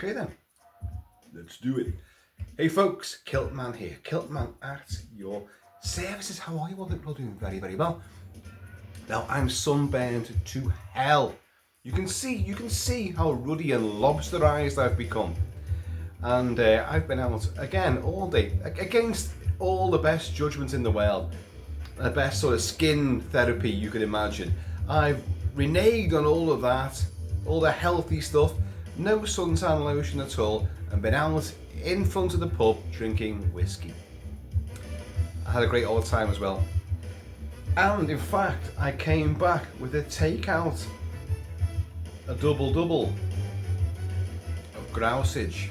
Okay then, let's do it. Hey folks, KILT-MAN here. KILT-MAN at your services. How are you all? We're all doing very, very well. Now I'm sunburned to hell. You can see how ruddy and lobsterized I've become. And I've been out again all day against all the best judgments in the world. The best sort of skin therapy you could imagine. I've reneged on all of that, all the healthy stuff, no suntan lotion at all, and been out in front of the pub drinking whiskey. I had a great old time as well. And in fact, I came back with a takeout, a double of grousage,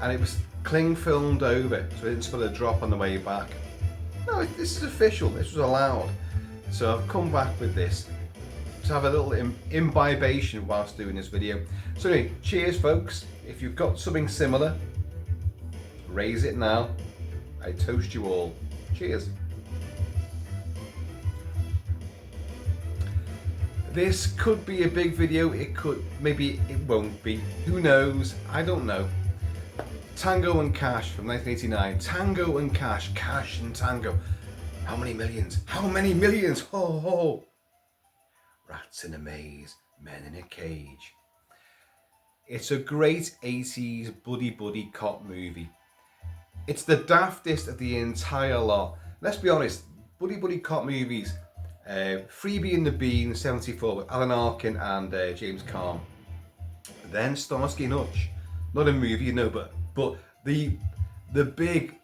and it was cling filmed over, so I didn't spill a drop on the way back. No, this is official, this was allowed. So I've come back with this to have a little imbibation whilst doing this video. So anyway, cheers folks. If you've got something similar, raise it now. I toast you all. Cheers. This could be a big video, it could, maybe it won't be, who knows, I don't know. Tango and Cash from 1989, Tango and Cash, Cash and Tango. How many millions? How many millions? Ho ho! Rats in a maze, men in a cage. It's a great 80s buddy cop movie. It's the daftest of the entire lot. Let's be honest, buddy cop movies, Freebie and the Bean, 74 with Alan Arkin and James Caan. Then Starsky and Hutch, not a movie, you know, but the big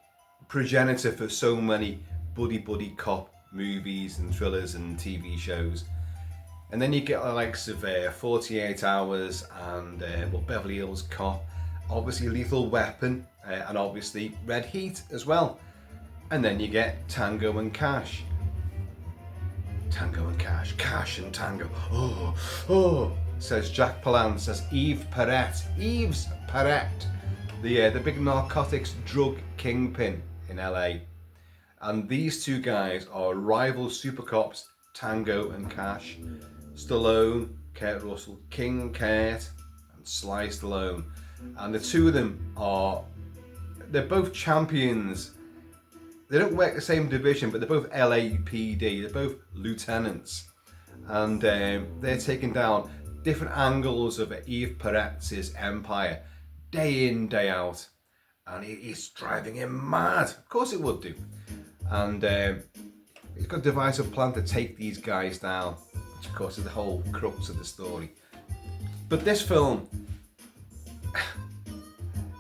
progenitor for so many buddy cop movies and thrillers and TV shows. And then you get the likes of 48 Hours and Beverly Hills Cop, obviously Lethal Weapon, and obviously Red Heat as well. And then you get Tango and Cash. Tango and Cash, Cash and Tango. Oh, says Jack Palance, says Yves Perret, the big narcotics drug kingpin in LA. And these two guys are rival super cops, Tango and Cash. Stallone, Kurt Russell, King Kurt and Sly Stallone. And the two of them they're both champions. They don't work the same division, but they're both LAPD, they're both lieutenants. And they're taking down different angles of Yves Perret's empire, day in, day out. And it's driving him mad. Of course it would do. And he's got a divisive plan to take these guys down, which of course is the whole crux of the story. But this film,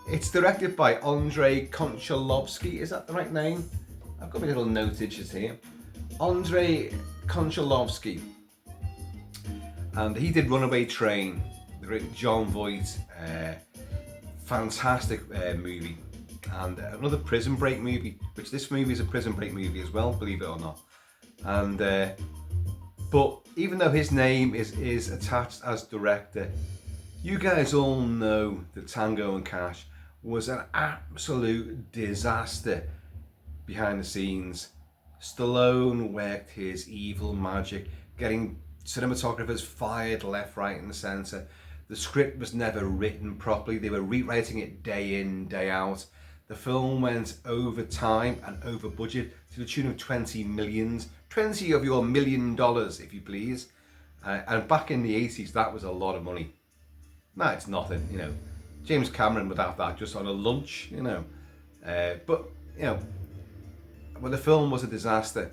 it's directed by Andrei Konchalovsky, is that the right name? I've got my little notages here. Andrei Konchalovsky. And he did Runaway Train, the great John Voight, fantastic movie. And another Prison Break movie, which this movie is a Prison Break movie as well, believe it or not. And but even though his name is attached as director, you guys all know that Tango and Cash was an absolute disaster behind the scenes. Stallone worked his evil magic, getting cinematographers fired left, right and centre. The script was never written properly. They were rewriting it day in, day out. The film went over time and over budget to the tune of 20 millions. 20 of your $1 million, if you please. And back in the 80s, that was a lot of money. Now it's nothing, you know. James Cameron would have that just on a lunch, you know. But, you know, when the film was a disaster,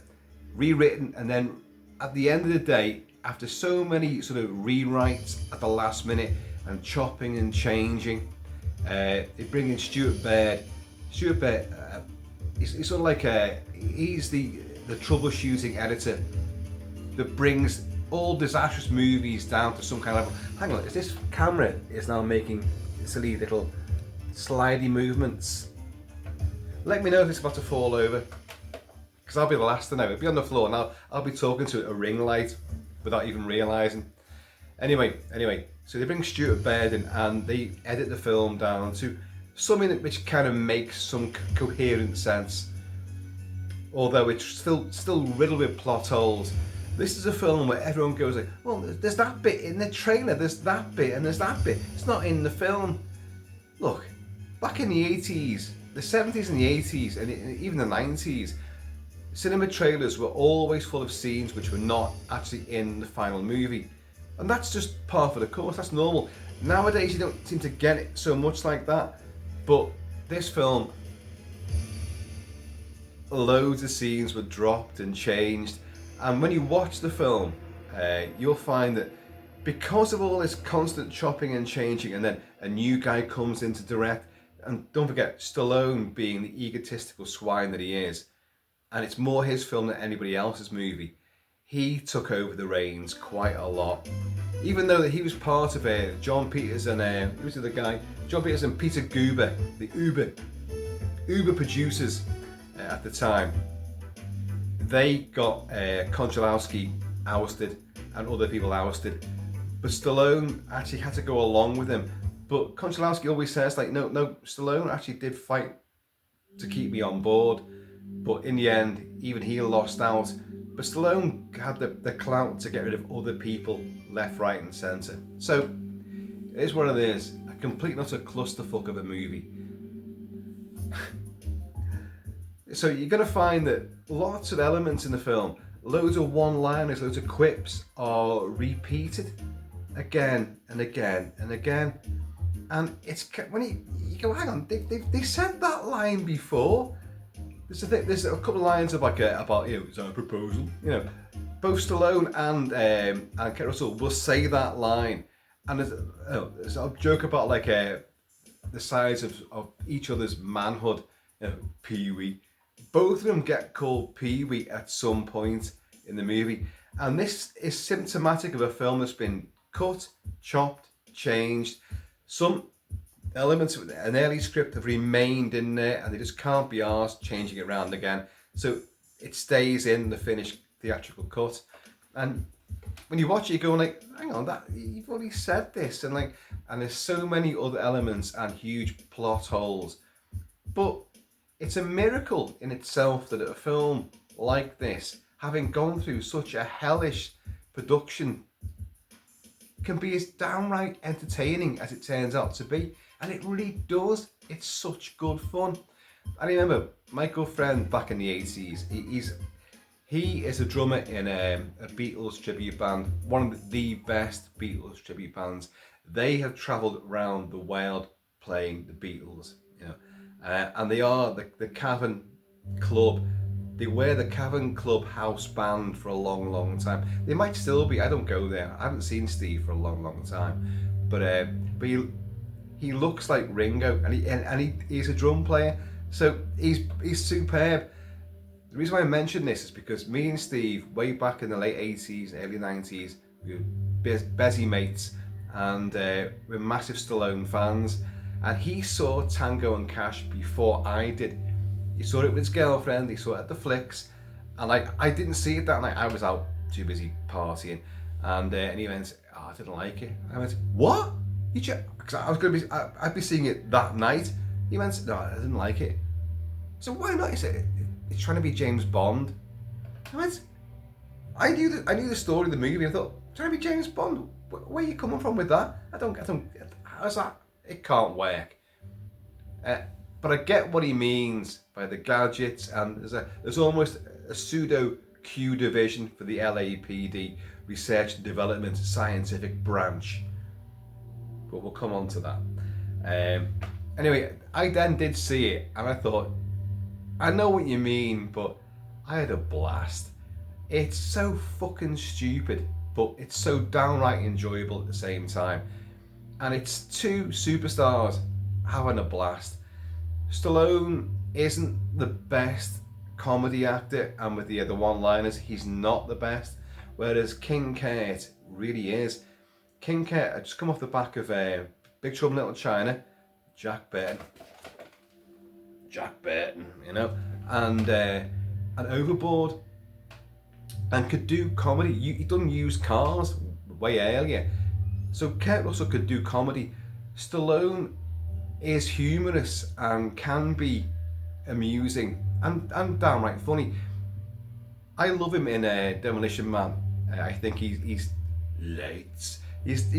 rewritten, and then at the end of the day, after so many sort of rewrites at the last minute and chopping and changing, they bring in Stuart Baird. Stuart Baird, he's sort of like he's the troubleshooting editor that brings all disastrous movies down to some kind of level. Hang on, is this camera is now making silly little slidey movements? Let me know if it's about to fall over, because I'll be the last to know. It'll be on the floor and I'll be talking to a ring light without even realising. Anyway, so they bring Stuart Baird in and they edit the film down to something which kind of makes some coherent sense, although it's still riddled with plot holes. This is a film where everyone goes like, well, there's that bit in the trailer, there's that bit and there's that bit. It's not in the film. look, back in the 80s, the 70s and the 80s, and even the 90s, cinema trailers were always full of scenes which were not actually in the final movie. And that's just par for the course, that's normal. Nowadays you don't seem to get it so much like that, but this film, loads of scenes were dropped and changed, and when you watch the film, you'll find that because of all this constant chopping and changing, and then a new guy comes in to direct, and don't forget Stallone being the egotistical swine that he is, and it's more his film than anybody else's movie, he took over the reins quite a lot. Even though he was part of John Peters and who was the other guy? John Peters and Peter Guber, the Uber producers at the time. They got Konchalovsky ousted and other people ousted, but Stallone actually had to go along with him. But Konchalovsky always says, like, no, Stallone actually did fight to keep me on board, but in the end, even he lost out. But Stallone had the clout to get rid of other people left, right and centre. So, it is what it is. A complete and utter clusterfuck of a movie. So you're going to find that lots of elements in the film, loads of one-liners, loads of quips are repeated again and again and again. And it's when you go, hang on, they said that line before. There's a couple of lines of about is that a proposal? Both Stallone and Kurt Russell will say that line, and there's a joke about the size of each other's manhood. Pee-wee. Both of them get called Pee-wee at some point in the movie, and this is symptomatic of a film that's been cut, chopped, changed. Some elements of an early script have remained in there, and they just can't be arsed changing it around again. So it stays in the finished theatrical cut. And when you watch it, you're going like, hang on, that you've already said this, and there's so many other elements and huge plot holes. But it's a miracle in itself that a film like this, having gone through such a hellish production, can be as downright entertaining as it turns out to be. And it really does. It's such good fun. I remember my good friend back in the 80s, he is a drummer in a Beatles tribute band, one of the best Beatles tribute bands. They have travelled around the world playing the Beatles, and they are the Cavern Club. They were the Cavern Club house band for a long, long time. They might still be. I don't go there. I haven't seen Steve for a long, long time. But he looks like Ringo, and he's a drum player, so he's superb. The reason why I mention this is because me and Steve, way back in the late 80s, early 90s, we were busy mates, and we're massive Stallone fans. And he saw Tango and Cash before I did. He saw it with his girlfriend, he saw it at the flicks, and I didn't see it that night. I was out too busy partying, and he went, "Oh, I didn't like it." I went, "What? Because I was going to be, I'd be seeing it that night." He went, "No, I didn't like it." So why not? He said, "It's trying to be James Bond." I went, I knew the story of the movie. I thought, trying to be James Bond? Where are you coming from with that? I was like, it can't work. But I get what he means by the gadgets, and there's almost a pseudo Q division for the LAPD, Research and Development Scientific Branch. But we'll come on to that. Anyway, I then did see it, and I thought, I know what you mean, but I had a blast. It's so fucking stupid, but it's so downright enjoyable at the same time. And it's two superstars having a blast. Stallone isn't the best comedy actor, and with the one-liners, he's not the best. Whereas King Kurt really is. King Kurt had just come off the back of Big Trouble in Little China, Jack Burton, and Overboard, and could do comedy. He done Used Cars way earlier, so Kurt Russell could do comedy. Stallone is humorous and can be amusing and downright funny. I love him in Demolition Man. I think he's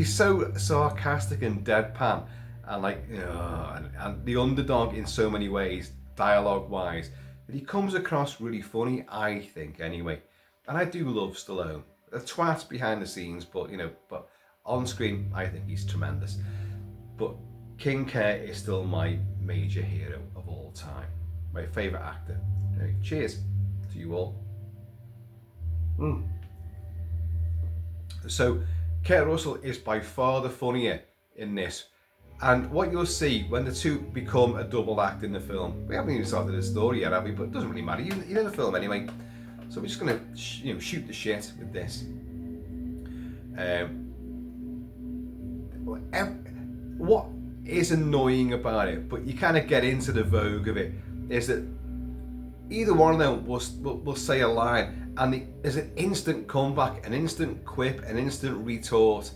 so sarcastic and deadpan, and like, and the underdog in so many ways, dialogue wise, but he comes across really funny, I think, anyway. And I do love Stallone. A twat behind the scenes, but but on screen, I think he's tremendous. But King K is still my major hero of all time, my favourite actor. Anyway, cheers to you all. So, Kurt Russell is by far the funnier in this. And what you'll see when the two become a double act in the film, we haven't even started the story yet, have we? But it doesn't really matter. You're in the film anyway. So we're just gonna, shoot the shit with this. What is annoying about it, but you kind of get into the vogue of it, is that either one of them will say a line, and there's an instant comeback, an instant quip, an instant retort,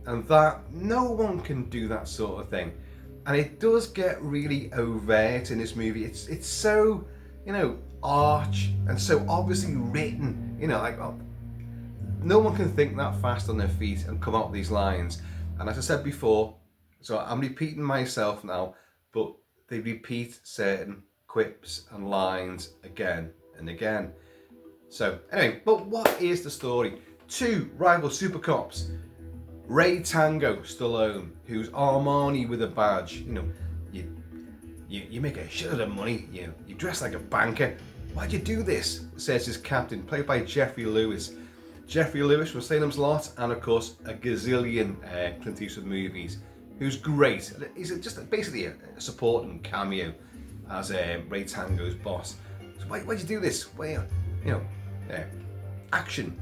and that no one can do that sort of thing. And it does get really overt in this movie. It's so, arch and so obviously written, like, no one can think that fast on their feet and come up with these lines. And as I said before, so I'm repeating myself now, but they repeat certain quips and lines again and again. So anyway, but what is the story? Two rival super cops, Ray Tango Stallone, who's Armani with a badge. You make a shitload of money. You dress like a banker. Why'd you do this? Says his captain, played by Jeffrey Lewis. Jeffrey Lewis from Salem's Lot, and of course a gazillion Clint Eastwood movies. Who's great. He's just basically a supporting cameo as Ray Tango's boss. So why'd you do this? Well, action.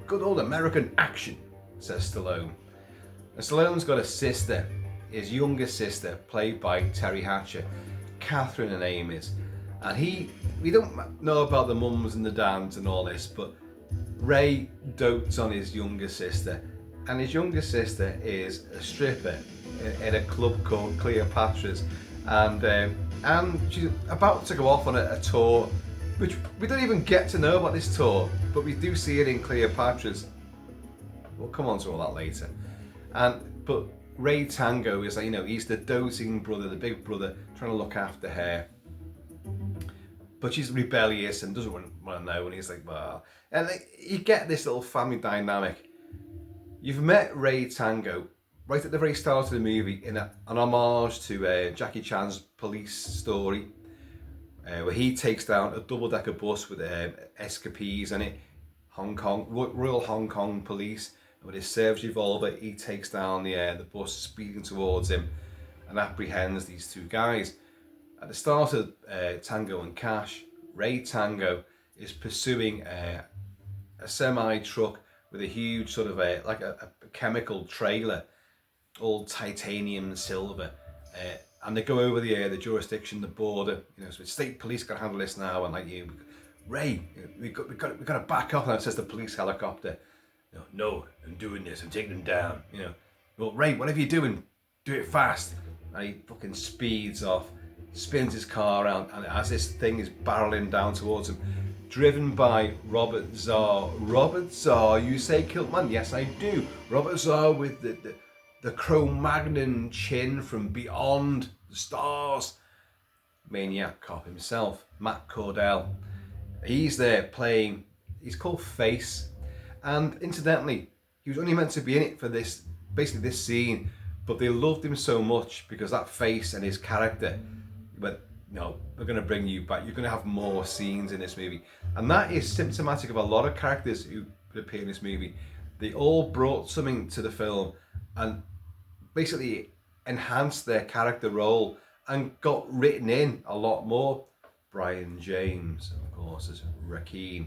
Good old American action, says Stallone. And Stallone's got a sister, his younger sister, played by Terry Hatcher. Catherine, her name is. And we don't know about the mums and the dads and all this, but Ray dotes on his younger sister. And his younger sister is a stripper in a club called Cleopatra's. And she's about to go off on a tour, which we don't even get to know about this tour, but we do see it in Cleopatra's. We'll come on to all that later. But Ray Tango is like, he's the doting brother, the big brother, trying to look after her. But she's rebellious and doesn't want to know, and he's like, well. And you get this little family dynamic. You've met Ray Tango right at the very start of the movie in an homage to Jackie Chan's Police story, where he takes down a double-decker bus with escapees in it, Royal Hong Kong Police. And with his service revolver, he takes down the bus speeding towards him and apprehends these two guys. At the start of Tango and Cash, Ray Tango is pursuing a semi-truck with a huge sort of like a chemical trailer, all titanium and silver, and they go over the jurisdiction, the border. So state police got to handle this now, and Ray, we got to back up. And it says the police helicopter. No, I'm doing this. I'm taking them down. Well, Ray, whatever you're doing, do it fast. And he fucking speeds off, spins his car around, and as this thing is barreling down towards him, driven by Robert Zarr. Robert Zarr, you say KILT-MAN? Yes, I do. Robert Zarr with the Cro-Magnon chin from beyond the stars. Maniac cop himself, Matt Cordell. He's there playing, he's called Face. And incidentally, he was only meant to be in it for this scene, but they loved him so much because that face and his character went, no, we're going to bring you back. You're going to have more scenes in this movie. And that is symptomatic of a lot of characters who appear in this movie. They all brought something to the film and basically enhanced their character role and got written in a lot more. Brian James, of course, is Rakeem.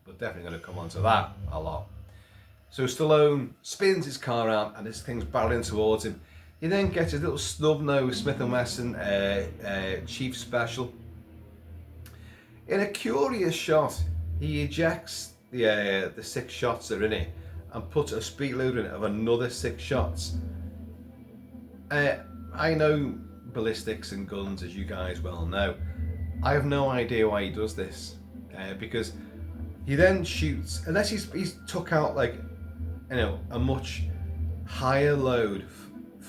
But definitely going to come on to that a lot. So Stallone spins his car out and this thing's barreling towards him. He then gets a little snub-nosed Smith & Wesson Chief Special. In a curious shot, he ejects the 6 shots that are in it and puts a speed loader in it of another 6 shots. I know ballistics and guns, as you guys well know. I have no idea why he does this, because he then shoots, unless he's took out a much higher load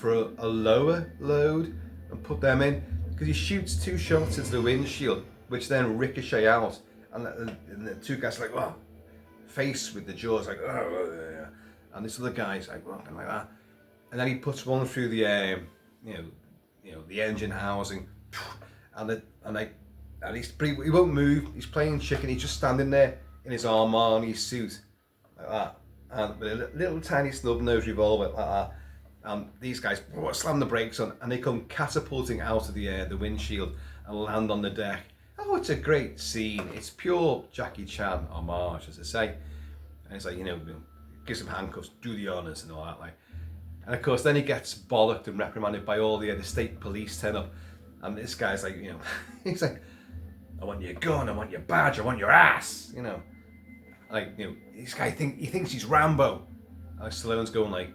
for a lower load and put them in, because he shoots 2 shots into the windshield, which then ricochet out, and the 2 guys are like, well, face with the jaws like, oh, and this other guy's like, walking like that, and then he puts one through the the engine housing, and he won't move. He's playing chicken. He's just standing there in his Armani suit like that, and with a little tiny snub-nosed revolver like that. And these guys slam the brakes on, and they come catapulting out of the air, the windshield, and land on the deck. Oh, it's a great scene. It's pure Jackie Chan homage, as I say. And it's like, gives him handcuffs, do the honours and all that, like. And of course, then he gets bollocked and reprimanded by all the state police turn up, and this guy's like, he's like, I want your gun, I want your badge, I want your ass, Like, this guy he thinks he's Rambo. And Stallone's going like,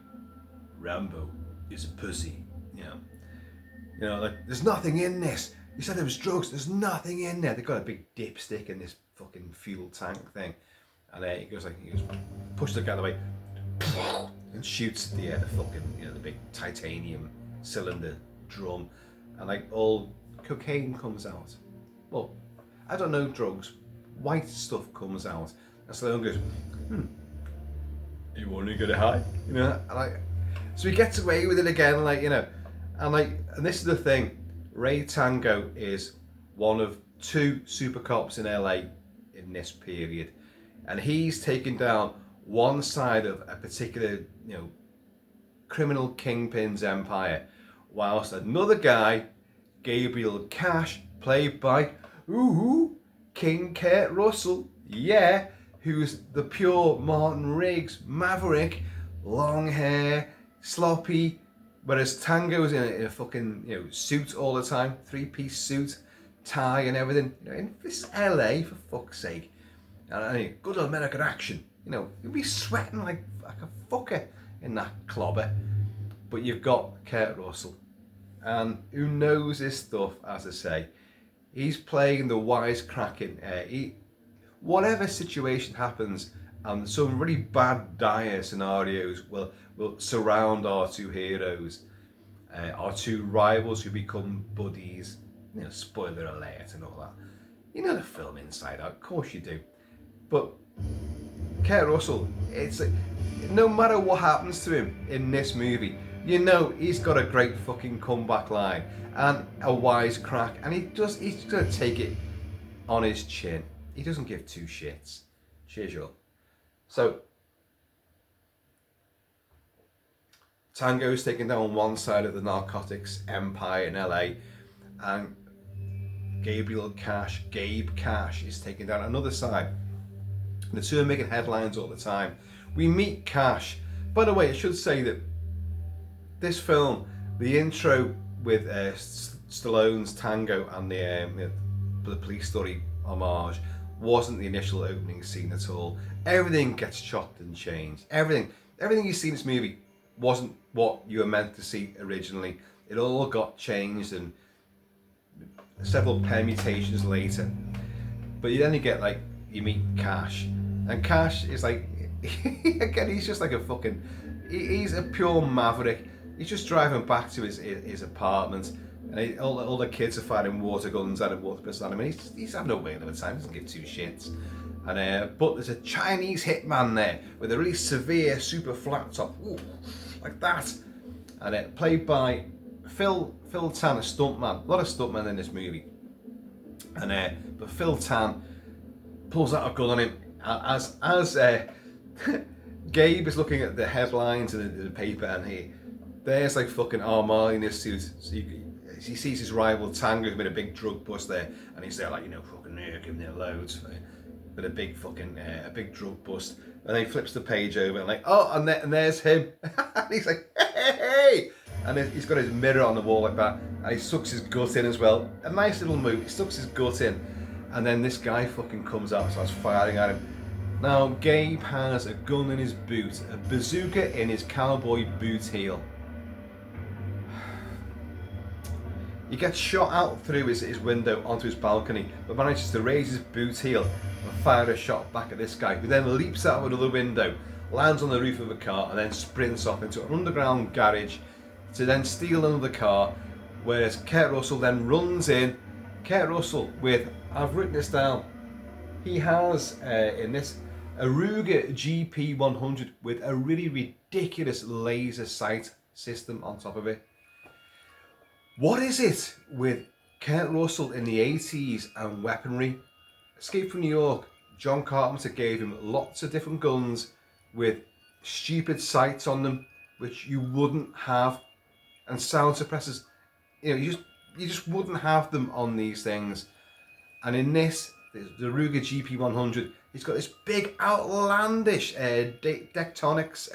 Rambo is a pussy, like, there's nothing in this. You said there was drugs, there's nothing in there. They've got a big dipstick in this fucking fuel tank thing. And he goes, push the guy away, and shoots the fucking, the big titanium cylinder drum. And like all cocaine comes out. Well, I don't know drugs, white stuff comes out. And Stallone goes, you want to get a high? So he gets away with it again, and this is the thing. Ray Tango is one of 2 super cops in LA in this period, and he's taken down one side of a particular, criminal kingpin's empire, whilst another guy, Gabriel Cash, played by King Kurt Russell, who's the pure Martin Riggs maverick, long hair, sloppy, whereas Tango's in a fucking suit all the time, 3-piece suit, tie and everything. In this LA, for fuck's sake, and good old American action. You'd be sweating like a fucker in that clobber. But you've got Kurt Russell, and who knows his stuff, as I say. He's playing the wisecracking. Whatever situation happens, and some really bad, dire scenarios will surround our 2 heroes, our 2 rivals who become buddies. Spoiler alert and all that. The film inside out, of course you do. But Kurt Russell, it's like, no matter what happens to him in this movie, he's got a great fucking comeback line and a wisecrack, and he's gonna take it on his chin. He doesn't give 2 shits. Cheers, y'all. So Tango's taken down one side of the narcotics empire in LA, and Gabe Cash is taking down another side. The 2 are making headlines all the time. We meet Cash. By the way, I should say that this film, the intro with Stallone's Tango and the police story homage, wasn't the initial opening scene at all. Everything gets chopped and changed. Everything you see in this movie wasn't what you were meant to see originally. It all got changed and several permutations later. But then you meet Cash, and Cash is like, again, he's just like a fucking, he's a pure maverick. He's just driving back to his apartment, and all the kids are firing water guns at him, water pistols at him, and he's having a whale of a time. He doesn't give 2 shits. And but there's a Chinese hitman there with a really severe super flat top, like that, and played by Phil Tan, a stuntman. A lot of stuntmen in this movie, and but Phil Tan pulls out a gun on him as Gabe is looking at the headlines in the paper, and there's like fucking Armani in his suit. So he sees his rival Tango who's made a big drug bust there, and he's there like, fucking giving it loads with a big fucking a big drug bust. And then he flips the page over and and there's him. And he's like, hey! And he's got his mirror on the wall like that, and he sucks his gut in as well. A nice little move. He sucks his gut in, and then this guy fucking comes out and starts firing at him. Now Gabe has a gun in his boot, a bazooka in his cowboy boot heel. He gets shot out through his window onto his balcony, but manages to raise his boot heel and fire a shot back at this guy, who then leaps out of another window, lands on the roof of a car, and then sprints off into an underground garage to then steal another car, whereas Kurt Russell then runs in. Kurt Russell with, I've written this down, he has in this a Ruger GP100 with a really ridiculous laser sight system on top of it. What is it with Kurt Russell in the 80s and weaponry? Escape from New York, John Carpenter gave him lots of different guns with stupid sights on them, which you wouldn't have, and sound suppressors. You know, you just wouldn't have them on these things. And in this, the Ruger GP100, it's got this big outlandish Dectonics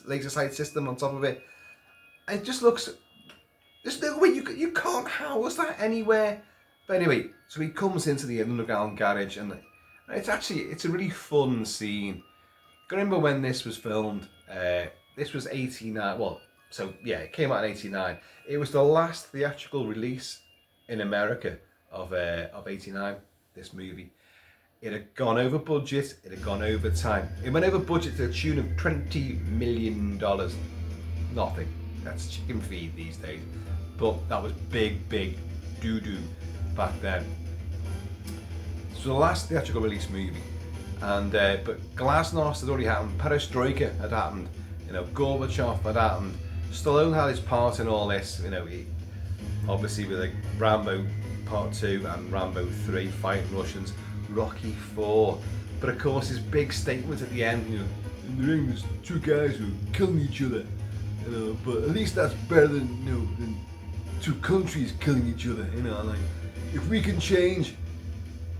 laser sight system on top of it. And it just looks, there's no way you can't house that anywhere. But anyway, so he comes into the underground garage, and it's a really fun scene. I remember when this was filmed. This was 89. Well, so yeah, it came out in 89. It was the last theatrical release in America of 89. This movie. It had gone over budget. It had gone over time. It went over budget to the tune of $20 million. Nothing. That's chicken feed these days. But that was big doo-doo back then. So the last theatrical release movie. And but Glasnost had already happened. Perestroika had happened. You know, Gorbachev had happened. Stallone had his part in all this. You know, he, obviously with like Rambo Part 2 and Rambo 3 fighting Russians, Rocky 4. But of course his big statement at the end, you know, in the ring there's two guys who are killing each other. You know, but at least that's better than, you know, than two countries killing each other. You know, like if we can change,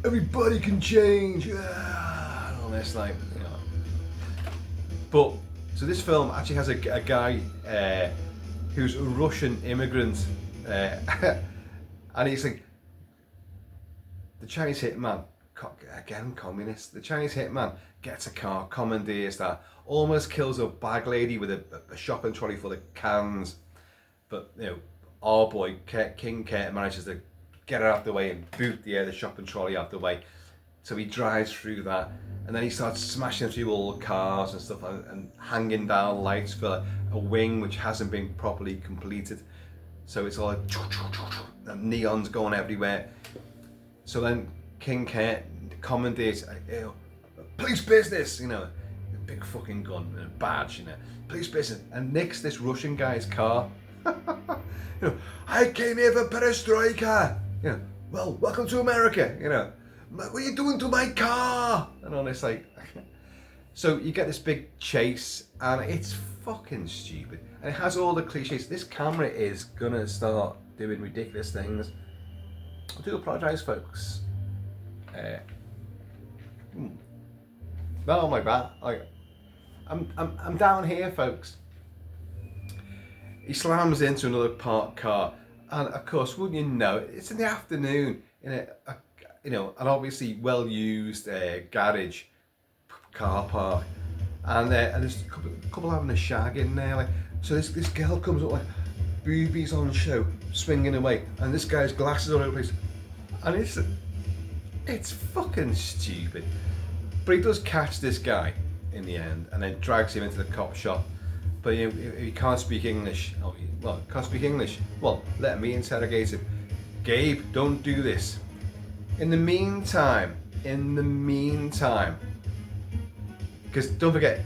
everybody can change. Yeah, and all this, like, you know. But so this film actually has a guy who's a Russian immigrant, and he's like the Chinese hitman, again communist. The Chinese hitman gets a car, commandeers that, almost kills a bag lady with a shopping trolley full of cans. But you know, our boy King Kurt manages to get her out the way and boot the shopping trolley out the way. So he drives through that, and then he starts smashing through all the cars and stuff, and hanging down lights for a wing which hasn't been properly completed. So it's all like, and neons going everywhere. So then King Kurt commandeers, you know, police business, you know, a big fucking gun and a badge, you know, police business, and nicks this Russian guy's car. You know, I came here for perestroika. You know, well, welcome to America. You know, what are you doing to my car? And all this, like, so you get this big chase, and it's fucking stupid, and it has all the cliches. This camera is gonna start doing ridiculous things. I do apologise, folks. Oh my bad. I'm down here, folks. He slams into another parked car, and of course, wouldn't you know, it's in the afternoon in a you know, an obviously well-used garage car park, and there's a couple having a shag in there. Like, so this girl comes up like boobies on show, swinging away, and this guy's glasses all over the place, and it's fucking stupid. But he does catch this guy in the end, and then drags him into the cop shop. But you know, he can't speak English. Oh, well, can't speak English. Well, let me interrogate him. Gabe, don't do this. In the meantime, because don't forget,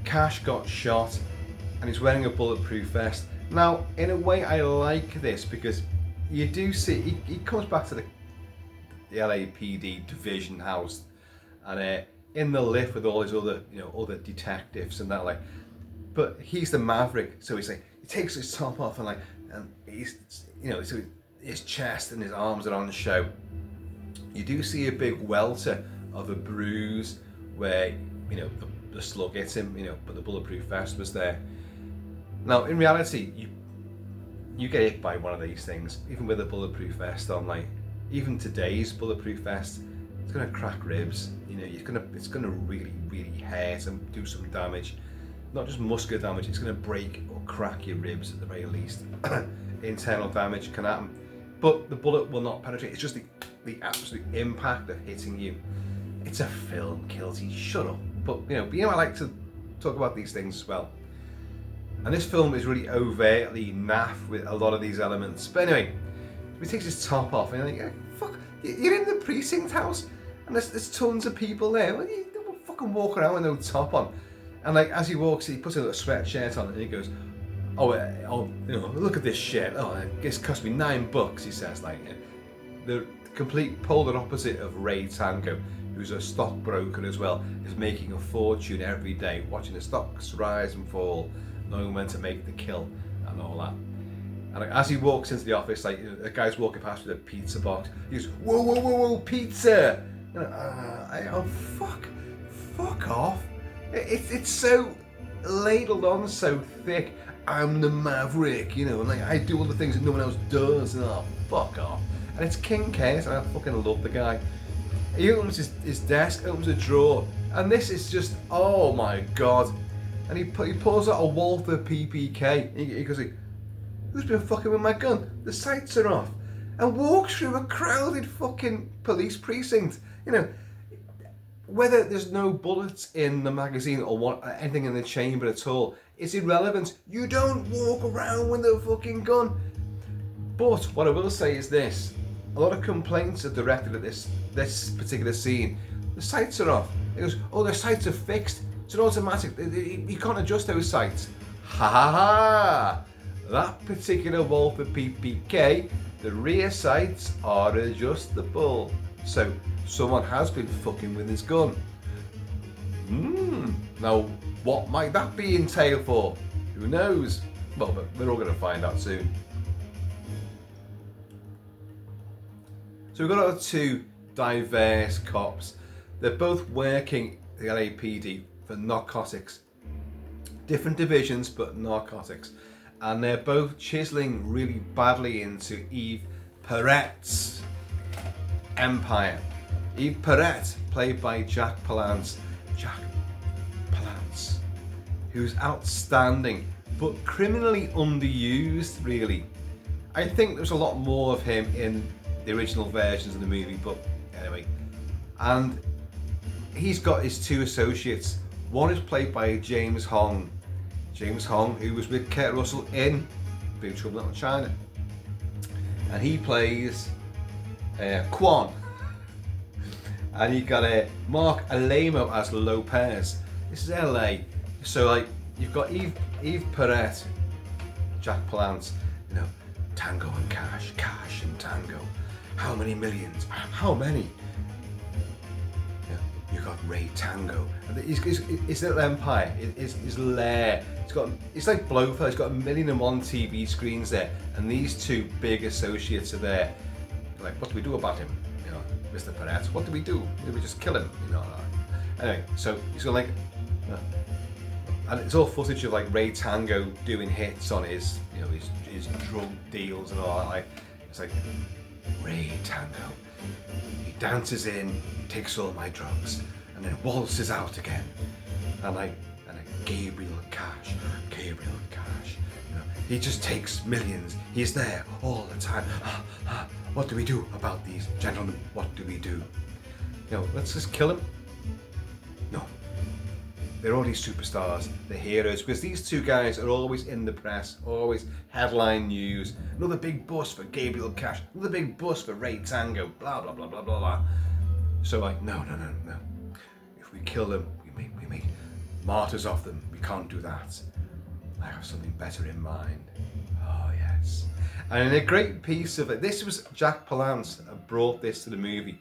Cash got shot, and he's wearing a bulletproof vest. Now, in a way, I like this because you do see he comes back to the LAPD division house, and in the lift with all his other detectives and that, like. But he's the maverick, so he's like, he takes his top off and he's, you know, so his chest and his arms are on show. You do see a big welter of a bruise where, you know, the slug hits him, you know, but the bulletproof vest was there. Now, in reality, you get hit by one of these things, even with a bulletproof vest on. Like, even today's bulletproof vest, it's gonna crack ribs. You know, it's gonna really hurt and do some damage. Not just muscular damage, it's going to break or crack your ribs at the very least. Internal damage can happen, but the bullet will not penetrate. It's just the absolute impact of hitting you. It's a film, Kilty, shut up. But you know, I like to talk about these things as well. And this film is really overtly naff with a lot of these elements. But anyway, he takes his top off and you're like, fuck, you're in the precinct house and there's tons of people there. Well, you don't fucking walk around with no top on. And like as he walks, he puts a little sweatshirt on and he goes, oh, you know, look at this shit. Oh, this cost me $9, he says. Like the complete polar opposite of Ray Tango, who's a stockbroker as well, is making a fortune every day, watching the stocks rise and fall, knowing when to make the kill and all that. And like, as he walks into the office, like a guy's walking past with a pizza box. He goes, whoa, whoa, whoa, whoa, pizza! Oh, fuck off. It's so ladled on so thick. I'm the maverick, you know, and like I do all the things that no one else does, and oh, fuck off. And it's King Case, and I fucking love the guy. He opens his desk, opens a drawer, and this is just, oh my god. And he pulls out a Walther PPK, and he goes, who's been fucking with my gun? The sights are off. And walks through a crowded fucking police precinct, you know. Whether there's no bullets in the magazine or anything in the chamber at all, it's irrelevant. You don't walk around with a fucking gun. But what I will say is this: a lot of complaints are directed at this particular scene. The sights are off. It goes, oh, the sights are fixed. It's an automatic. You can't adjust those sights. Ha ha ha! That particular Walther PPK, the rear sights are adjustable. So someone has been fucking with his gun. Now, what might that be entail for? Who knows? Well, but we're all going to find out soon. So we've got our two diverse cops. They're both working the LAPD for narcotics. Different divisions, but narcotics. And they're both chiseling really badly into Eve Peret's empire. Eve Peret, played by Jack Palance, who's outstanding, but criminally underused, really. I think there's a lot more of him in the original versions of the movie, but anyway. And he's got his two associates. One is played by James Hong, who was with Kurt Russell in Big Trouble in Little China. And he plays Quan. And you got Mark Alamo as Lopez. This is LA, so like you've got Eve Peret, Jack Palance, you know, Tango and Cash, Cash and Tango. How many millions? How many? Yeah, you got Ray Tango. And his little empire, his lair. It's like Blofeld. He's got 1,000,001 TV screens there, and these two big associates are there. Like, what do we do about him? You know, Mr. Peret, what do we do? Do we just kill him? You know. Anyway, so he's got like, and it's all footage of like Ray Tango doing hits on his, you know, his drug deals and all that. Like, it's like Ray Tango. He dances in, takes all my drugs, and then waltzes out again. And like Gabriel Cash. You know, he just takes millions. He's there all the time. What do we do about these gentlemen? What do we do? You know, let's just kill him. No. They're already superstars, they're heroes, because these two guys are always in the press, always headline news. Another big bust for Gabriel Cash, another big bust for Ray Tango, blah, blah, blah, blah, blah, blah. So like, no. If we kill them, we make martyrs of them. We can't do that. I have something better in mind. Oh, yes. And in a great piece of it, this was Jack Palance that brought this to the movie.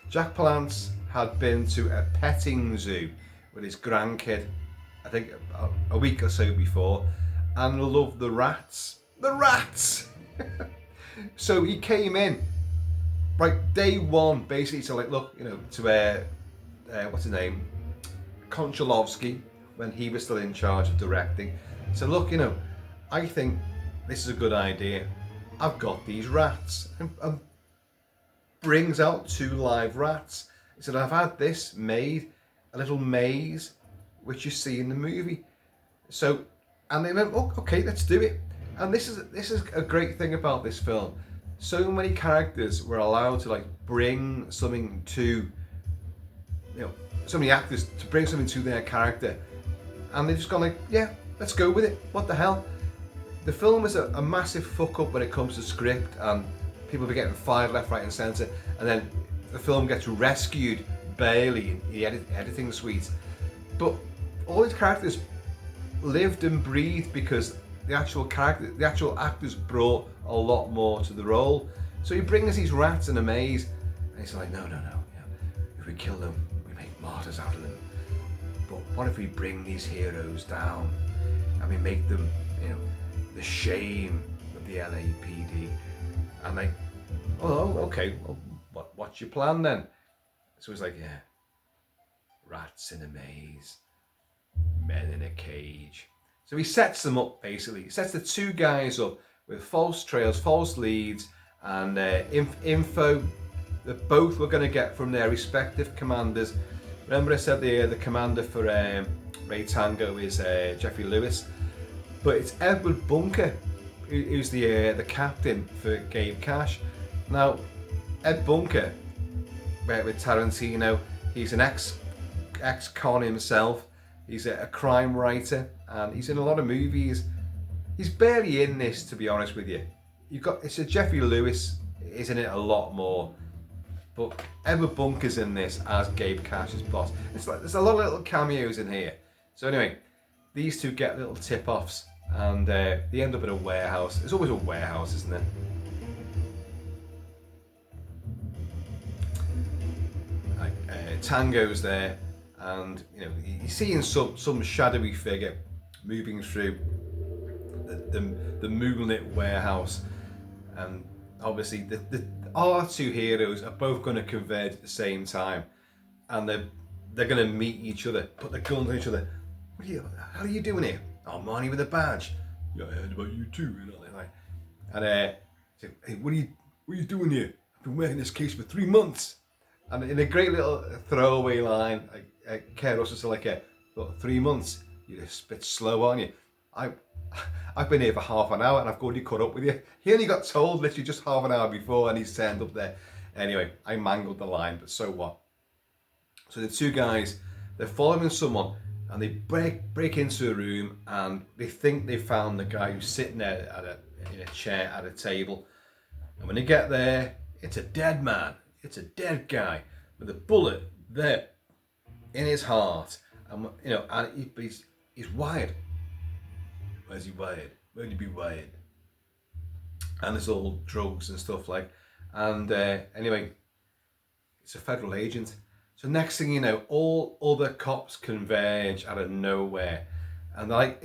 Jack Palance had been to a petting zoo with his grandkid, I think a week or so before, and loved the rats. The rats! So he came in, right, day one, basically to like, look, you know, to what's his name? Konchalovsky, when he was still in charge of directing. So look, you know, I think this is a good idea. I've got these rats. And brings out 2 live rats. He said, I've had this made, a little maze, which you see in the movie. So, and they went, oh, okay, let's do it. And this is a great thing about this film. So many characters were allowed to like bring something to, you know, so many actors to bring something to their character. And they just gone like, yeah, let's go with it. What the hell? The film is a massive fuck up when it comes to script, and people be getting fired left, right and centre, and then the film gets rescued barely in the editing suite. But all these characters lived and breathed because the actual actors brought a lot more to the role. So he brings these rats in a maze, and he's like, no, if we kill them, we make martyrs out of them. But what if we bring these heroes down and we make them, the shame of the LAPD? And like, oh, okay, well, what's your plan then? So he's like, yeah, rats in a maze, men in a cage. So he sets them up, basically. He sets the two guys up with false trails, false leads, and info that both were going to get from their respective commanders. Remember I said the commander for Ray Tango is Jeffrey Lewis, but it's Edward Bunker who's the captain for Gabe Cash. Now, Ed Bunker, with Tarantino, he's an ex-con himself. He's a crime writer, and he's in a lot of movies. He's barely in this, to be honest with you. It's a Jeffrey Lewis is in it a lot more, but Edward Bunker's in this as Gabe Cash's boss. It's like there's a lot of little cameos in here. So anyway, these two get little tip-offs, and they end up in a warehouse. There's always a warehouse, isn't there? Tango's there, and you're seeing some shadowy figure moving through the moonlit warehouse, and obviously our two heroes are both going to converge at the same time, and they're going to meet each other, put their guns on each other. How are you doing here? Oh, Marnie with a badge. Yeah, I heard about you too. And hey, what are you doing here? I've been working this case for 3 months. And in a great little throwaway line, Kurt Russell's like, 3 months. You're a bit slow, aren't you? I've been here for half an hour and I've already caught up with you. He only got told literally just half an hour before, and he's turned up there. Anyway, I mangled the line, but so what? So the two guys, they're following someone, and they break into a room, and they think they found the guy who's sitting there in a chair at a table. And when they get there, it's a dead man. It's a dead guy with a bullet there in his heart, and but he's wired. Where's he wired? Where'd he be wired? And there's all drugs and stuff like. And anyway, it's a federal agent. So next thing you know, all other cops converge out of nowhere, and they're like,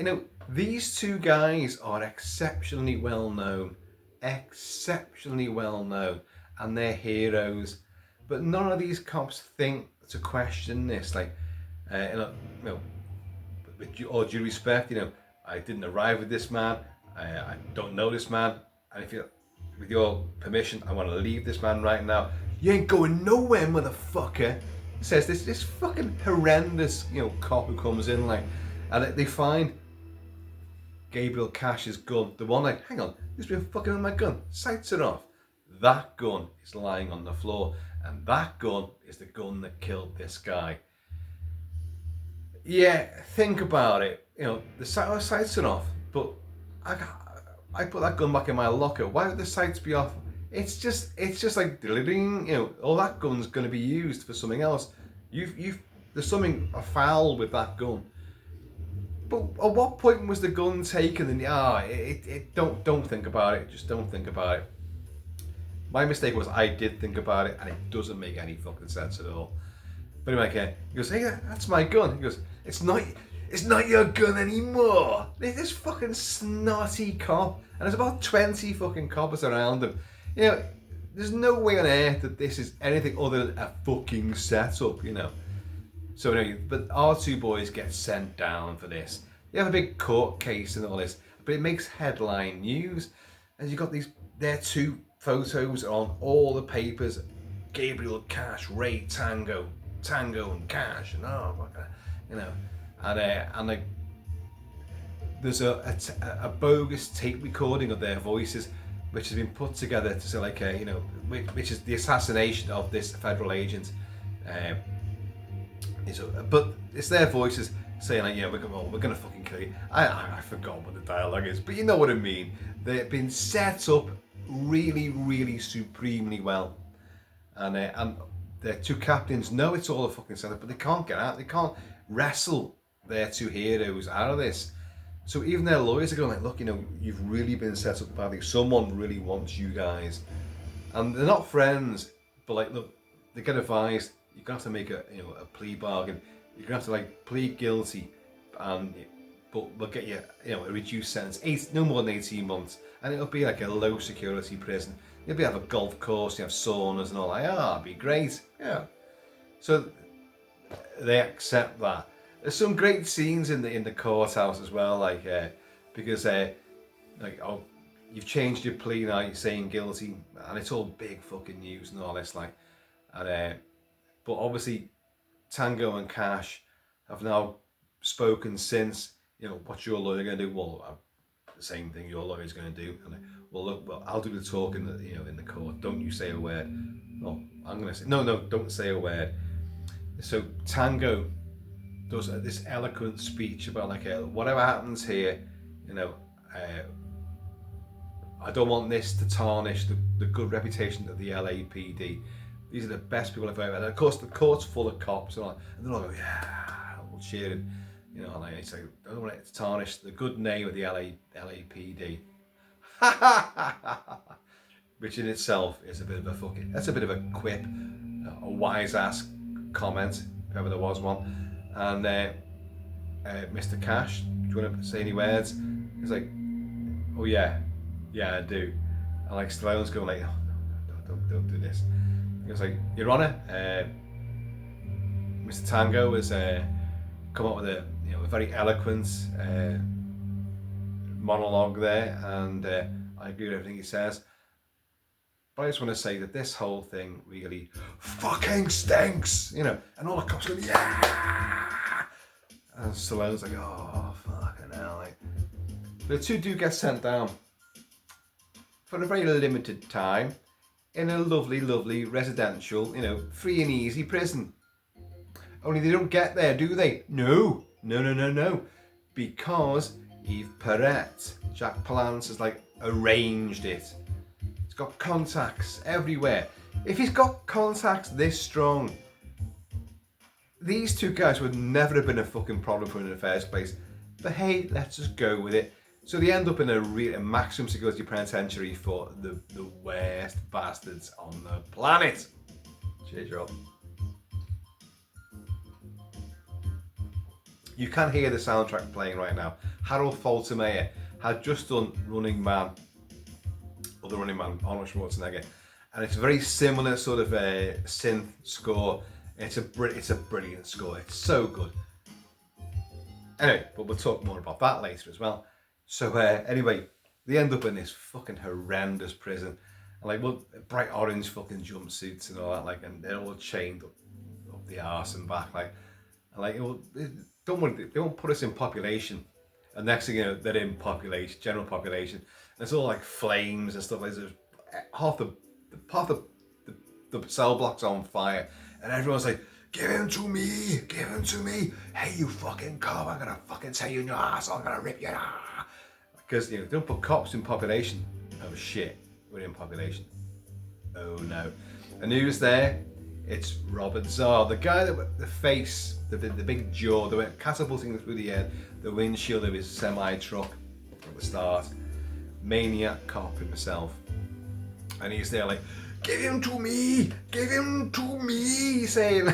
these two guys are exceptionally well known, and they're heroes, but none of these cops think to question this. Like, with all due respect, I didn't arrive with this man. I don't know this man, and with your permission, I want to leave this man right now. You ain't going nowhere, motherfucker. Says this fucking horrendous, cop who comes in, and they find Gabriel Cash's gun. The one, hang on, who's been fucking with my gun? Sights are off. That gun is lying on the floor, and that gun is the gun that killed this guy. Yeah, think about it. The sights are off, but I put that gun back in my locker. Why would the sights be off? It's just like deleting. All that gun's going to be used for something else. There's something foul with that gun. But at what point was the gun taken? And don't think about it. Just don't think about it. My mistake was I did think about it, and it doesn't make any fucking sense at all. But anyway, he goes, hey, that's my gun. He goes, it's not your gun anymore. This fucking snotty cop, and there's about 20 fucking coppers around him. There's no way on earth that this is anything other than a fucking setup, So anyway, but our two boys get sent down for this. They have a big court case and all this, but it makes headline news. And you got their two photos on all the papers: Gabriel Cash, Ray Tango and Cash, and and there's a bogus tape recording of their voices, which has been put together to say which is the assassination of this federal agent. But it's their voices saying like, yeah, we're gonna fucking kill you. I forgot what the dialogue is, but you know what I mean. They've been set up really, really supremely well, and their two captains know it's all a fucking setup, but they can't get out. They can't wrestle their two heroes out of this. So even their lawyers are going like, look, you know, you've really been set up badly. Someone really wants you guys, and they're not friends, but like, look, they get advised. You're gonna have to make a plea bargain. You're gonna have to like plead guilty, but we'll get you a reduced sentence, no more than 18 months, and it'll be like a low security prison. You'll be have a golf course, you have saunas and all that. It'd be great. Yeah. So they accept that. There's some great scenes in the courthouse as well, like because like, oh, you've changed your plea now, you're saying guilty, and it's all big fucking news and all this, like, and but obviously Tango and Cash have now spoken since. You know, what's your lawyer going to do? Well, the same thing your lawyer's going to do. And well, look, I'll do the talking, in the court. Don't you say a word. No, I'm going to say no. Don't say a word. So Tango does this eloquent speech about like, whatever happens here, I don't want this to tarnish the good reputation of the LAPD. These are the best people I've ever had. And of course, the court's full of cops, and they're all going, yeah, all cheering. Like, it's like, I don't want it to tarnish the good name of the LAPD. Which in itself is a bit of that's a bit of a quip, a wise ass comment, if ever there was one. And Mr. Cash, do you want to say any words? He's like, oh yeah, I do. And like Stallone's going like, oh, no, don't do this. He was like, Your Honour, Mr. Tango has come up with a very eloquent monologue there, and I agree with everything he says. But I just want to say that this whole thing really fucking stinks, and all the cops go, yeah! And Stallone's like, oh, fucking hell. Like, the two do get sent down for a very limited time in a lovely, lovely residential, free and easy prison. Only they don't get there, do they? No. Because Yves Perret, Jack Palance, has like arranged it. He's got contacts everywhere. If he's got contacts this strong, these two guys would never have been a fucking problem for him in the first place. But hey, let's just go with it. So they end up in a maximum security penitentiary for the worst bastards on the planet. Cheers, Rob. You can hear the soundtrack playing right now. Harold Faltermeyer had just done Running Man, Arnold Schwarzenegger, and it's a very similar sort of synth score. It's a brilliant score. It's so good. Anyway, but we'll talk more about that later as well. So anyway, they end up in this fucking horrendous prison, and like, bright orange fucking jumpsuits and all that, like, and they're all chained up the arse and back, like, and like, they won't put us in population, and next thing you know, they're in population, general population, and it's all like flames and stuff like this. Half the cell block's on fire, and everyone's like, give him to me, hey you fucking cop, I'm gonna fucking tear you in your ass, I'm gonna rip you out. Because don't put cops in population. Oh shit, we're in population. Oh no. And who's there? It's Robert Zarr, the guy that the face, the big jaw, that went catapulting through the air, the windshield of his semi-truck at the start. Maniac cop himself. And he's there like, give him to me, saying,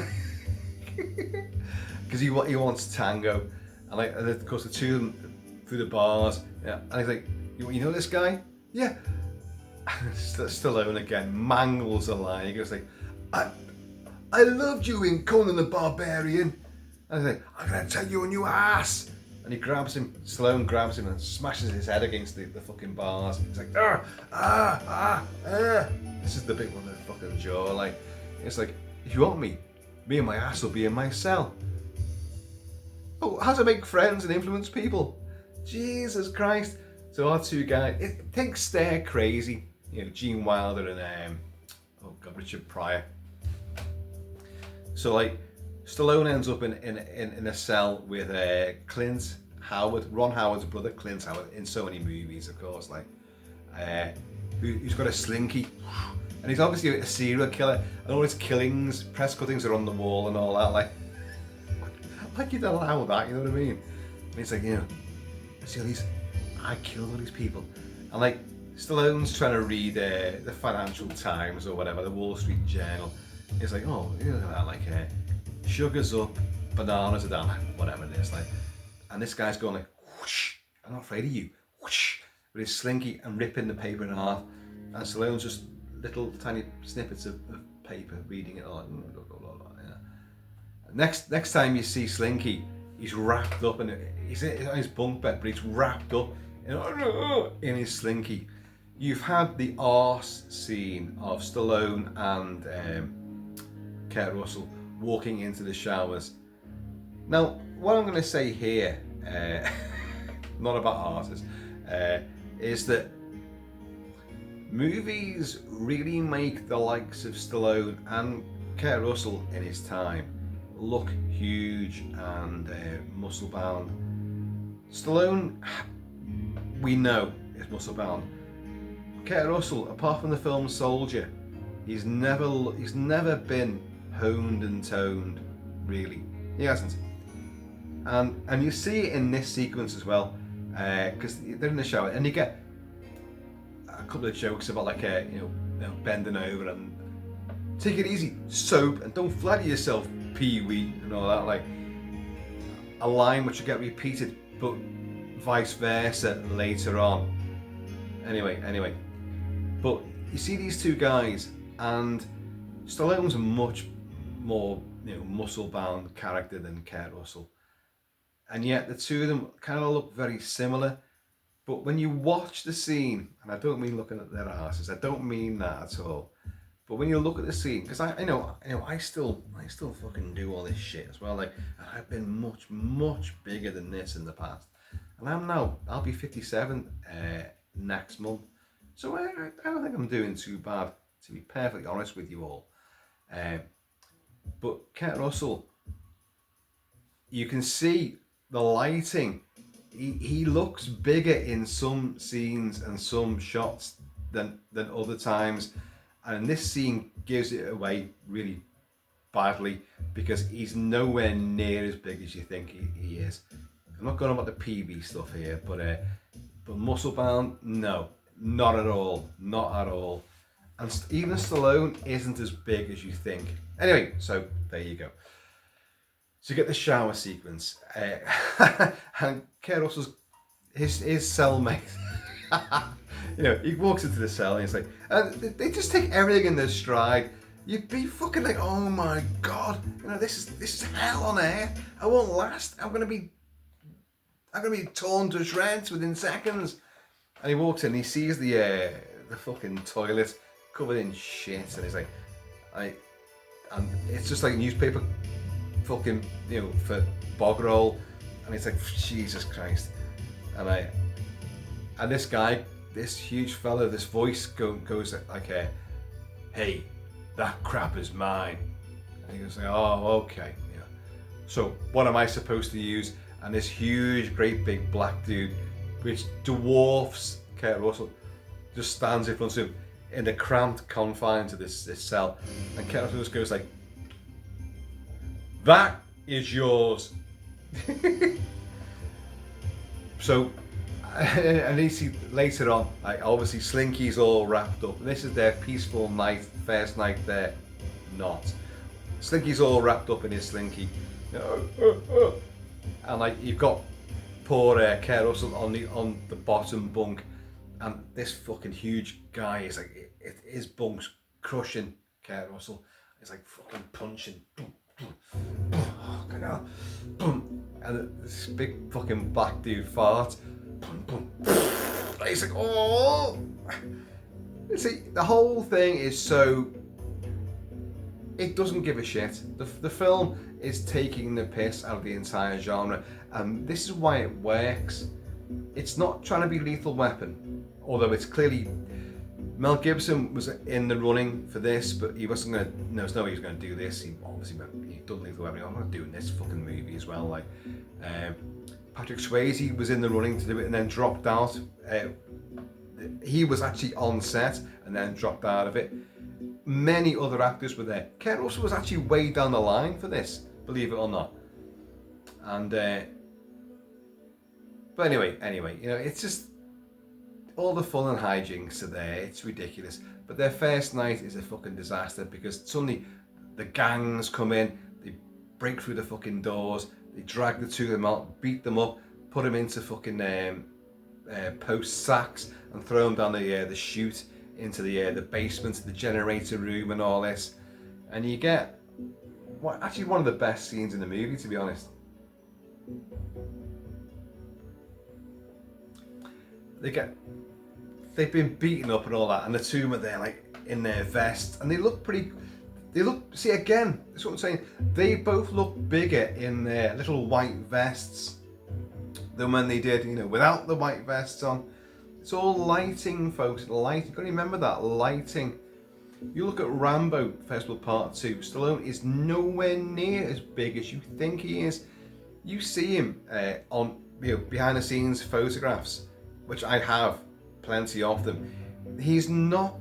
because he wants Tango. And of course the two of them through the bars, yeah. And he's like, you know this guy? Yeah. Stallone again mangles a line. He goes like, I loved you in Conan the Barbarian. And he's like, I'm gonna tell you on your ass. And he grabs him, Stallone grabs him and smashes his head against the fucking bars. He's like, This is the bit with the fucking jaw. Like, it's like, if you want me and my ass will be in my cell. Oh, how to make friends and influence people. Jesus Christ. So our two guys, think Stir Crazy, Gene Wilder and Richard Pryor. So like, Stallone ends up in a cell with Clint Howard, Ron Howard's brother, Clint Howard, in so many movies, of course, like, who's got a slinky, and he's obviously a serial killer, and all his killings, press cuttings are on the wall and all that, like you'd allow that, you know what I mean? And it's like, you know, see all these, I killed all these people, and like, Stallone's trying to read the Financial Times or whatever, the Wall Street Journal. It's like, oh, you know that, like, sugar's up, bananas are down, whatever it is, like, and this guy's going like, whoosh, I'm not afraid of you, whoosh, with his slinky and ripping the paper in half, and Stallone's just little tiny snippets of paper, reading it all. Yeah. Next time you see Slinky, he's wrapped up and he's on his bunk bed, but he's wrapped up in his slinky. You've had the arse scene of Stallone and Kurt Russell walking into the showers. Now, what I'm going to say here, not about arses, is that movies really make the likes of Stallone and Kurt Russell in his time look huge and muscle bound. Stallone, we know, is muscle bound. Kurt Russell, apart from the film Soldier, he's never been honed and toned, really. He hasn't. And you see it in this sequence as well, because they're in the shower and you get a couple of jokes about, like, you know, bending over and take it easy, soap, and don't flatter yourself, Pee-wee, and all that, like a line which will get repeated, but vice versa later on. Anyway, but you see these two guys, and Stallone's a much more, you know, muscle-bound character than Kurt Russell, and yet the two of them kind of look very similar. But when you watch the scene, and I don't mean looking at their asses, I don't mean that at all. But when you look at the scene, because I know, I still fucking do all this shit as well. Like, I've been much bigger than this in the past, and I'll be 57 next month. So I don't think I'm doing too bad, to be perfectly honest with you all. But Kurt Russell, you can see the lighting. He looks bigger in some scenes and some shots than other times, and this scene gives it away really badly because he's nowhere near as big as you think he is. I'm not going about the PB stuff here, but muscle bound, no, not at all. And even Stallone isn't as big as you think. Anyway, so there you go. So you get the shower sequence, and Kurt Russell's his cellmate. You know, he walks into the cell and he's like, they just take everything in their stride. You'd be fucking like, oh my god, you know, this is hell on earth. I won't last. I'm gonna be torn to shreds within seconds. And he walks in, and he sees the fucking toilet covered in shit, and he's like, and it's just like newspaper fucking, you know, for bog roll, and it's like, Jesus Christ. And this guy, this huge fella, this voice goes like, hey, that crap is mine. And he goes like, oh, okay, yeah. So what am I supposed to use? And this huge, great big black dude, which dwarfs Kurt Russell, just stands in front of him in the cramped confines of this cell, and Kurt Russell just goes like, that is yours. So, and you see later on, like, obviously Slinky's all wrapped up. This is their peaceful night, first night there. Not. Slinky's all wrapped up in his slinky. And like, you've got poor Kurt Russell on the bottom bunk, and this fucking huge guy is like, his bunk's crushing Kurt Russell. It's like fucking punching. Oh, God, hell. And this big fucking black dude farts. He's like, oh. You see, the whole thing is so, it doesn't give a shit. The film is taking the piss out of the entire genre, and this is why it works. It's not trying to be Lethal Weapon, although it's clearly Mel Gibson was in the running for this, but he wasn't going to. No, there's no way he was going to do this. He obviously he done Lethal Weapon. I'm not doing this fucking movie as well. Like Patrick Swayze was in the running to do it and then dropped out. He was actually on set and then dropped out of it. Many other actors were there. Kurt Russell was actually way down the line for this, believe it or not. And but anyway, you know, it's just all the fun and hijinks are there. It's ridiculous. But their first night is a fucking disaster because suddenly the gangs come in, they break through the fucking doors, they drag the two of them out, beat them up, put them into fucking post sacks and throw them down the chute into the basement, the generator room and all this. And you get actually one of the best scenes in the movie, to be honest. They've been beaten up and all that, and the two of them are there like in their vests, and they look, see again, that's what I'm saying, they both look bigger in their little white vests than when they did, you know, without the white vests on. It's all lighting, folks, lighting, you've got to remember that, lighting. You look at Rambo, First Blood Part 2, Stallone is nowhere near as big as you think he is. You see him on, you know, behind the scenes photographs, which I have plenty of them. He's not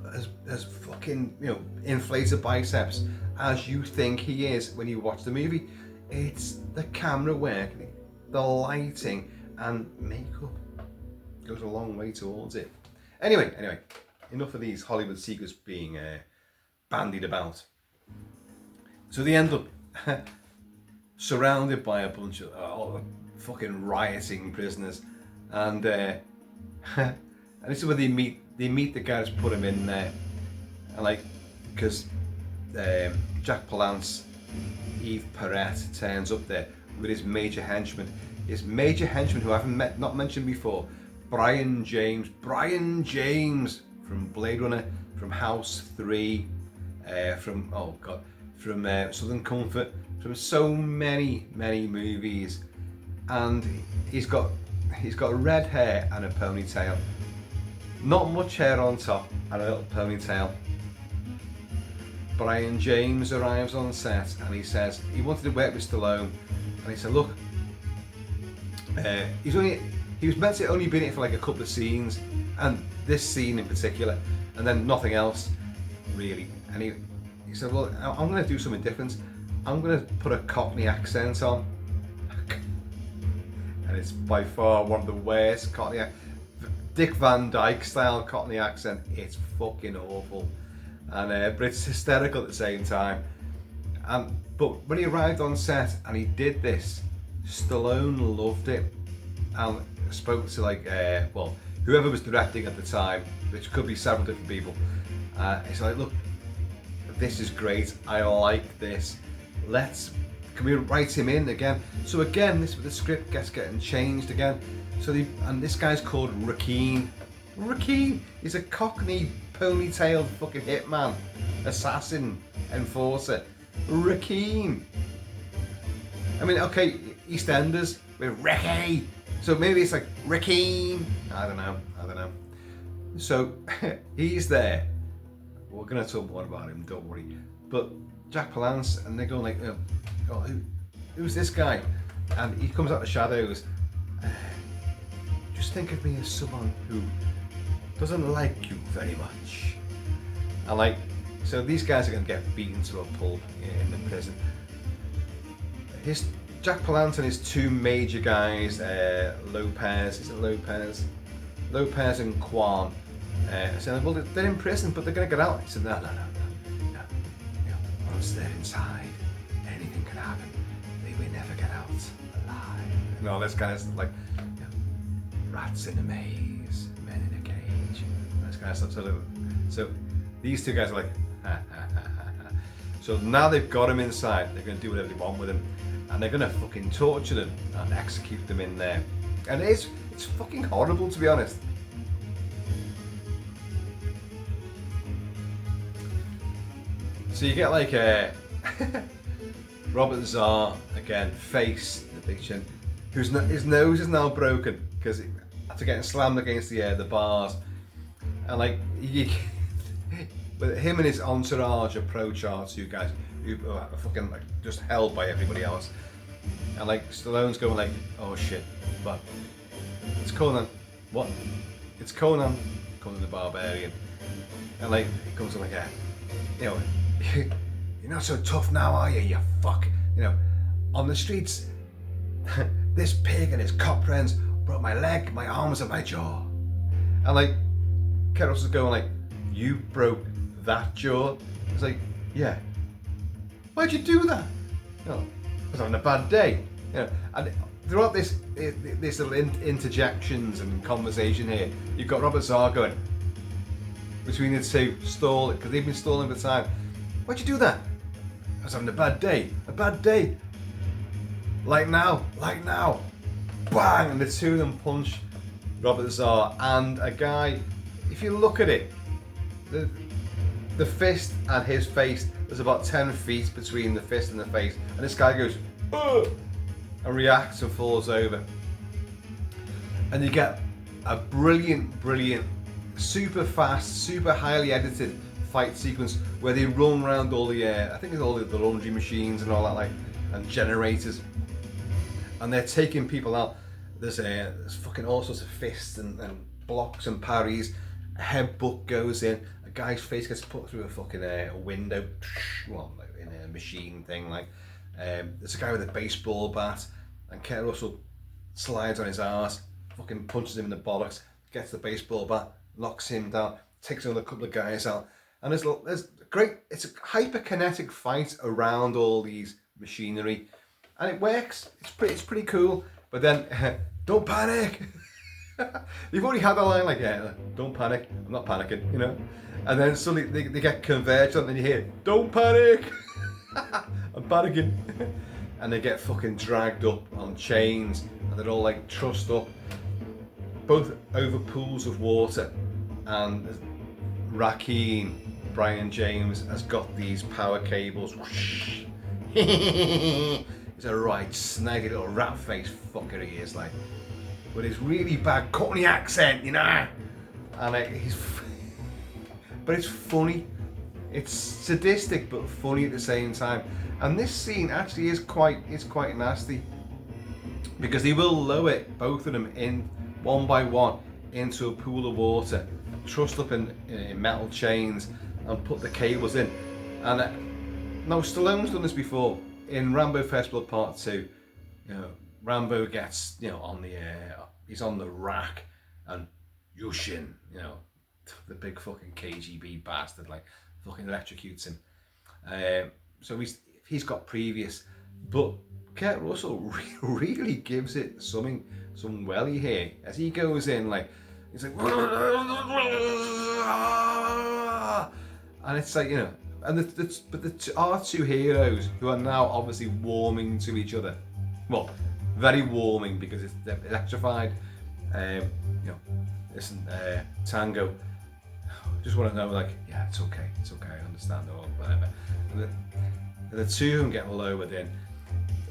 as fucking, you know, inflated biceps as you think he is when you watch the movie. It's the camera work, the lighting and makeup goes a long way towards it. Anyway, enough of these Hollywood secrets being bandied about. So they end up surrounded by a bunch of fucking rioting prisoners, and and this is where they meet the guys, put him in there, and like, because Jack Palance, Yves Perret turns up there with his major henchman who I haven't not mentioned before, Brian James from Blade Runner, from House 3, from Southern Comfort, from so many movies, and he's got red hair and a ponytail. Not much hair on top and a little ponytail. Brian James arrives on set and he says he wanted to work with Stallone, and he said, look, he was meant to only be in it for like a couple of scenes, and this scene in particular, and then nothing else really. And he said, well, I'm going to do something different. I'm going to put a Cockney accent on. And it's by far one of the worst Cockney Dick Van Dyke style Cockney accent. It's fucking awful, and but it's hysterical at the same time. But when he arrived on set and he did this, Stallone loved it and spoke to like whoever was directing at the time, which could be several different people. He's like, look, this is great. I like this. Can we write him in again? So again, the script gets getting changed again. So and this guy's called Rakeen. Rakeen is a Cockney ponytailed fucking hitman, assassin, enforcer. Rakeen. I mean, okay, EastEnders with Ricky. So maybe it's like Rakeen. I don't know. So he's there. We're gonna talk more about him, don't worry. But Jack Palance, and they're going like, oh, who's this guy? And he comes out of the shadows. Just think of me as someone who doesn't like you very much. And like, so these guys are going to get beaten to a pulp in the prison. Jack Palance and his two major guys, Lopez and Kwan, saying, well, they're in prison, but they're going to get out. He said, no. Once they're inside, anything can happen. They will never get out alive. And all this kind of stuff, like, you know, rats in a maze, men in a cage, this kind of stuff. So these two guys are like, ha. So now they've got him inside, they're going to do whatever they want with him, and they're going to fucking torture them and execute them in there. And it's fucking horrible, to be honest. So you get like Robert Zarr again, face the big chin, his nose is now broken because after getting slammed against the bars, and like but him and his entourage approach our two guys who are fucking like just held by everybody else. And like Stallone's going like, oh shit, but it's Conan. What? It's Conan the Barbarian. And like he comes in like, yeah, you know, you're not so tough now, are you? You fuck. You know, on the streets, this pig and his cop friends broke my leg, my arms, and my jaw. And like, Kurt Russell's going like, you broke that jaw? It's like, yeah. Why'd you do that? You know, I was having a bad day. You know, and throughout this little interjections and conversation here, you've got Robert Zarr going between the two, stalling, because they've been stalling for time. Why'd you do that? I was having a bad day. Like now. Bang! And the two of them punch Robert Zarr, and a guy, if you look at it, the fist and his face, there's about 10 feet between the fist and the face, and this guy goes, ugh, and reacts and falls over. And you get a brilliant, super fast, super highly edited fight sequence where they run around all the, I think it's all the laundry machines and all that, like, and generators, and they're taking people out. There's fucking all sorts of fists and blocks and parries. A headbutt goes in. A guy's face gets put through a fucking window, well, like in a machine thing. Like, there's a guy with a baseball bat, and Kurt Russell slides on his arse, fucking punches him in the bollocks, gets the baseball bat, knocks him down, takes another couple of guys out, and there's great. It's a hyperkinetic fight around all these machinery, and it works. It's pretty cool. But then, don't panic. You've already had a line like, yeah, don't panic. I'm not panicking, you know. And then suddenly they get converged on, and you hear, don't panic. I'm panicking. And they get fucking dragged up on chains, and they're all like trussed up, both over pools of water. And Rakeen, Brian James, has got these power cables. He's a right snaggy little rat face fucker he is, like, with his really bad Cockney accent, you know. And but it's funny. It's sadistic but funny at the same time. And this scene actually is quite nasty, because he will lower both of them in one by one into a pool of water, trussed up in metal chains, and put the cables in. And now Stallone's done this before. In Rambo First Blood Part 2, you know, Rambo gets, you know, on the he's on the rack, and Yushin, you know, the big fucking KGB bastard, like, fucking electrocutes him. So he's got previous, but Kurt Russell really gives it some welly here as he goes in, like, he's like, and it's like, you know. And our two heroes, who are now obviously warming to each other, well, very warming because they're electrified. You know, listen, Tango, just want to know, like, yeah, it's okay, I understand, or whatever. And the two of them get lowered in.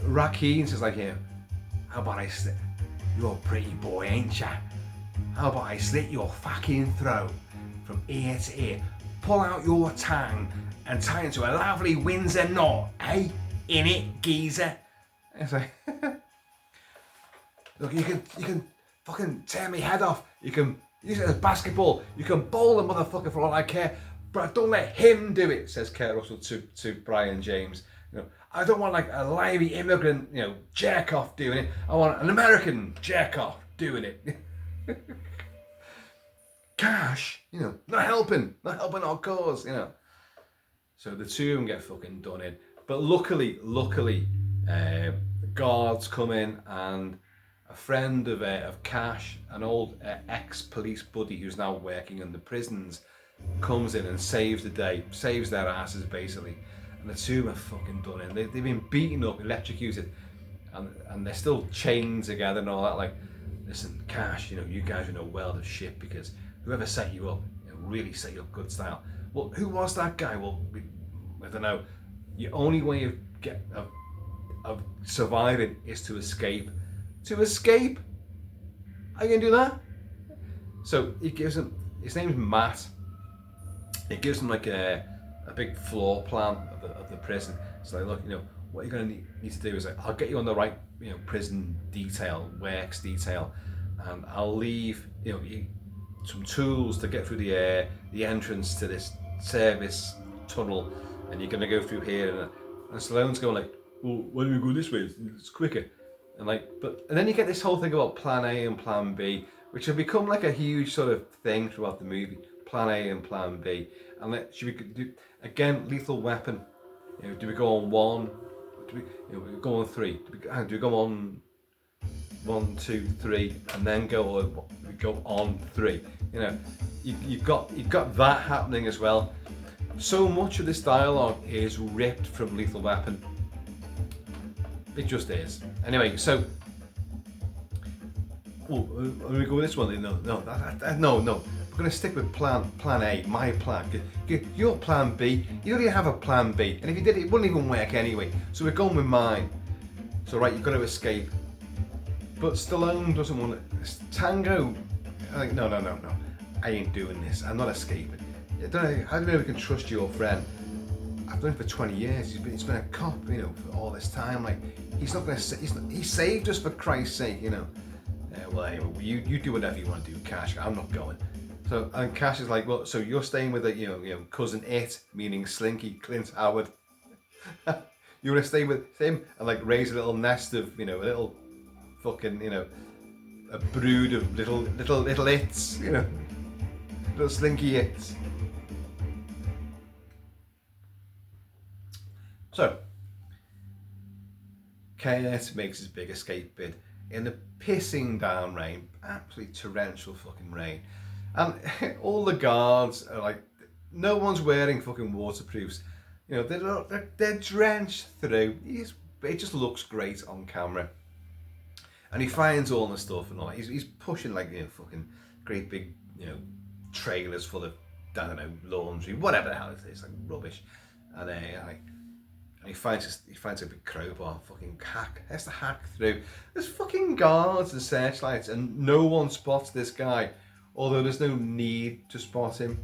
Rakeen says, like, yeah, how about I slit? You're a pretty boy, ain't ya? How about I slit your fucking throat from ear to ear, pull out your tongue, and tie into a lovely Windsor knot, eh? In it, geezer. It's like, look, you can fucking tear me head off. You can use it as basketball. You can bowl the motherfucker for all I care. But don't let him do it, says Kurt Russell to Brian James. You know, I don't want like a lively immigrant, you know, jerk off doing it. I want an American jerk off doing it. Cash, you know, not helping our cause, you know. So the two of them get fucking done in. But luckily, guards come in, and a friend of Cash, an old ex-police buddy who's now working in the prisons, comes in and saves the day, saves their asses basically. And the two of them are fucking done in. They've been beaten up, electrocuted, and they're still chained together and all that. Like, listen, Cash, you know, you guys are in a world of shit because whoever set you up, you know, really set you up good style. Well, who was that guy? Well, I don't know. Your only way of surviving is to escape. To escape? Are you gonna do that? So he gives him, his name's Matt. it gives them like a big floor plan of the prison. It's like, look, you know, what you're going to need to do is, like, I'll get you on the right, you know, prison detail, works detail, and I'll leave, you know, some tools to get through the entrance to this service tunnel, and you're going to go through here. And Stallone's going like, well, why don't we go this way? It's quicker. And like, and then you get this whole thing about Plan A and Plan B, which have become like a huge sort of thing throughout the movie. Plan A and Plan B, and should we do again? Lethal Weapon. You know, do we go on one? Do we, you know, we go on three? Do we go on 1, 2, 3, and then go on 3? You know, you've got that happening as well. So much of this dialogue is ripped from Lethal Weapon. It just is. Anyway, so we go with this one. No. We're going to stick with plan A, my plan. Your plan B, you don't even have a plan B, and if you did, it wouldn't even work anyway. So we're going with mine. So right, you've got to escape. But Stallone doesn't want to. Tango, like, no. I ain't doing this. I'm not escaping. How do you know we can trust your friend? I've known him for 20 years. He's been a cop, you know, for all this time. Like, he's not going to. He saved us, for Christ's sake, you know. Well, anyway, you do whatever you want to do, Cash. I'm not going. So, and Cash is like, well, so you're staying with you know, cousin It, meaning Slinky, Clint Howard. You want to stay with him and like raise a little nest of, you know, a little fucking, you know, a brood of little its, you know, little Slinky Its. So, KILT makes his big escape bid in the pissing down rain, absolutely torrential fucking rain. And all the guards are like, no one's wearing fucking waterproofs. You know, they're drenched through. It just looks great on camera. And he finds all the stuff and all that. He's pushing like, you know, fucking great big, you know, trailers full of, I don't know, laundry, whatever the hell it is, like rubbish. And he finds a big crowbar, fucking has to hack through. There's fucking guards and searchlights, and no one spots this guy. Although there's no need to spot him,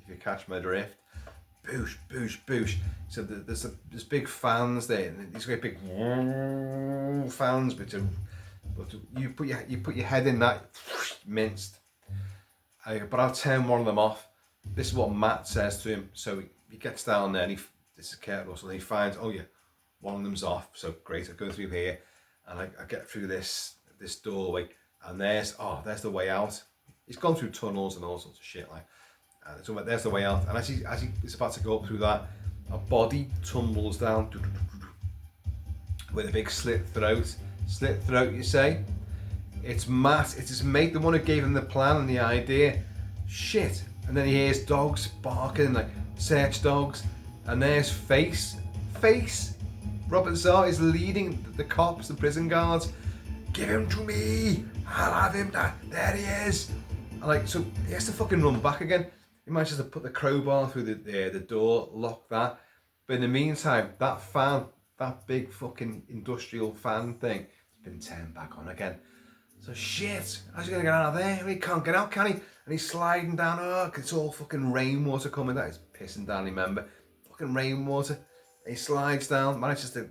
if you catch my drift. Boosh, boosh, boosh. So there's big fans there, and these great big fans, but you put your head in that, minced. But I'll turn one of them off. This is what Matt says to him. So he gets down there, and this is Kurt Russell, and he finds, oh yeah, one of them's off. So great, I go through here, and I get through this doorway, and there's the way out. He's gone through tunnels and all sorts of shit, like, and so there's the way out. And as he's about to go up through that, a body tumbles down with a big slit throat. Slit throat, you say? It's Matt. It's his mate, the one who gave him the plan and the idea. Shit. And then he hears dogs barking, like search dogs. And there's Face. Robert Zar is leading the cops, the prison guards. Give him to me. I'll have him. There he is. And like, so he has to fucking run back again. He manages to put the crowbar through the door, lock that. But in the meantime, that fan, that big fucking industrial fan thing, has been turned back on again. So shit, how's he gonna get out of there? He can't get out, can he? And he's sliding down. Oh, it's all fucking rainwater coming down. He's pissing down, remember? Fucking rainwater. He slides down, manages to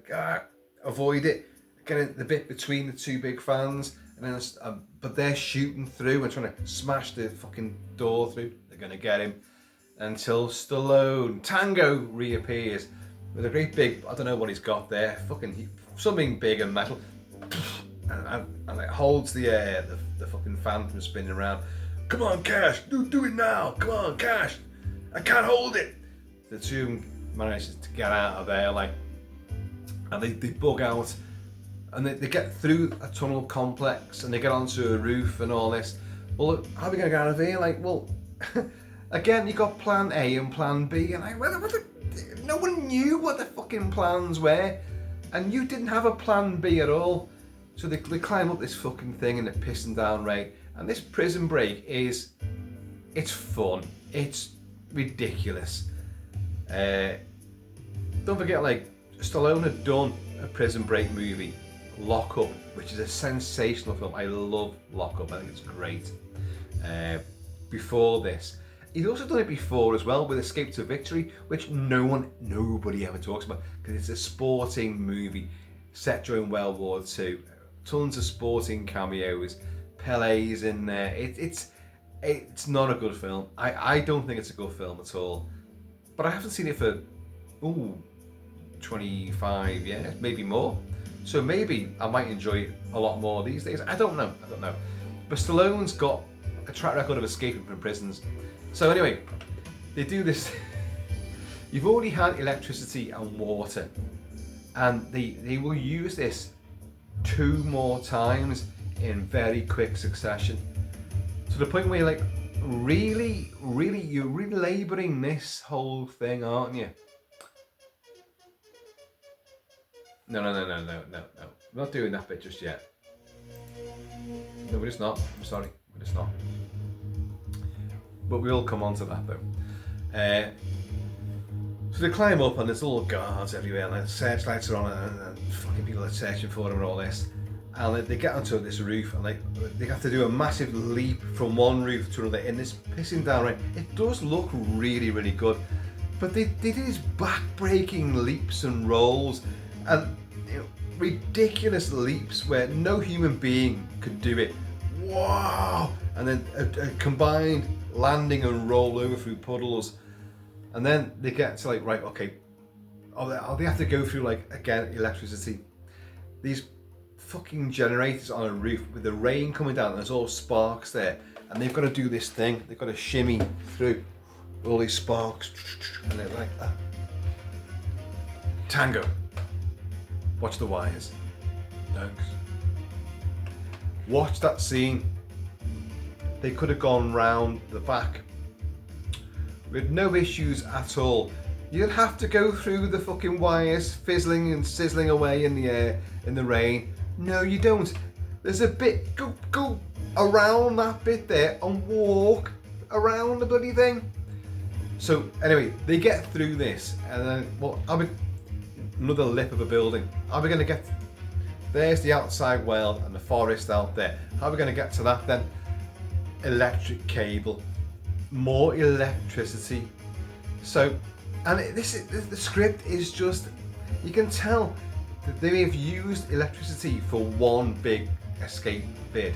avoid it, get in the bit between the two big fans. And then, but they're shooting through and trying to smash the fucking door through. They're going to get him until Stallone, Tango, reappears with a great big, I don't know what he's got there, fucking something big and metal, and it holds the fucking fan from spinning around. Come on, Cash, do it now. Come on, Cash, I can't hold it. The two manages to get out of there, like, and they bug out. And they get through a tunnel complex and they get onto a roof and all this. Well, how are we going to get out of here? Like, well, again, you got plan A and plan B. And no one knew what the fucking plans were. And you didn't have a plan B at all. So they climb up this fucking thing in the pissing down rain. And this prison break it's fun. It's ridiculous. Don't forget, like, Stallone had done a prison break movie, Lock Up, which is a sensational film. I love Lock Up. I think it's great. Before this, He's also done it before as well with Escape to Victory, which nobody ever talks about because it's a sporting movie set during World War II. Tons of sporting cameos. Pele's in there. It's not a good film. I don't think it's a good film at all. But I haven't seen it for 25 years, maybe more. So maybe I might enjoy it a lot more these days. I don't know. But Stallone's got a track record of escaping from prisons. So anyway, they do this. You've already had electricity and water, and they will use this 2 more times in very quick succession. To the point where you're like, really, you're really labouring this whole thing, aren't you? No. We're not doing that bit just yet. No, we're just not. I'm sorry, we're just not. But we'll come on to that though. So they climb up and there's all guards everywhere, and the searchlights are on, and fucking people are searching for them and all this. And they get onto this roof, and they have to do a massive leap from one roof to another in this pissing down rain. It does look really, really good, but they do these back-breaking leaps and rolls, and ridiculous leaps where no human being could do it. Wow! And then a combined landing and roll over through puddles, and then they get to like, right, okay, they have to go through like, again, electricity. These fucking generators on a roof with the rain coming down, and there's all sparks there, and they've got to do this thing. They've got to shimmy through all these sparks, and they're like, Tango, watch the wires. Thanks. Watch that scene. They could have gone round the back with no issues at all. You'd have to go through the fucking wires, fizzling and sizzling away in the air, in the rain. No, you don't. There's a bit, go around that bit there and walk around the bloody thing. So anyway, they get through this, and then another lip of a building. Are we going to get? There's the outside world and the forest out there. How are we going to get to that then? Electric cable, more electricity. So, and the script is just, you can tell that they have used electricity for one big escape bid,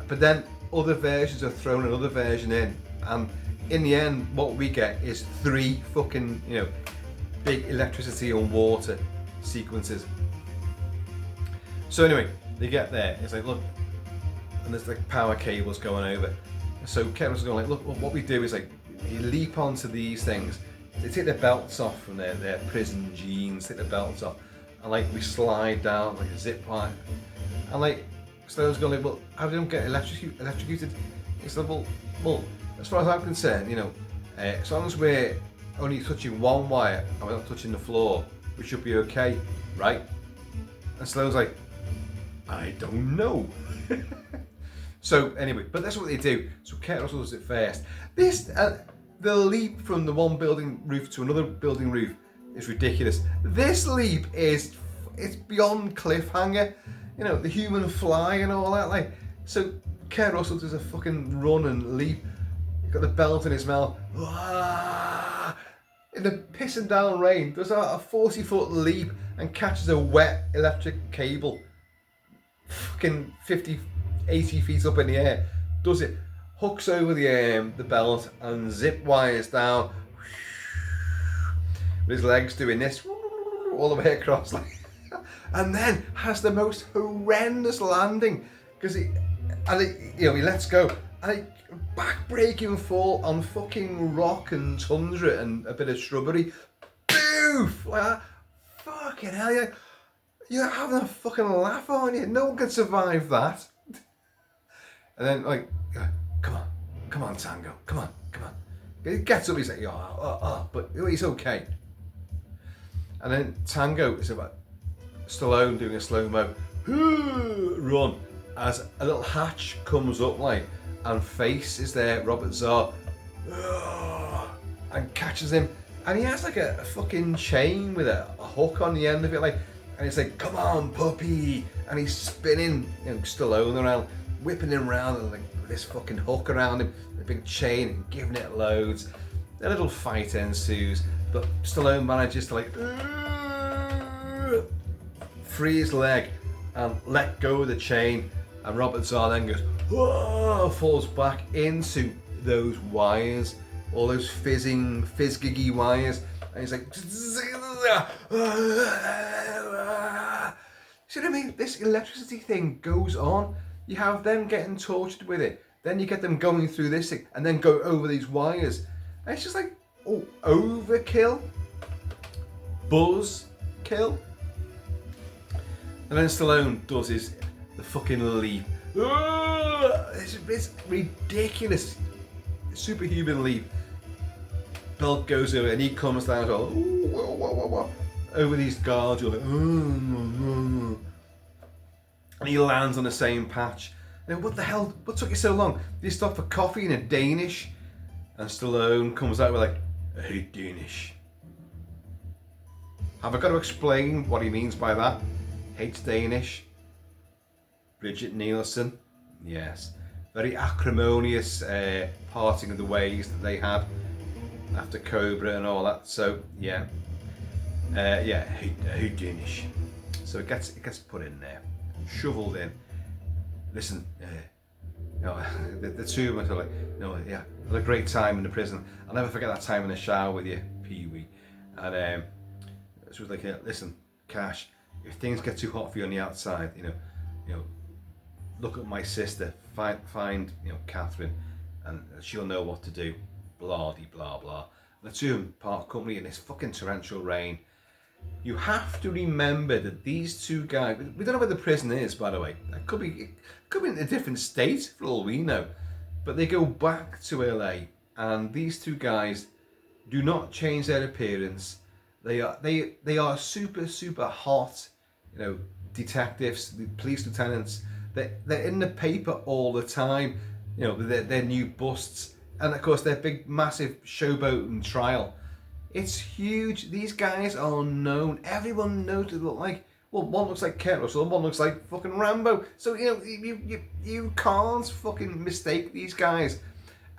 but then other versions are thrown another version in, and in the end what we get is 3 fucking big electricity and water sequences. So anyway, they get there, it's like, look, and there's like power cables going over. So Kevin's going like, look, what we do is like, you leap onto these things, they take their belts off from their prison jeans, take their belts off, and like we slide down like a zip line, and like Stallone's going like, well, how do they get electrocuted? It's like, well, as far as I'm concerned, as long as we're only touching one wire and we're not touching the floor, we should be okay, right? And Stallone's like, I don't know. So anyway, but that's what they do. So Kurt Russell does it first. This, the leap from the one building roof to another building roof is ridiculous. This leap it's beyond cliffhanger. The human fly and all that. Like, so Kurt Russell does a fucking run and leap. He's got the belt in his mouth. In the pissing down rain, does a 40-foot leap and catches a wet electric cable. Fucking 80 feet up in the air, does it, hooks over the belt and zip wires down with his legs doing this all the way across, like, and then has the most horrendous landing because he lets go and back-breaking fall on fucking rock and tundra and a bit of shrubbery, boof, like that. Fucking hell, you're having a fucking laugh, aren't you? No one can survive that. And then, like, come on, Tango, come on. He gets up, he's like, but he's okay. And then Tango is about Stallone doing a slow-mo run as a little hatch comes up, like, and Face is there, Robert Zarr, and catches him. And he has like a fucking chain with a hook on the end of it, like, and he's like, come on, puppy. And he's spinning Stallone around, whipping him around and like with this fucking hook around him, the big chain, and giving it loads. A little fight ensues, but Stallone manages to like free his leg and let go of the chain, and Robert Zahn then goes, whoa, falls back into those wires, all those fizz-giggy wires, and he's like, see what I mean? This electricity thing goes on. You have them getting tortured with it, then you get them going through this thing, and then go over these wires. And it's just like, oh, overkill, buzz kill. And then Stallone does the fucking leap. It's ridiculous, superhuman leap. Belt goes over and he comes down over these guards. You're like, and he lands on the same patch. And what the hell? What took you so long? Did you stop for coffee in a Danish? And Stallone comes out with like, I hate Danish. Have I got to explain what he means by that? Hates Danish. Bridget Nielsen, yes. Very acrimonious parting of the ways that they had after Cobra and all that. So yeah, I hate Danish. So it gets put in there, shoveled in. Listen, the two of us are like, I had a great time in the prison. I'll never forget that time in the shower with you, Pee-wee. And she was like, listen, Cash, if things get too hot for you on the outside, look at my sister, find Catherine, and she'll know what to do. Blah de blah blah. And the two of them part company in this fucking torrential rain. You have to remember that these two guys, we don't know where the prison is, by the way. It could be in a different state for all we know. But they go back to LA, and these two guys do not change their appearance. They are super hot, detectives, police lieutenants. They're in the paper all the time, their new busts, and of course their big massive showboating trial. It's huge. These guys are known. Everyone knows what they look like. Well, one looks like Kurt Russell, and one looks like fucking Rambo. So you can't fucking mistake these guys.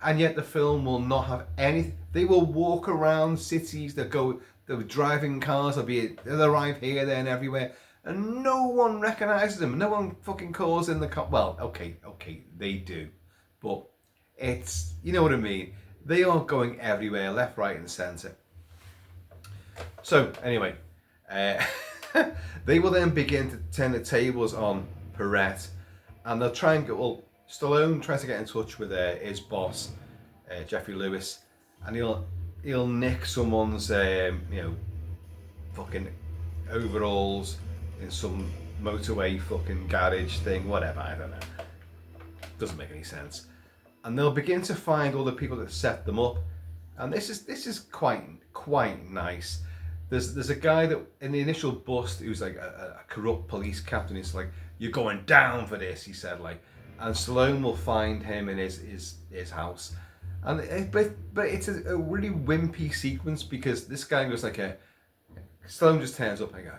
And yet the film will not have anything. They will walk around cities. They'll driving cars. They'll arrive here, there, and everywhere. And no one recognises them. No one fucking calls in the cop. Well, okay, they do. But it's, you know what I mean? They are going everywhere, left, right, and centre. So, anyway, they will then begin to turn the tables on Perret. And they'll try and go, well, Stallone tries to get in touch with his boss, Jeffrey Lewis. And he'll nick someone's, fucking overalls in some motorway fucking garage thing, whatever, I don't know. Doesn't make any sense. And they'll begin to find all the people that set them up. And this is quite nice. There's a guy that in the initial bust who's like a corrupt police captain. It's like, you're going down for this, he said, like. And Stallone will find him in his house. And but it's a really wimpy sequence, because this guy goes like Stallone just turns up and go,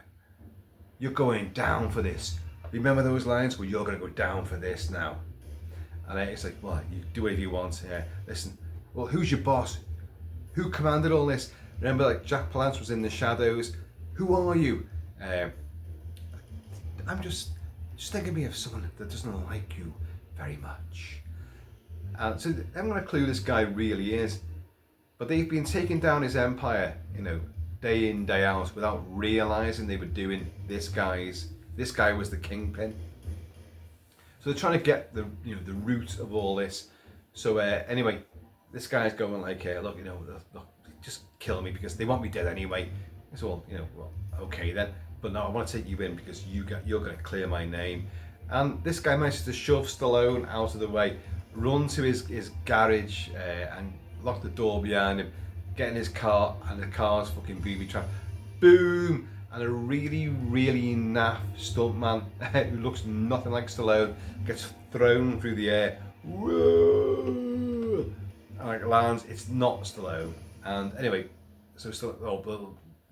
you're going down for this. Remember those lines? Well, you're going to go down for this now. And it's like, well, you do whatever you want. Yeah, listen, well, who's your boss? Who commanded all this? Remember, like, Jack Palance was in the shadows. Who are you? I'm just think of me of someone that doesn't like you very much. And so I'm going to clue this guy really is. But they've been taking down his empire, day in, day out, without realising they were doing this guy was the kingpin. So they're trying to get the root of all this. So anyway, this guy's going like, look, just kill me because they want me dead anyway. It's all, well, okay then. But no, I want to take you in because you're going to clear my name. And this guy manages to shove Stallone out of the way, run to his garage and lock the door behind him, get in his car, and the car's fucking booby trapped. Boom! And a really naff stuntman who looks nothing like Stallone gets thrown through the air. Whoa! And it lands. It's not Stallone. And anyway, so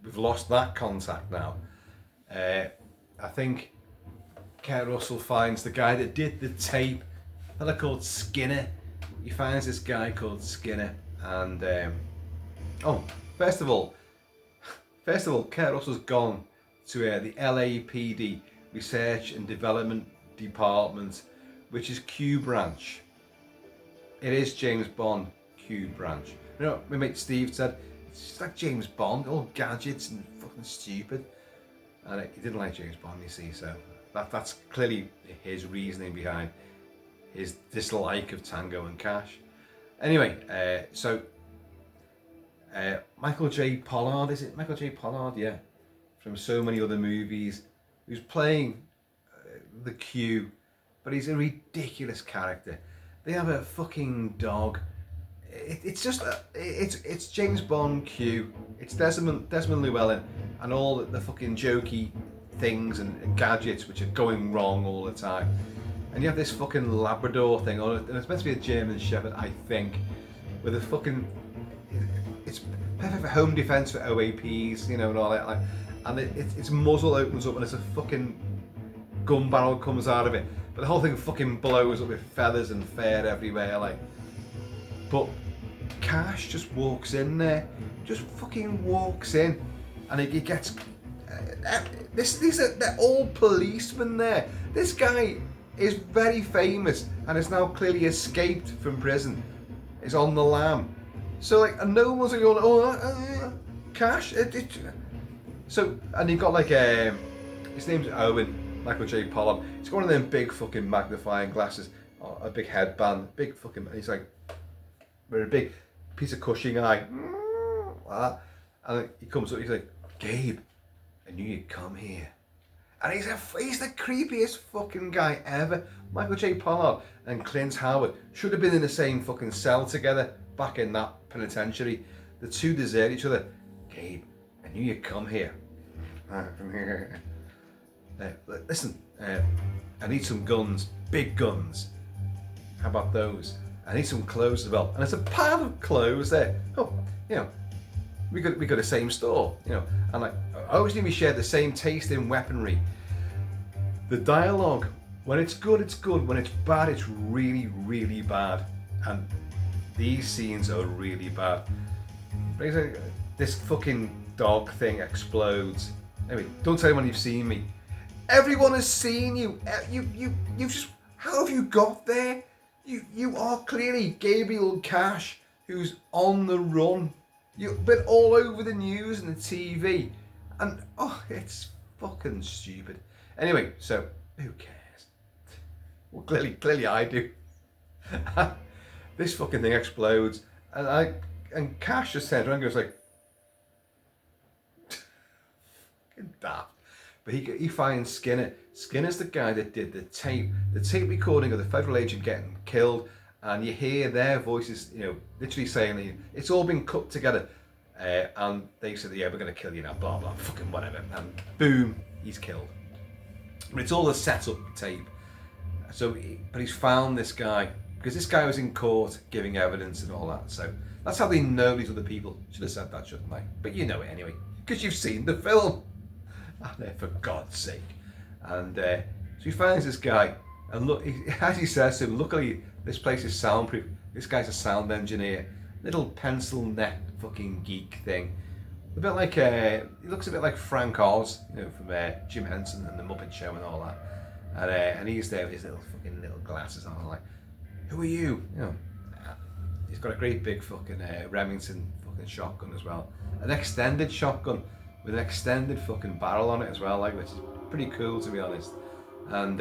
we've lost that contact now. I think Kurt Russell finds the guy that did the tape fella called Skinner. He finds this guy called Skinner, and first of all, Kurt Russell's gone to the LAPD Research and Development Department, which is Q Branch. It is James Bond Q Branch. You know, my mate Steve said it's just like James Bond, all gadgets and fucking stupid. And he didn't like James Bond, you see, so that's clearly his reasoning behind his dislike of Tango and Cash. Anyway, Michael J. Pollard, is it Michael J. Pollard? Yeah, from so many other movies, who's playing the Q, but he's a ridiculous character. They have a fucking dog. It's just it's James Bond Q. It's Desmond Llewellyn and all the fucking jokey things and gadgets which are going wrong all the time. And you have this fucking Labrador thing, and it's meant to be a German Shepherd, I think, with a fucking, it's perfect for home defense for OAPs, you know, and all that. Like, and its muzzle opens up and it's a fucking gun barrel comes out of it, but the whole thing fucking blows up with feathers and fur everywhere, like. But Cash just walks in there, just fucking walks in, and he gets. They're all policemen there. This guy is very famous and has now clearly escaped from prison. Is on the lam. So like, and no one's going, Cash. So, and he got like his name's Owen, Michael J. Pollard. He's got one of them big fucking magnifying glasses, a big headband, big fucking. He's like, with a big piece of Cushing eye, like that. And he comes up. He's like, Gabe, I knew you'd come here. And he's the creepiest fucking guy ever. Michael J. Pollard and Clint Howard should have been in the same fucking cell together back in that penitentiary. The two desert each other. Gabe, I knew you'd come here. Listen, I need some guns, big guns. How about those? I need some clothes as well. And there's a pile of clothes there. Oh, you know, we got the same store, you know. And like, I always knew we shared the same taste in weaponry. The dialogue, when it's good, it's good. When it's bad, it's really, really bad. And these scenes are really bad. This fucking dog thing explodes. Anyway, don't tell anyone you've seen me. Everyone has seen you. You've just. How have you got there? You are clearly Gabriel Cash, who's on the run. You've been all over the news and the TV, and it's fucking stupid. Anyway, so who cares? Well, clearly I do. This fucking thing explodes, and Cash just turns around and goes like, fucking daft. But he finds Skinner. Skinner's the guy that did the tape recording of the federal agent getting killed, and you hear their voices, you know, literally saying it's all been cut together, and they said, yeah, we're going to kill you now, blah blah, fucking whatever, and boom, he's killed. But it's all a set-up tape. So, but he's found this guy because this guy was in court giving evidence and all that. So that's how they know these other people. Should have said that, shouldn't I? But you know it anyway because you've seen the film. For God's sake. And so he finds this guy, and look, as he says to him, luckily this place is soundproof. This guy's a sound engineer, little pencil neck fucking geek thing. A bit like, he looks a bit like Frank Oz, you know, from Jim Henson and the Muppet Show and all that. And he's there with his little glasses on, like, who are you? You know, he's got a great big fucking Remington fucking shotgun as well, an extended shotgun with an extended fucking barrel on it as well, like, which is pretty cool to be honest. And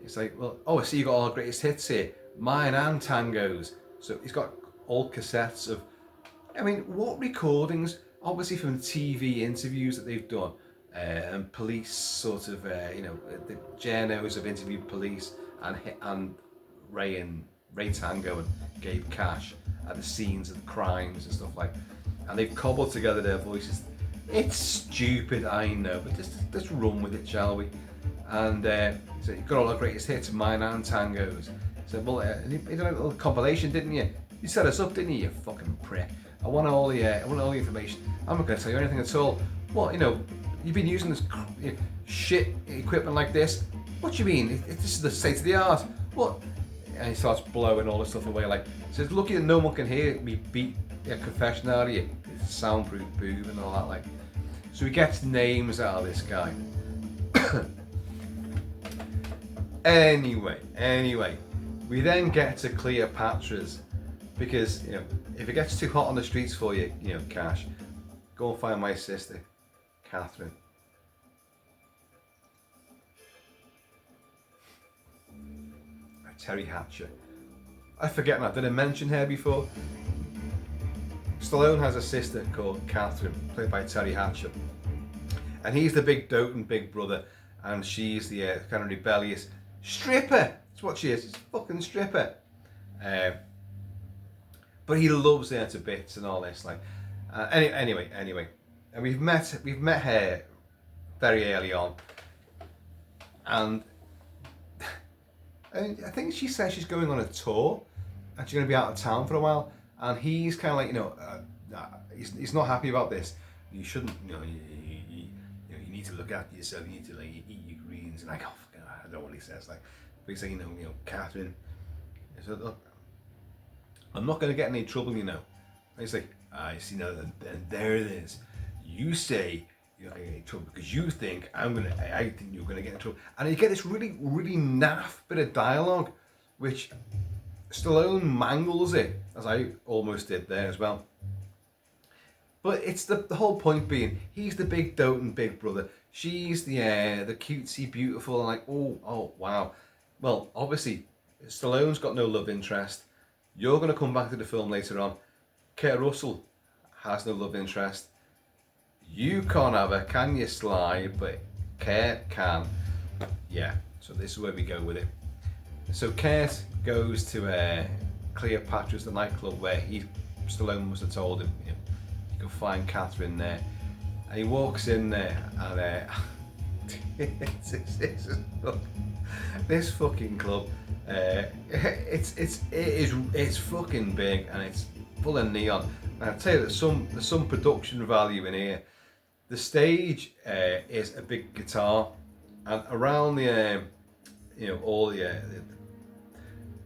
it's like, well, I see you got all the greatest hits here, mine and Tango's. So he's got old cassettes of, I mean, what recordings? Obviously from TV interviews that they've done, and police sort of, you know, the journos have interviewed police and Ray Tango and Gabe Cash at the scenes of the crimes and stuff like, and they've cobbled together their voices. It's stupid, I know, but let's run with it, shall we? And so you got all the greatest hits, mine and Tango's. So, well, you did a little compilation, didn't you? You set us up, didn't you, you fucking prick? I want all the information. I'm not going to tell you anything at all. What, you know, you've been using this shit equipment like this. What do you mean? This is the state of the art. What? and he starts blowing all the stuff away. Like, says, lucky that no one can hear me beat a confession out of you. It's soundproof boob and all that. Like, so he gets names out of this guy. Anyway, we then get to Cleopatra's, because if it gets too hot on the streets for you, Cash, go and find my sister, Catherine. Terry Hatcher. I forget now, did I mention her before? Stallone has a sister called Catherine, played by Terry Hatcher. And he's the big doting big brother, and she's the kind of rebellious stripper. That's what she is, she's a fucking stripper. But he loves her to bits and all this. Like, anyway. And we've met her very early on. And I think she says she's going on a tour and she's going to be out of town for a while, and he's kind of like, he's not happy about this. You shouldn't, you need to look after yourself. You need to like eat your greens. And I go, I don't know what he says. Like, but he's saying, Catherine. So look, I'm not going to get in any trouble, And he's like, I see now. Then there it is. You say you're not going to get in trouble because you think I think you're going to get in trouble. And you get this really, really naff bit of dialogue, which Stallone mangles it, as I almost did there as well. But it's the whole point being, he's the big doting big brother. She's the cutesy beautiful, and like, oh wow. Well, obviously, Stallone's got no love interest. You're going to come back to the film later on. Kurt Russell has no love interest. You can't have her, can you, Sly? But Kurt can. Yeah, so this is where we go with it. So Kurt goes to Cleopatra's, the nightclub, where Stallone must have told him, you can find Catherine there. And he walks in there, and this fucking club, it's fucking big, and it's full of neon. And I'll tell you, there's some production value in here. The stage is a big guitar, and around the all the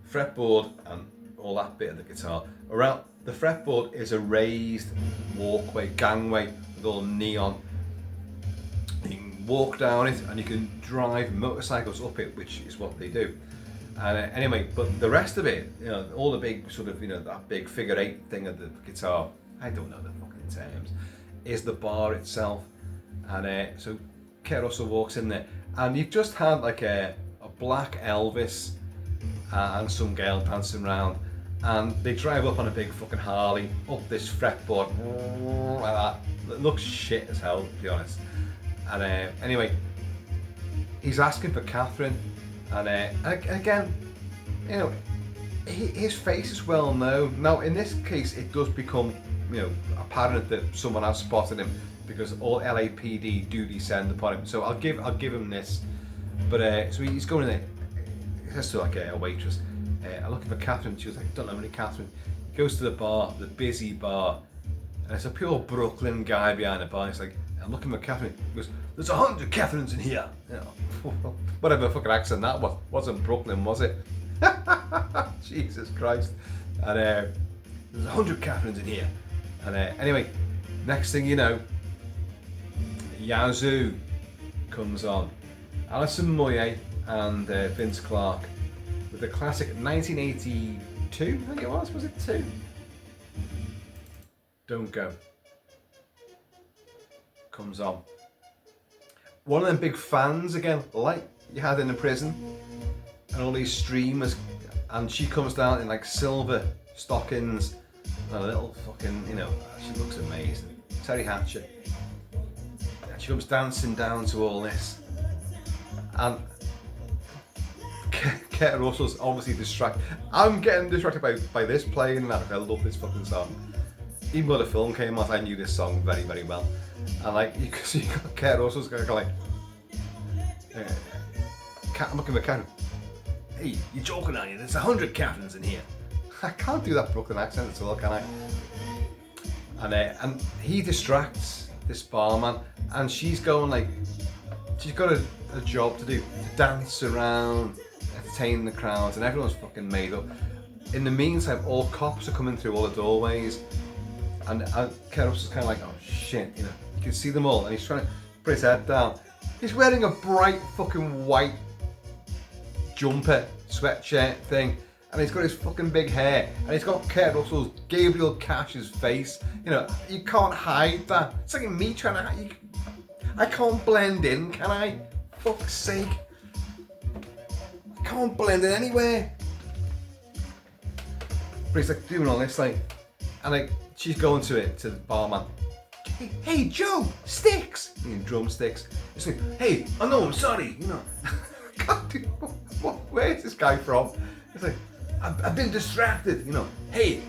fretboard and all that bit of the guitar, around the fretboard is a raised walkway, gangway with all neon. You can walk down it, and you can drive motorcycles up it, which is what they do. And anyway, but the rest of it, all the big sort of, that big figure 8 thing of the guitar, I don't know the fucking terms, is the bar itself. And so Kurt Russell walks in there, and you've just had like a black Elvis and some girl dancing around, and they drive up on a big fucking Harley up this fretboard like that. It looks shit as hell, to be honest. And anyway, he's asking for Catherine, and again, his face is well known. Now in this case, it does become apparent that someone has spotted him, because all LAPD do descend upon him. So I'll give him this. But so he's going in there. He says to like a waitress, "I'm looking for Catherine." She was like, "Don't know any Catherine." He goes to the bar, the busy bar, and it's a pure Brooklyn guy behind the bar. He's like, "I'm looking for Catherine." He goes, "There's 100 Catherines in here." Whatever fucking accent that was. Wasn't Brooklyn, was it? Jesus Christ. And there's 100 Catherines in here. And anyway, next thing you know, Yazoo comes on. Alison Moyet and Vince Clarke with the classic 1982, I think it was it 2? Don't Go. Comes on. One of them big fans again, like you had in the prison, and all these streamers, and she comes down in like silver stockings and a little fucking, she looks amazing. Terry Hatcher. And she comes dancing down to all this, and Kurt Russell's obviously distracted. I'm getting distracted by this playing that. I love this fucking song. Even though the film came out, I knew this song very, very well. And like, you got Kurt Russell's going like, I'm looking for Catherine. Hey, you're joking, aren't you? There's 100 Catherines in here. I can't do that Brooklyn accent at all, can I? And he distracts this barman, and she's going like, she's got a job to do, to dance around, entertaining the crowds, and everyone's fucking made up. In the meantime, all cops are coming through all the doorways, and Kurt Russell's kind of like, oh shit, you know, you can see them all, and he's trying to put his head down. He's wearing a bright fucking white jumper, sweatshirt thing, and he's got his fucking big hair, and he's got Kurt Russell's Gabriel Cash's face. You know, you can't hide that. It's like me trying to hide. I can't blend in, can I? Fuck's sake. I can't blend in anywhere. But he's like doing all this, like, and like she's going to the barman. Hey Joe, sticks! You know, drumsticks. It's like, hey, oh no, I'm sorry, you know. Where's this guy from? It's like, I've been distracted, you know. Hey,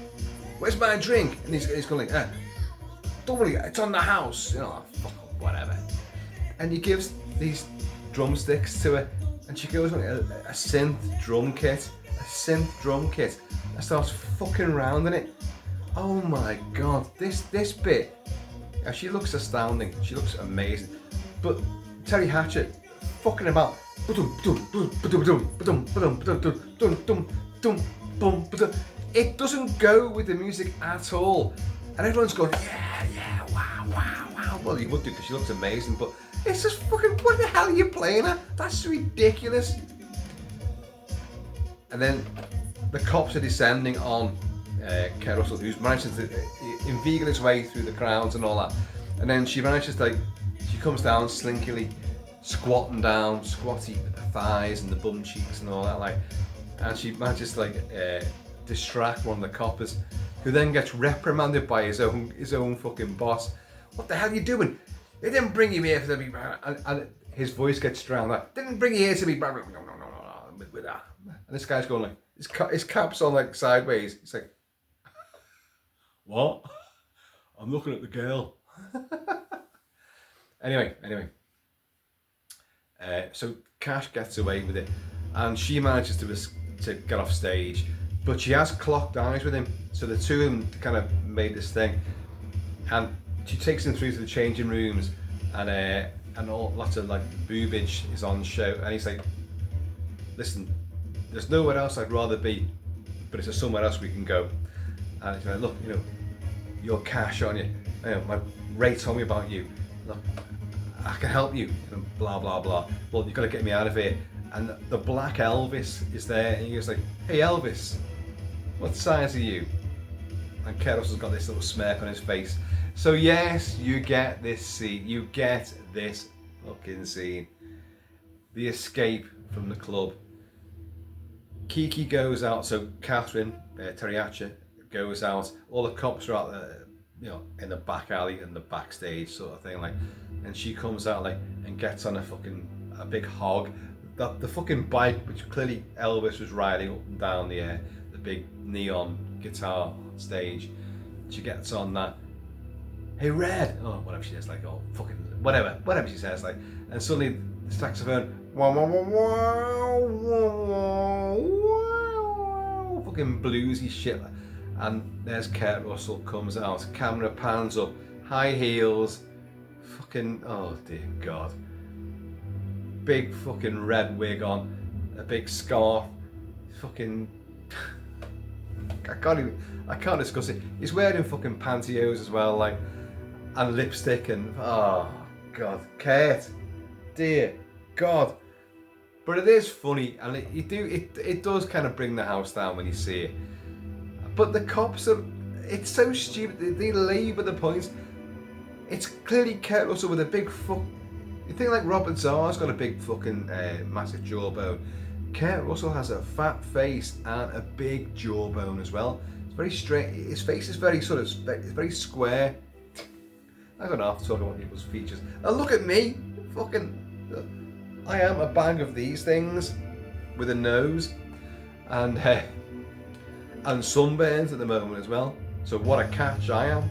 where's my drink? And he's going like, don't worry, it's on the house, you know, fuck, whatever. And he gives these drumsticks to her, and she goes on a synth drum kit, and starts fucking rounding it. Oh my god, this bit, she looks astounding, she looks amazing. But Terry Hatcher, fucking about, it doesn't go with the music at all. And everyone's going, yeah, wow. Well, you would do because she looks amazing, but it's just fucking, what the hell are you playing at? That's ridiculous. And then the cops are descending on Kurt Russell, who's managing to inveigle his way through the crowds and all that. And then she manages to, like, she comes down slinkily, squatting down, squatty with the thighs and the bum cheeks and all that, like, and she manages to, like, distract one of the coppers, who then gets reprimanded by his own fucking boss. What the hell are you doing? They didn't bring you here to be, and his voice gets drowned. Like, didn't bring you here to be, no, with that. And this guy's going like, his cap's on like sideways. He's like, what? I'm looking at the girl. Anyway. So Cash gets away with it, and she manages to get off stage, but she has clocked eyes with him. So the two of them kind of made this thing, and she takes him through to the changing rooms, and lots of like boobage is on show, and he's like, listen, there's nowhere else I'd rather be, but it's somewhere else we can go. And he's like, look, you know, you're Cash, aren't you? You know, my Ray told me about you. Look, I can help you, and blah blah blah. Well, you've got to get me out of here. And the Black Elvis is there, and he goes like, hey Elvis, what size are you? And Kurt Russell's got this little smirk on his face. So yes, you get this scene. You get this fucking scene. The escape from the club. Kiki goes out. So Catherine, Terry Hatcher, goes out. All the cops are out there, you know, in the back alley and the backstage sort of thing, like. And she comes out like and gets on a big hog. The fucking bike, which clearly Elvis was riding up and down the big neon guitar on stage. She gets on that. Hey Red, oh whatever she says, like, oh fucking whatever she says, like, and suddenly the saxophone, fucking bluesy shit, and there's Kurt Russell comes out, camera pans up, high heels, fucking, oh dear God, big fucking red wig on, a big scarf, fucking, I can't discuss it. He's wearing fucking pantyhose as well, like, and lipstick, and oh God, Kurt, dear God. But it is funny, and it does kind of bring the house down when you see it. But the cops are, it's so stupid. They labour the points. It's clearly Kurt Russell with a big fuck. You think like Robert Zara's got a big fucking massive jawbone. Kurt Russell has a fat face and a big jawbone as well. It's very straight. His face is very sort of, it's very square. I don't have to talk about people's features. Now look at me, fucking. I am a bag of these things with a nose and sunburns at the moment as well. So what a catch I am.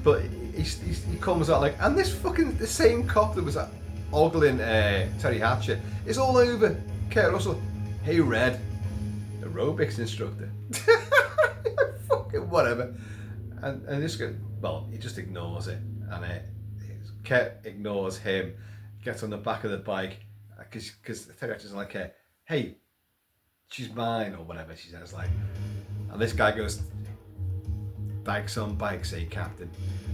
But he comes out like, and this fucking the same cop that was ogling Terry Hatcher is all over Kurt Russell. Hey Red, aerobics instructor. Fucking whatever. And this guy, well, he just ignores it, and Kurt ignores him, gets on the back of the bike, because Terry Hatcher's like, hey, she's mine, or whatever she says, like. And this guy goes, bikes on bike, say captain.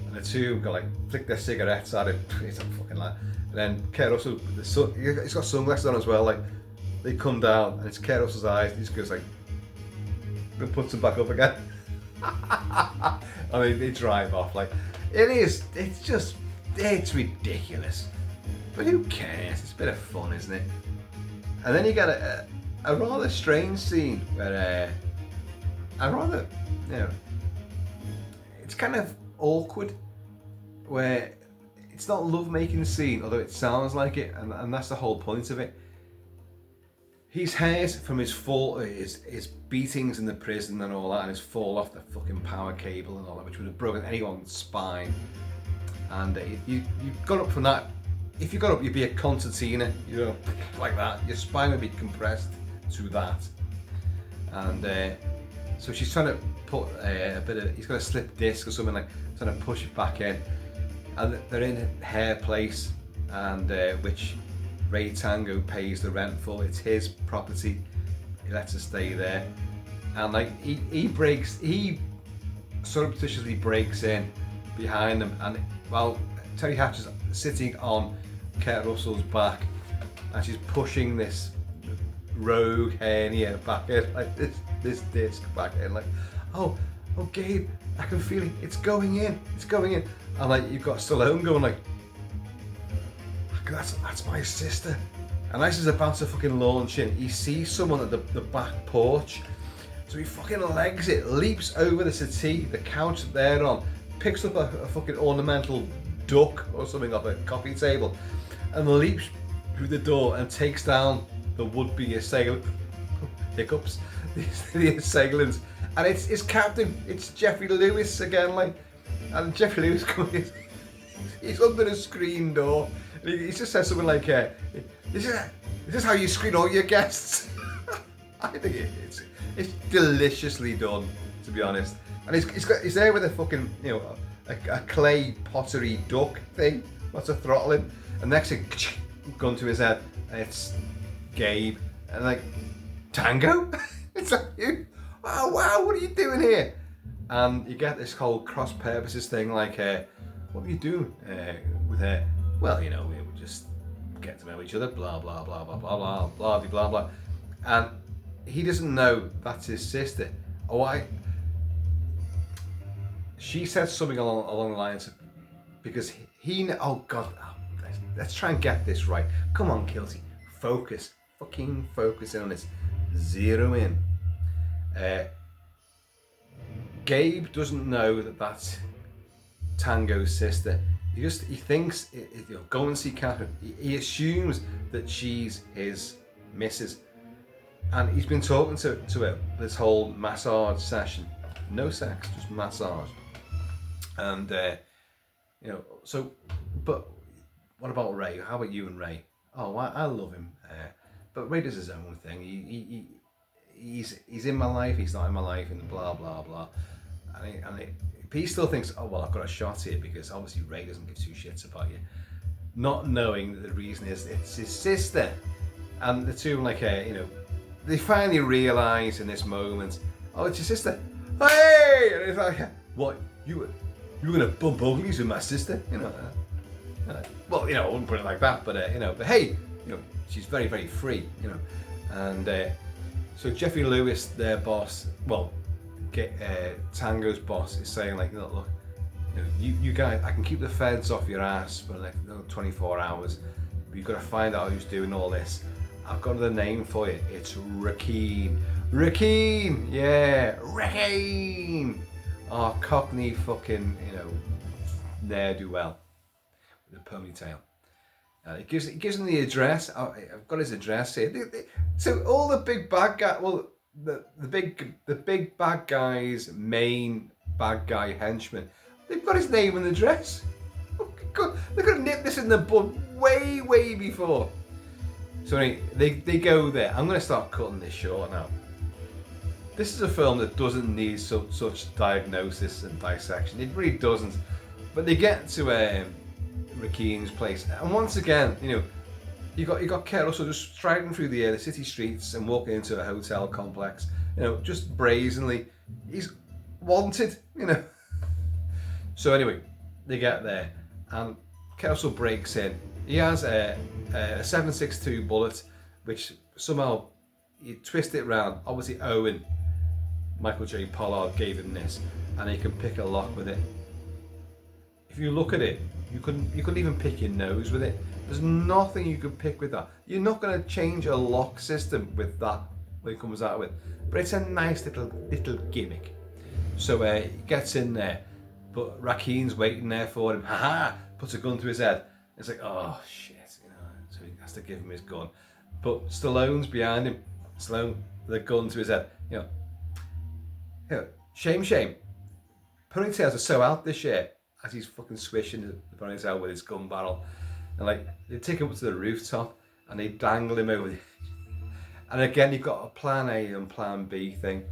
And the two go like, flick their cigarettes at him. He's a fucking lad. And then Kurt Russell, he's got sunglasses on as well, like, they come down and it's Kurt Russell's eyes, and he just goes like, and puts them back up again. I mean, they drive off, like, it's ridiculous. But who cares? It's a bit of fun, isn't it? And then you get a rather strange scene where it's kind of awkward, where it's not a love-making scene, although it sounds like it, and that's the whole point of it. He's hurt from his beatings in the prison and all that, and his fall off the fucking power cable and all that, which would have broken anyone's spine. And you got up from that. If you got up, you'd be a concertina, like that. Your spine would be compressed to that. And so she's trying to put he's got a slip disc or something, like trying to push it back in. And they're in her place, and which Ray Tango pays the rent for. It's his property. He lets her stay there, and like he surreptitiously breaks in behind them, and while Terry Hatcher's sitting on Kurt Russell's back, and she's pushing this rogue hernia back in, like this disc back in, like, oh Gabe, I can feel it, it's going in, and like you've got Stallone going like, that's my sister. And as he's about to fucking launch in, he sees someone at the back porch. So he fucking legs it, leaps over the settee, the couch that they're on, picks up a fucking ornamental duck or something off a coffee table, and leaps through the door and takes down the would-be assailant. Hiccups. The assailants. And it's Captain, it's Jeffrey Lewis again, like, and Jeffrey Lewis comes, he's under a screen door. He just says something like, "This is how you screen all your guests." I think it's deliciously done, to be honest. And he's there with a fucking, a clay pottery duck thing. Lots of throttling. And next thing, gun to his head, and it's Gabe. And like, Tango? It's like you? Oh wow, what are you doing here? And you get this whole cross purposes thing, like, what were you doing with her? Well, we would just get to know each other, blah, blah, blah, blah, blah, blah, blah, blah, blah. And he doesn't know that's his sister. She said something along the lines of, because oh God, let's try and get this right. Come on, Kilty, focus, fucking focus in on this, zero in. Gabe doesn't know that that's Tango's sister. He thinks, go and see Catherine. He assumes that she's his missus. And he's been talking to her this whole massage session. No sex, just massage. And, but what about Ray? How about you and Ray? Oh, I love him. But Ray does his own thing. He's in my life, he's not in my life, and blah, blah, blah. But he still thinks, oh well, I've got a shot here because obviously Ray doesn't give two shits about you. Not knowing that the reason is it's his sister. And the two, like, they finally realise in this moment, oh, it's your sister. Hey! And it's like, what, you were gonna bump uglies with my sister? Well, I wouldn't put it like that, but but hey, she's very, very free, And so Jeffrey Lewis, their boss, well, Tango's boss, is saying like, look, you guys, I can keep the feds off your ass for like 24 hours, but you've got to find out who's doing all this. I've got the name for you. It's Rakeen. Yeah, Rakeen. Oh, Cockney fucking, ne'er-do-well with a ponytail. It gives him the address. I've got his address here. So all the big bad guy, well, the big bad guy's main bad guy henchman, they've got his name and address. They're gonna nip this in the bud way before. So anyway, they go there. I'm gonna start cutting this short now. This is a film that doesn't need such diagnosis and dissection. It really doesn't. But they get to Rakeen's place, and once again, You got Kurt Russell just striding through the city streets and walking into a hotel complex. You know, just brazenly, he's wanted. You know. So anyway, they get there, and Kurt Russell breaks in. He has a 7.62 bullet, which somehow you twist it around. Obviously, Owen, Michael J. Pollard, gave him this, and he can pick a lock with it. If you look at it, you couldn't even pick your nose with it. There's nothing you could pick with that. You're not going to change a lock system with that when it comes out with. But it's a nice little gimmick. So he gets in there, but Rakeen's waiting there for him. Ha! Puts a gun to his head. It's like, oh shit, you know. So he has to give him his gun. But Stallone's behind him. Stallone with a gun to his head. You know, shame. Ponytails are so out this year, as he's fucking swishing the ponytail with his gun barrel. And like, they take him up to the rooftop and they dangle him over. And again, you've got a plan A and plan B thing.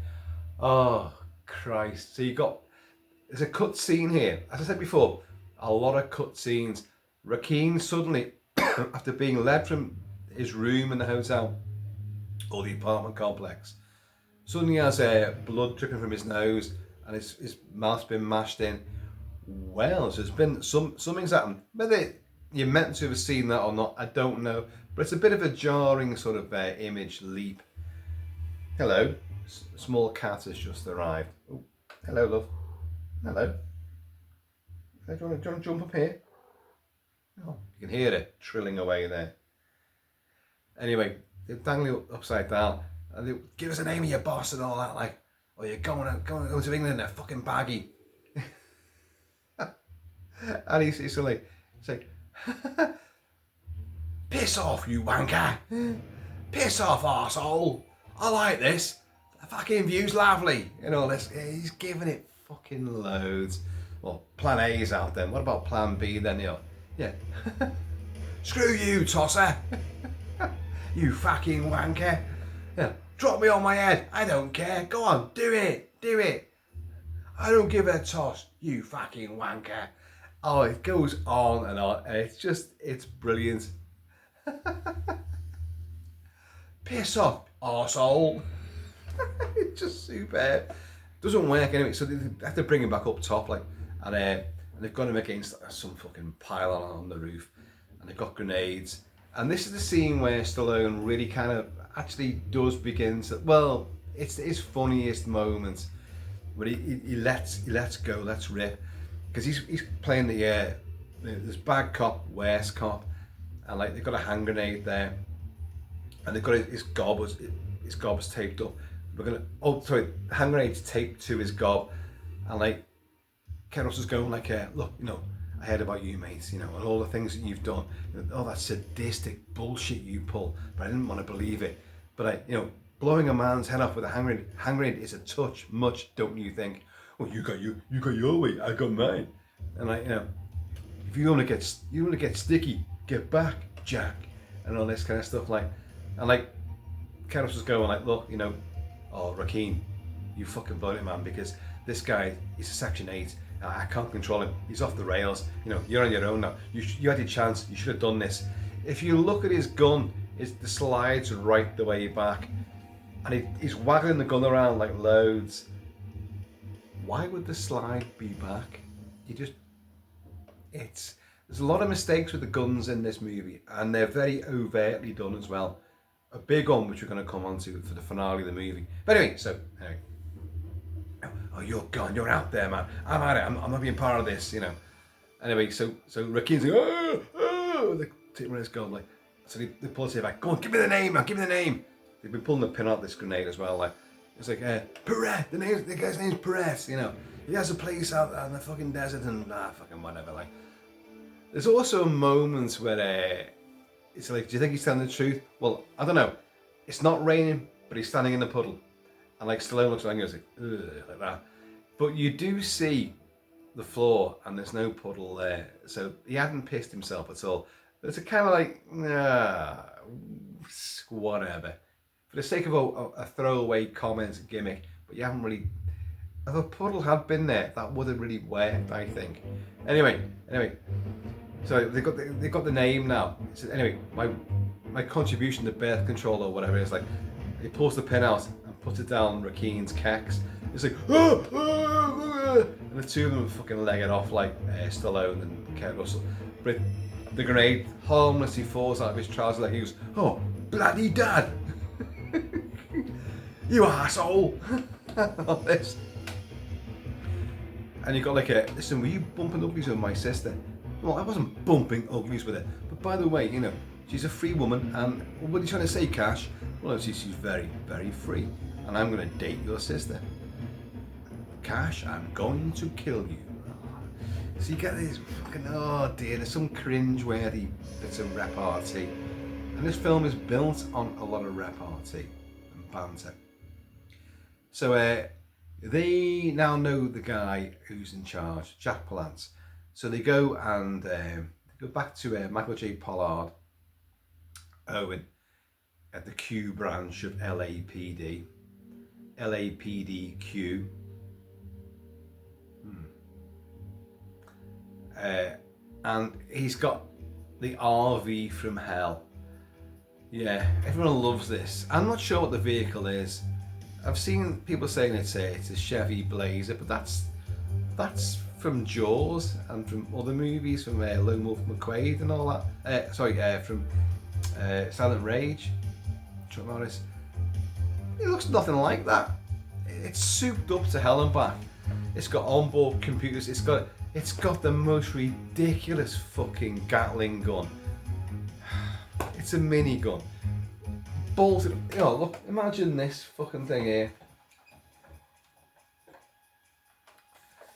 Oh, Christ. So there's a cut scene here. As I said before, a lot of cut scenes. Rakeen suddenly, after being led from his room in the hotel, or the apartment complex, suddenly has blood dripping from his nose and his mouth's been mashed in. Well, so there's been something's happened. Whether you're meant to have seen that or not, I don't know. But it's a bit of a jarring sort of image leap. Hello, small cat has just arrived. Oh, hello, love. Hello. Do you want to jump up here? Oh, you can hear it trilling away there. Anyway, they're dangling upside down, and they give us the name of your boss and all that. Like, oh, you're going to England in a fucking baggie. And he's like, piss off, you wanker! Piss off, arsehole! I like this. The fucking view's lovely. You know, he's giving it fucking loads. Well, plan A's out then. What about plan B then? You know, yeah. Screw you, tosser! You fucking wanker! Yeah. Drop me on my head. I don't care. Go on, do it. I don't give a toss. You fucking wanker. Oh, it goes on, and it's brilliant. Piss off, arsehole. It's just superb. Doesn't work anyway, so they have to bring him back up top, like, and they've got him against some fucking pylon on the roof, and they've got grenades. And this is the scene where Stallone really kind of actually does begin to, well, it's his funniest moment, where he lets go, lets rip, because he's playing this bad cop, worst cop, and like they've got a hand grenade there, and they've got his gob's taped up. The hand grenade's taped to his gob, and like Kurt Russell's going like, look, you know, I heard about you, mate, you know, and all the things that you've done, all that sadistic bullshit you pull, but I didn't want to believe it. But you know, blowing a man's head off with a hand grenade is a touch much, don't you think? Well, you got your way, I got mine. And like, you know, if you want to get sticky, get back, Jack, and all this kind of stuff, like, and like, Kurt Russell's going like, look, you know, oh, Rakeen, you fucking blown it, man, because this guy, he's a Section 8. I can't control him. He's off the rails. You know, you're on your own now. You had your chance. You should have done this. If you look at his gun, the slide's right the way back, and he's waggling the gun around like loads. Why would the slide be back? There's a lot of mistakes with the guns in this movie, and they're very overtly done as well. A big one, which we're going to come on to for the finale of the movie. But anyway, oh, you're gone, you're out there, man. I'm out of it, I'm not being part of this, you know. Anyway, so Rakeen's like, they take his gun, like, so they pull it back. Go on, give me the name, man, give me the name. They've been pulling the pin out this grenade as well, like, it's like, Perez, the guy's name's Perez, you know. He has a place out in the fucking desert and fucking whatever, like. There's also moments where it's like, do you think he's telling the truth? Well, I don't know. It's not raining, but he's standing in the puddle. And like Stallone looks like, like that. But you do see the floor and there's no puddle there. So he hadn't pissed himself at all. But it's a kind of like, whatever. For the sake of a throwaway comment gimmick, but you haven't really, if a puddle had been there, that would have really worked, I think. Anyway. So they got the name now. So anyway, my contribution to birth control or whatever it is, like, he pulls the pin out and puts it down Rakeen's kex. It's like, and the two of them fucking leg it off like Stallone and Kurt Russell. But the grenade harmlessly falls out of his trouser leg. He goes, "Oh, bloody dad! You asshole!" All this. And you got like a, "Listen, were you bumping uglies with my sister?" Well, I wasn't bumping uglies with her. But by the way, you know, she's a free woman, and what are you trying to say, Cash? Well, she's very, very free, and I'm going to date your sister. Cash, I'm going to kill you. So you get this fucking, oh dear, there's some cringe-worthy bits of repartee. And this film is built on a lot of repartee and banter. So they now know the guy who's in charge, Jack Palance. So they go and go back to Michael J. Pollard, Owen, at the Q branch of LAPD, LAPDQ. And he's got the RV from hell. Yeah, everyone loves this. I'm not sure what the vehicle is. I've seen people saying it's a Chevy Blazer, but that's from Jaws and from other movies, from Lone Wolf McQuade and all that. From Silent Rage. Chuck Norris. It looks nothing like that. It's souped up to hell and back. It's got onboard computers. It's got the most ridiculous fucking Gatling gun. It's a minigun. Bolted. You know, look, imagine this fucking thing here.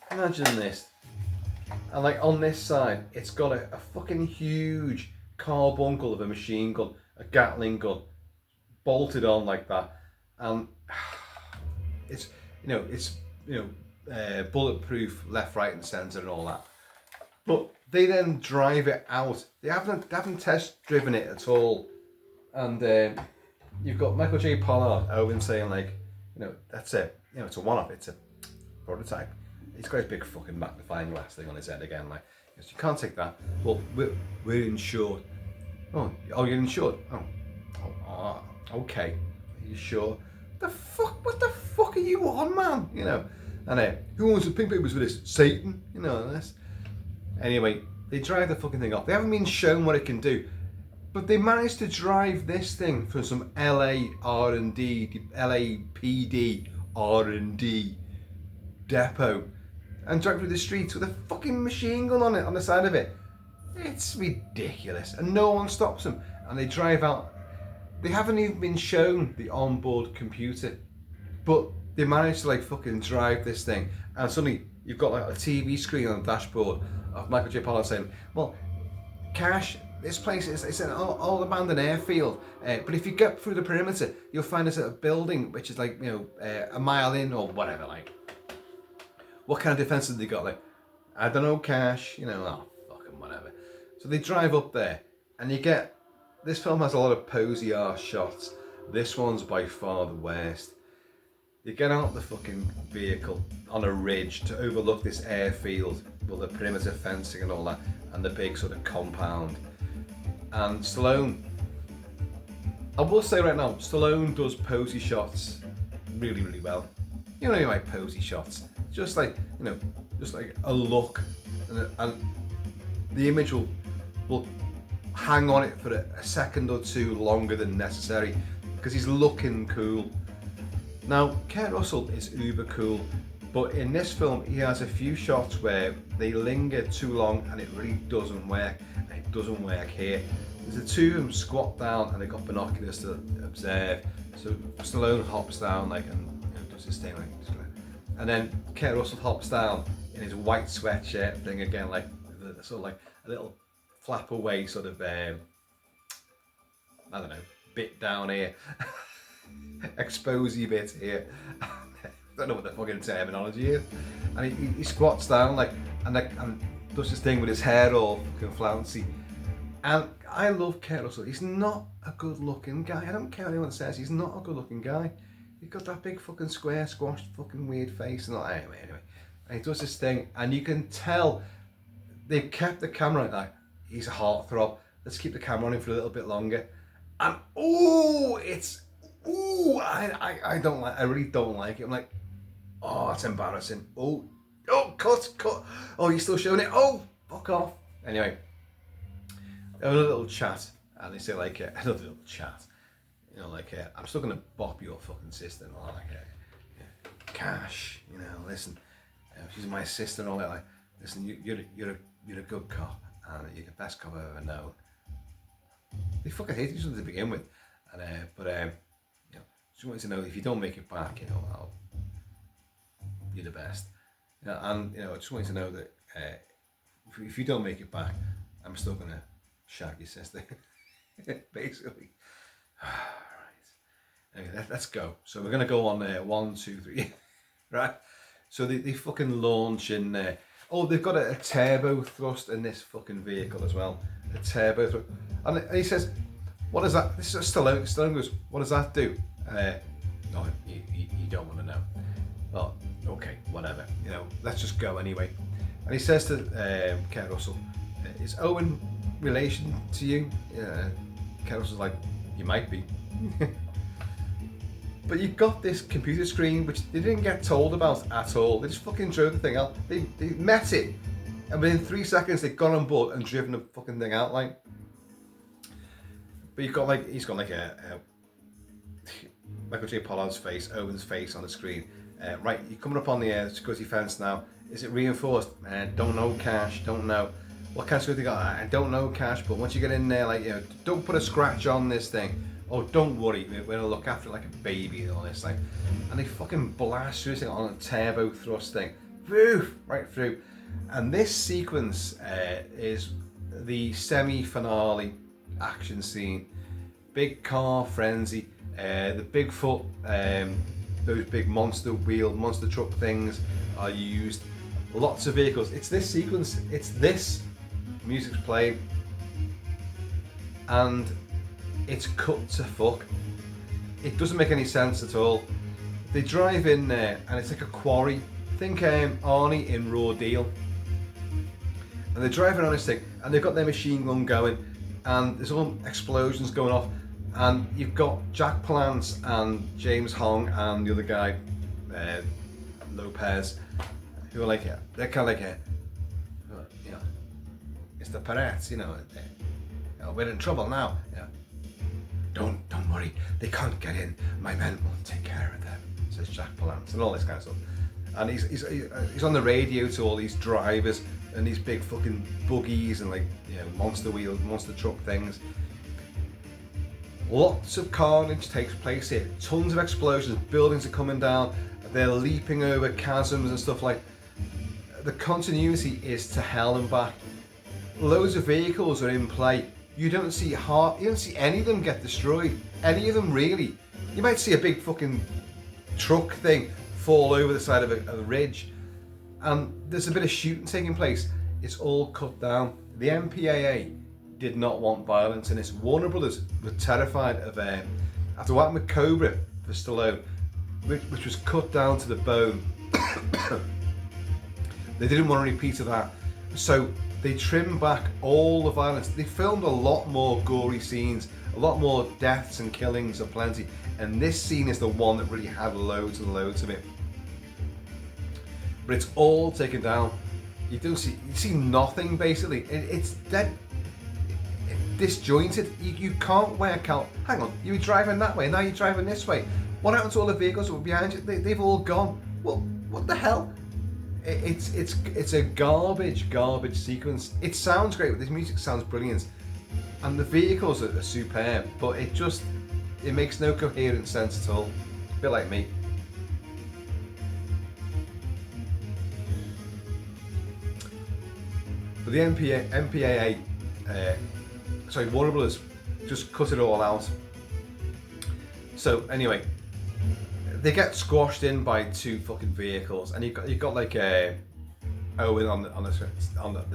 Imagine this. And like on this side, it's got a fucking huge carbuncle of a machine gun, a Gatling gun, bolted on like that. And it's bulletproof left, right, and centre and all that. But they then drive it out. They haven't test driven it at all. And you've got Michael J. Pollard, Owen, saying like, you know, that's it. You know, it's a one-off. It's a prototype. He's got his big fucking magnifying glass thing on his head again. Like, you can't take that. Well, we're insured. Oh, you're insured. Oh, okay. Are you sure? What the fuck are you on, man? You know. And who wants the pink papers for this? Satan, you know this. Anyway, they drive the fucking thing off. They haven't been shown what it can do, but they managed to drive this thing from some LA R&D, LAPD R&D depot, and drive through the streets with a fucking machine gun on it on the side of it. It's ridiculous, and no one stops them. And they drive out. They haven't even been shown the onboard computer, but they managed to like fucking drive this thing, and suddenly you've got like a TV screen on the dashboard of Michael J. Pollard saying, "Well, Cash, this place it's an old abandoned airfield, but if you get through the perimeter, you'll find us at a building which is like, you know, a mile in or whatever. Like, what kind of defense have they got? Like, I don't know, Cash. You know, oh fucking whatever." So they drive up there, and you get this film has a lot of posy arse shots. This one's by far the worst. You get out the fucking vehicle on a ridge to overlook this airfield with the perimeter fencing and all that, and the big sort of compound. And Stallone, I will say right now, Stallone does posy shots really, really well. You know, like posy shots, just like, you know, just like a look, and the image will hang on it for a second or two longer than necessary because he's looking cool. Now, Kurt Russell is uber cool, but in this film he has a few shots where they linger too long and it really doesn't work, and it doesn't work here. There's the two of them squat down and they've got binoculars to observe, so Stallone hops down like and does his thing like, and then Kurt Russell hops down in his white sweatshirt thing again, like sort of like a little flap away sort of I don't know, bit down here. Exposey bit here. I don't know what the fucking terminology is. And he squats down like and does this thing with his hair all fucking flouncy. And I love Kurt Russell. He's not a good looking guy. I don't care what anyone says, he's not a good looking guy. He's got that big fucking square squashed fucking weird face and all that. Anyway. And he does this thing and you can tell they've kept the camera like that. He's a heartthrob. Let's keep the camera on him for a little bit longer. And I don't like, I really don't like it. I'm like, oh, it's embarrassing. Oh, cut. Oh, you're still showing it. Oh, fuck off. Anyway, another little chat, and they say like another little chat. You know, like I'm still gonna bop your fucking sister, and all like Cash. You know, listen, she's my sister, and all that. Like, listen, you're a good cop, and you're the best cop I've ever known. They fucking hate each other to begin with, and you know, just wanted to know if you don't make it back, you know, you're the best. You know, and you know, I just wanted to know that if you don't make it back, I'm still gonna shag your sister, basically. Right. Anyway, let's go. So we're gonna go on 1, 2, 3, right? So they fucking launch in. Oh, they've got a turbo thrust in this fucking vehicle as well. A turbo thrust. And he says, what is that? This is Stallone. Stallone goes, what does that do? No, you don't want to know. Well, okay, whatever. You know, let's just go anyway. And he says to Kurt Russell, is Owen relation to you? Kurt Russell's like, you might be. But you've got this computer screen, which they didn't get told about at all. They just fucking drove the thing out. They met it. And within 3 seconds, they'd gone on board and driven the fucking thing out, like. But you've got like, he's got like a Michael J. Pollard's face, Owen's face on the screen. Right, you're coming up on the security fence now. Is it reinforced? Don't know, Cash, don't know. What kind of security got? I don't know, Cash, but once you get in there, like, you know, don't put a scratch on this thing. Oh, don't worry, we're gonna look after it like a baby and all this thing. And they fucking blast through this thing on a turbo thrust thing. Woof, right through. And this sequence is the semi-finale action scene. Big car frenzy, the Bigfoot, those big monster truck things are used. Lots of vehicles. It's this sequence, it's this, music's playing, and it's cut to fuck. It doesn't make any sense at all. They drive in there and it's like a quarry. Think Arnie in Raw Deal. And they're driving on this thing and they've got their machine gun going and there's all explosions going off, and you've got Jack Palance and James Hong and the other guy, Lopez, who are like, they're kind of like, you know, it's the Pirates, you know, we're in trouble now. Yeah. Don't worry, they can't get in. My men will take care of them, says Jack Palance, and all this kind of stuff. And he's on the radio to all these drivers and these big fucking buggies and, like, you know, monster wheels, monster truck things. Lots of carnage takes place here. Tons of explosions, buildings are coming down, they're leaping over chasms and stuff like. The continuity is to hell and back. Loads of vehicles are in play. You don't see any of them get destroyed. Any of them, really. You might see a big fucking truck thing fall over the side of a ridge, and there's a bit of shooting taking place. It's all cut down. The MPAA did not want violence in this. Warner Brothers were terrified of after what happened with Cobra for Stallone, which was cut down to the bone. They didn't want a repeat of that, so they trimmed back all the violence. They filmed a lot more gory scenes, a lot more deaths and killings aplenty, and this scene is the one that really had loads and loads of it. But it's all taken down. You see nothing basically. It's dead, disjointed. You can't work out. Hang on, you were driving that way, now you're driving this way. What happened to all the vehicles that were behind you? They've all gone. Well, what the hell? It's a garbage sequence. It sounds great. This music sounds brilliant, and the vehicles are superb. But it makes no coherent sense at all. A bit like me. But the MPAA, Warner Brothers, just cut it all out. So anyway, they get squashed in by two fucking vehicles, and you've got like Owen on the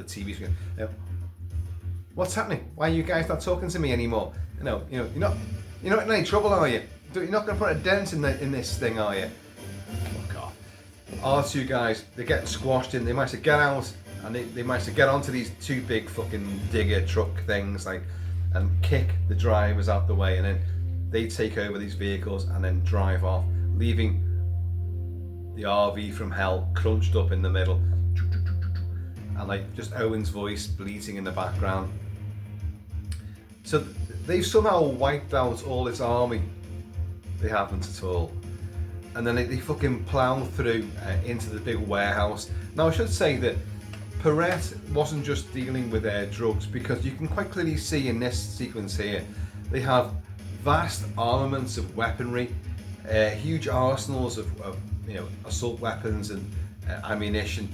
TV screen. You know, what's happening? Why are you guys not talking to me anymore? You're not in any trouble, are you? You're not going to put a dent in this thing, are you? Fuck off. Our two guys, they get squashed in. They manage to get out, and they manage to get onto these two big fucking digger truck things, like, and kick the drivers out the way, and then they take over these vehicles and then drive off, leaving the RV from hell crunched up in the middle, and like just Owen's voice bleating in the background. So they've somehow wiped out all this army. They haven't at all. And then they fucking plough through into the big warehouse. Now I should say that Perret wasn't just dealing with drugs, because you can quite clearly see in this sequence here, they have vast armaments of weaponry, huge arsenals of assault weapons and ammunition.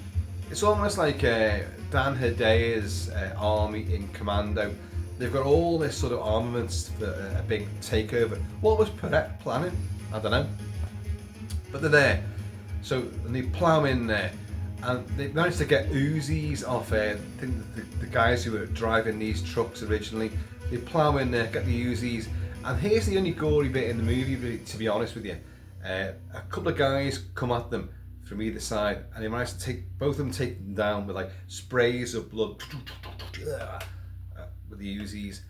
It's almost like Dan Hidea's army in Commando. They've got all this sort of armaments for a big takeover. What was Perret planning? I don't know. But they're there. So and they plough in there. And they managed to get Uzis off I think the guys who were driving these trucks originally. They plough in there, get the Uzis. And here's the only gory bit in the movie, to be honest with you. A couple of guys come at them from either side, and they managed to both of them take them down with like sprays of blood with the Uzis.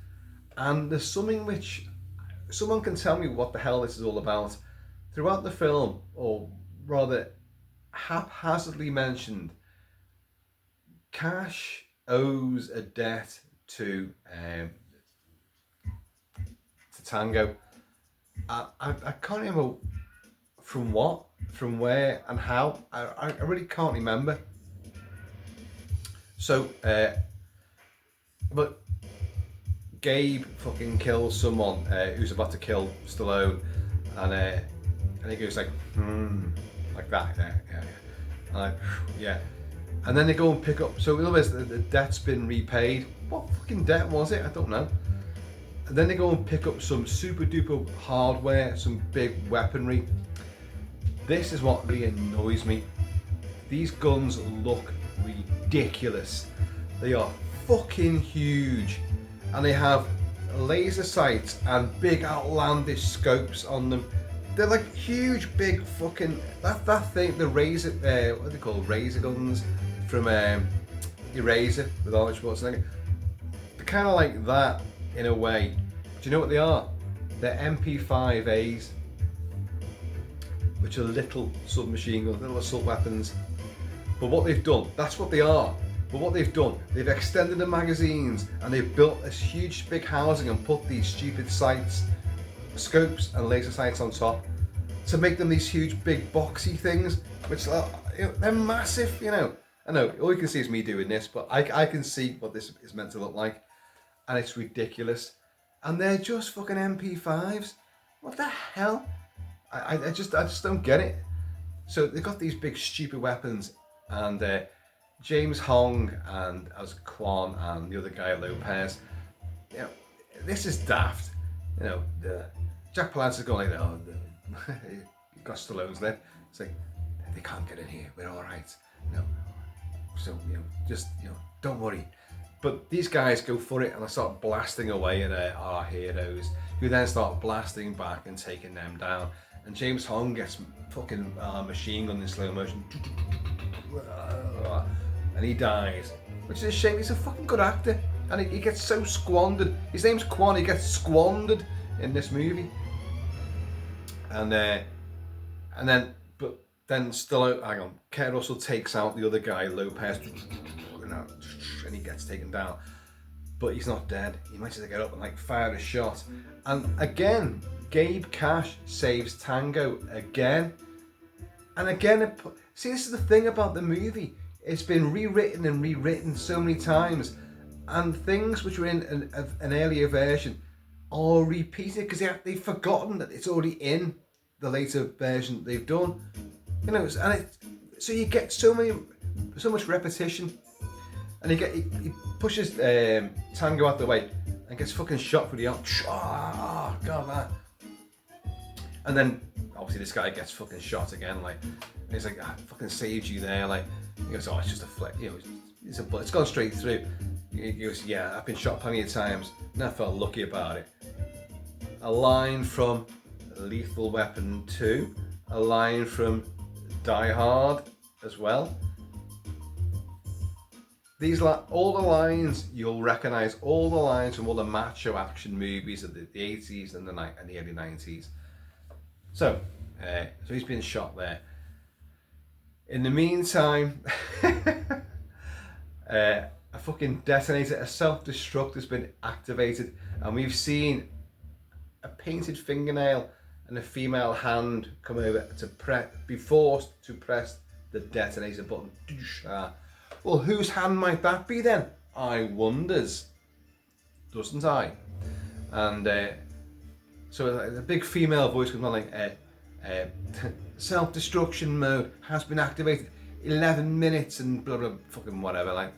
And there's something which someone can tell me what the hell this is all about. Throughout the film, or rather haphazardly mentioned, Cash owes a debt to Tango. I can't remember from what, from where, and how. I really can't remember. So, but Gabe fucking kills someone who's about to kill Stallone, and he goes like, like that, yeah. And then they go and pick up. So in other words, the debt's been repaid. What fucking debt was it? I don't know. And then they go and pick up some super duper hardware, some big weaponry. This is what really annoys me. These guns look ridiculous. They are fucking huge, and they have laser sights and big outlandish scopes on them. They're like huge, big fucking that thing. The razor, what are they called? Razor guns from Eraser with Arnold Schwarzenegger. They're kind of like that in a way. Do you know what they are? They're MP5As, which are little submachine guns, little assault weapons. But what they've done, that's what they are. But what they've done, they've extended the magazines and they've built this huge big housing and put these stupid sights, scopes and laser sights on top to make them these huge big boxy things, which are, they're massive, I know all you can see is me doing this, but I can see what this is meant to look like, and it's ridiculous. And they're just fucking MP5s. What the hell? I just don't get it. So they've got these big stupid weapons, and James Hong and as Quan and the other guy Lopez, this is daft. Jack Palance is going like, oh, you've got Stallone's there. It's like, they can't get in here, we're all right. So, just, don't worry. But these guys go for it and they start blasting away at our heroes, who then start blasting back and taking them down. And James Hong gets fucking machine gun in slow motion. And he dies, which is a shame. He's a fucking good actor, and he gets so squandered. His name's Quan. He gets squandered in this movie, and then Stallone, hang on, Kurt Russell takes out the other guy, Lopez, and he gets taken down, but he's not dead. He manages to get up and like fire a shot, and again, Gabe Cash saves Tango again, and again. See, this is the thing about the movie. It's been rewritten and rewritten so many times, and things which were in an earlier version are repeated because they've forgotten that it's already in the later version they've done. So you get so much repetition, and he pushes Tango out the way and gets fucking shot through the arm. Oh god, man! And then obviously this guy gets fucking shot again, like, and he's like, I fucking saved you there, like. He goes, oh, it's just a flick, it's a bullet, it's gone straight through. He goes, yeah, I've been shot plenty of times, and I felt lucky about it. A line from Lethal Weapon 2, a line from Die Hard as well. all the lines, you'll recognise all the lines from all the macho action movies of the 80s and the early 90s. So he's been shot there. In the meantime, a fucking detonator, a self-destruct has been activated, and we've seen a painted fingernail and a female hand come over to be forced to press the detonator button. Well, whose hand might that be then? I wonders, doesn't I? And so a big female voice comes on like, self-destruction mode has been activated, 11 minutes and blah blah fucking whatever, like.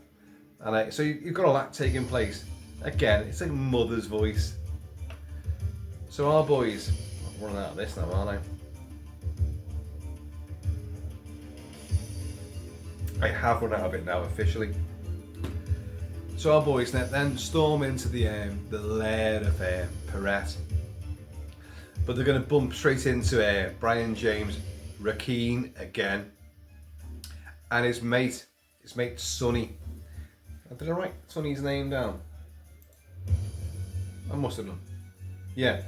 And so you've got all that taking place. Again, it's like mother's voice. So our boys, I'm running out of this now, aren't I have run out of it now officially. So our boys then storm into the lair of Perret, but they're going to bump straight into Brian James Rakeen again, and his mate Sonny. Did I write Sonny's name down? I must have done. Yeah,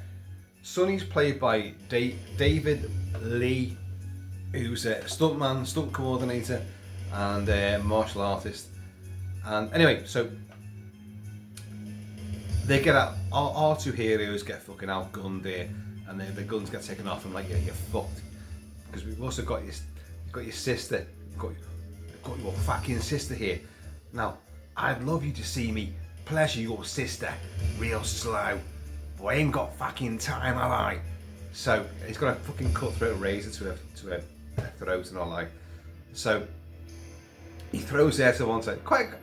Sonny's played by David Lee, who's a stuntman, stunt coordinator, and martial artist. And anyway, so they get out. Our two heroes get fucking outgunned there, and the guns get taken off, and like you're fucked, because we've also got your sister, got your fucking sister here. Now, I'd love you to see me pleasure your sister real slow, but I ain't got fucking time, have I? So he's got a fucking cutthroat razor to her throat and all like. So he throws her to one side. Quite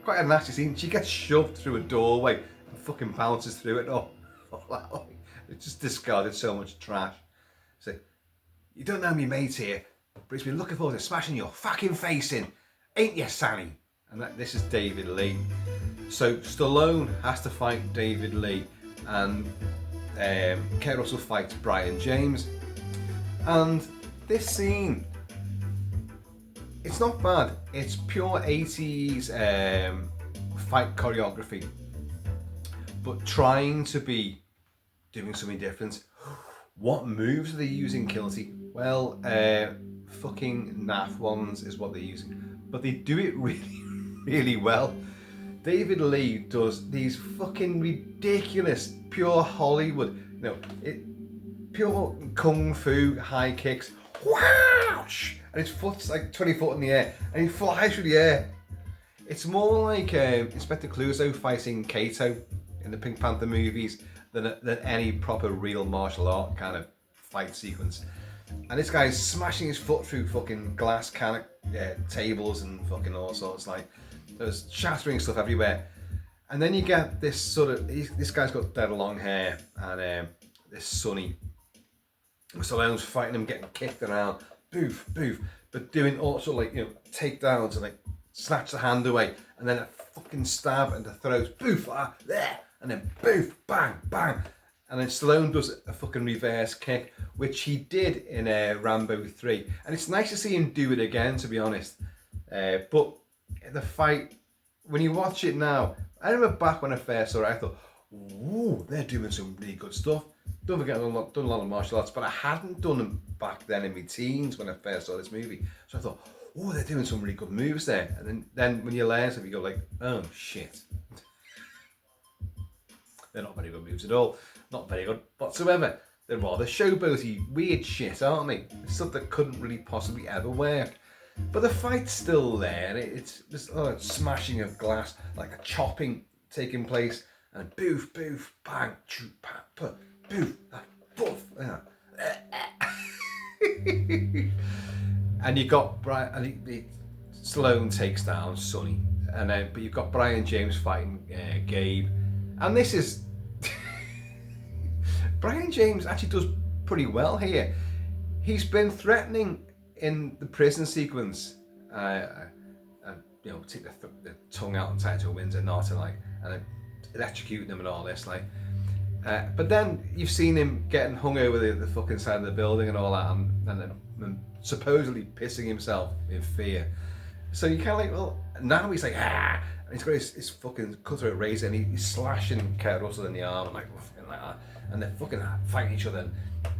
a nasty scene. She gets shoved through a doorway and fucking bounces through it. Oh, it just discarded so much trash. So, you don't know me mate here, but he's been looking forward to smashing your fucking face in, ain't you, Sally? And this is David Lee. So Stallone has to fight David Lee, and Kurt Russell fights Brian James. And this scene, it's not bad. It's pure 80s fight choreography, but trying to be doing something different. What moves are they using, Kilty? Well, fucking naff ones is what they're using, but they do it really, really well. David Lee does these fucking ridiculous, pure Hollywood, pure kung fu high kicks. Whoosh! And his foot's like 20 foot in the air, and he flies through the air. It's more like Inspector Clouseau fighting Kato in the Pink Panther movies than any proper real martial art kind of fight sequence. And this guy's smashing his foot through fucking glass tables and fucking all sorts, like there's shattering stuff everywhere. And then you get this sort of, this guy's got dead long hair, and this Sonny, Stallone's fighting him, getting kicked around, boof, boof, but doing all sort of like, takedowns and like snatch the hand away, and then a fucking stab and the throws, boof, there, and then boof, bang, bang. And then Stallone does a fucking reverse kick, which he did in Rambo 3. And it's nice to see him do it again, to be honest. But the fight, when you watch it now, I remember back when I first saw it, I thought, ooh, they're doing some really good stuff. Don't forget, I've done a lot of martial arts, but I hadn't done them back then in my teens when I first saw this movie. So I thought, oh, they're doing some really good moves there. And then when you learn something, you go like, oh shit. They're not very good moves at all. Not very good whatsoever. They're rather showboaty, weird shit, aren't they? It's stuff that couldn't really possibly ever work. But the fight's still there. It's just smashing of glass, like a chopping taking place, and boof, boof, bang, choo, pa, boof, boof. And you got Brian. Stallone takes down Sonny, and then but you've got Brian James fighting Gabe, and this is. Brian James actually does pretty well here. He's been threatening in the prison sequence, take the tongue out and tie it to a window knot and electrocuting them and all this, but then you've seen him getting hung over the fucking side of the building and all that, and supposedly pissing himself in fear. So you kind of like, well, now he's like, ah, and he's got his fucking cutthroat razor, and he's slashing Kurt Russell in the arm, and like that, and they're fucking fighting each other, and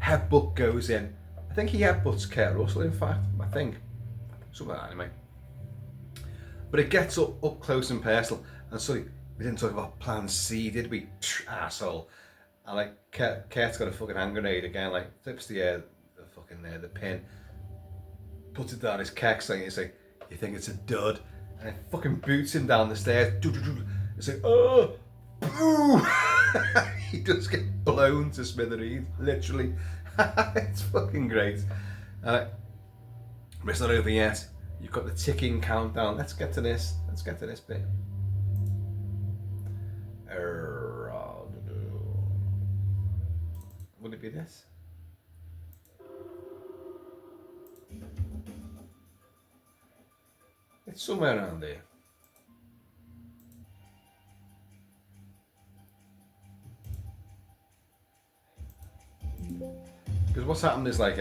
headbutt goes in. I think he headbutts Kurt Russell, in fact, I think. Something like that, anyway. But it gets up close and personal, and suddenly, we didn't talk about plan C, did we? Asshole. And like, Kurt's got a fucking hand grenade again, like, flips the fucking, the pin, puts it down his keg, and he's like, you think it's a dud? And it fucking boots him down the stairs. It's like, oh, boo! He does get blown to smithereens, literally. It's fucking great. But it's not over yet. You've got the ticking countdown. Let's get to this. Let's get to this bit. Would it be this? It's somewhere around there. Because what's happened is like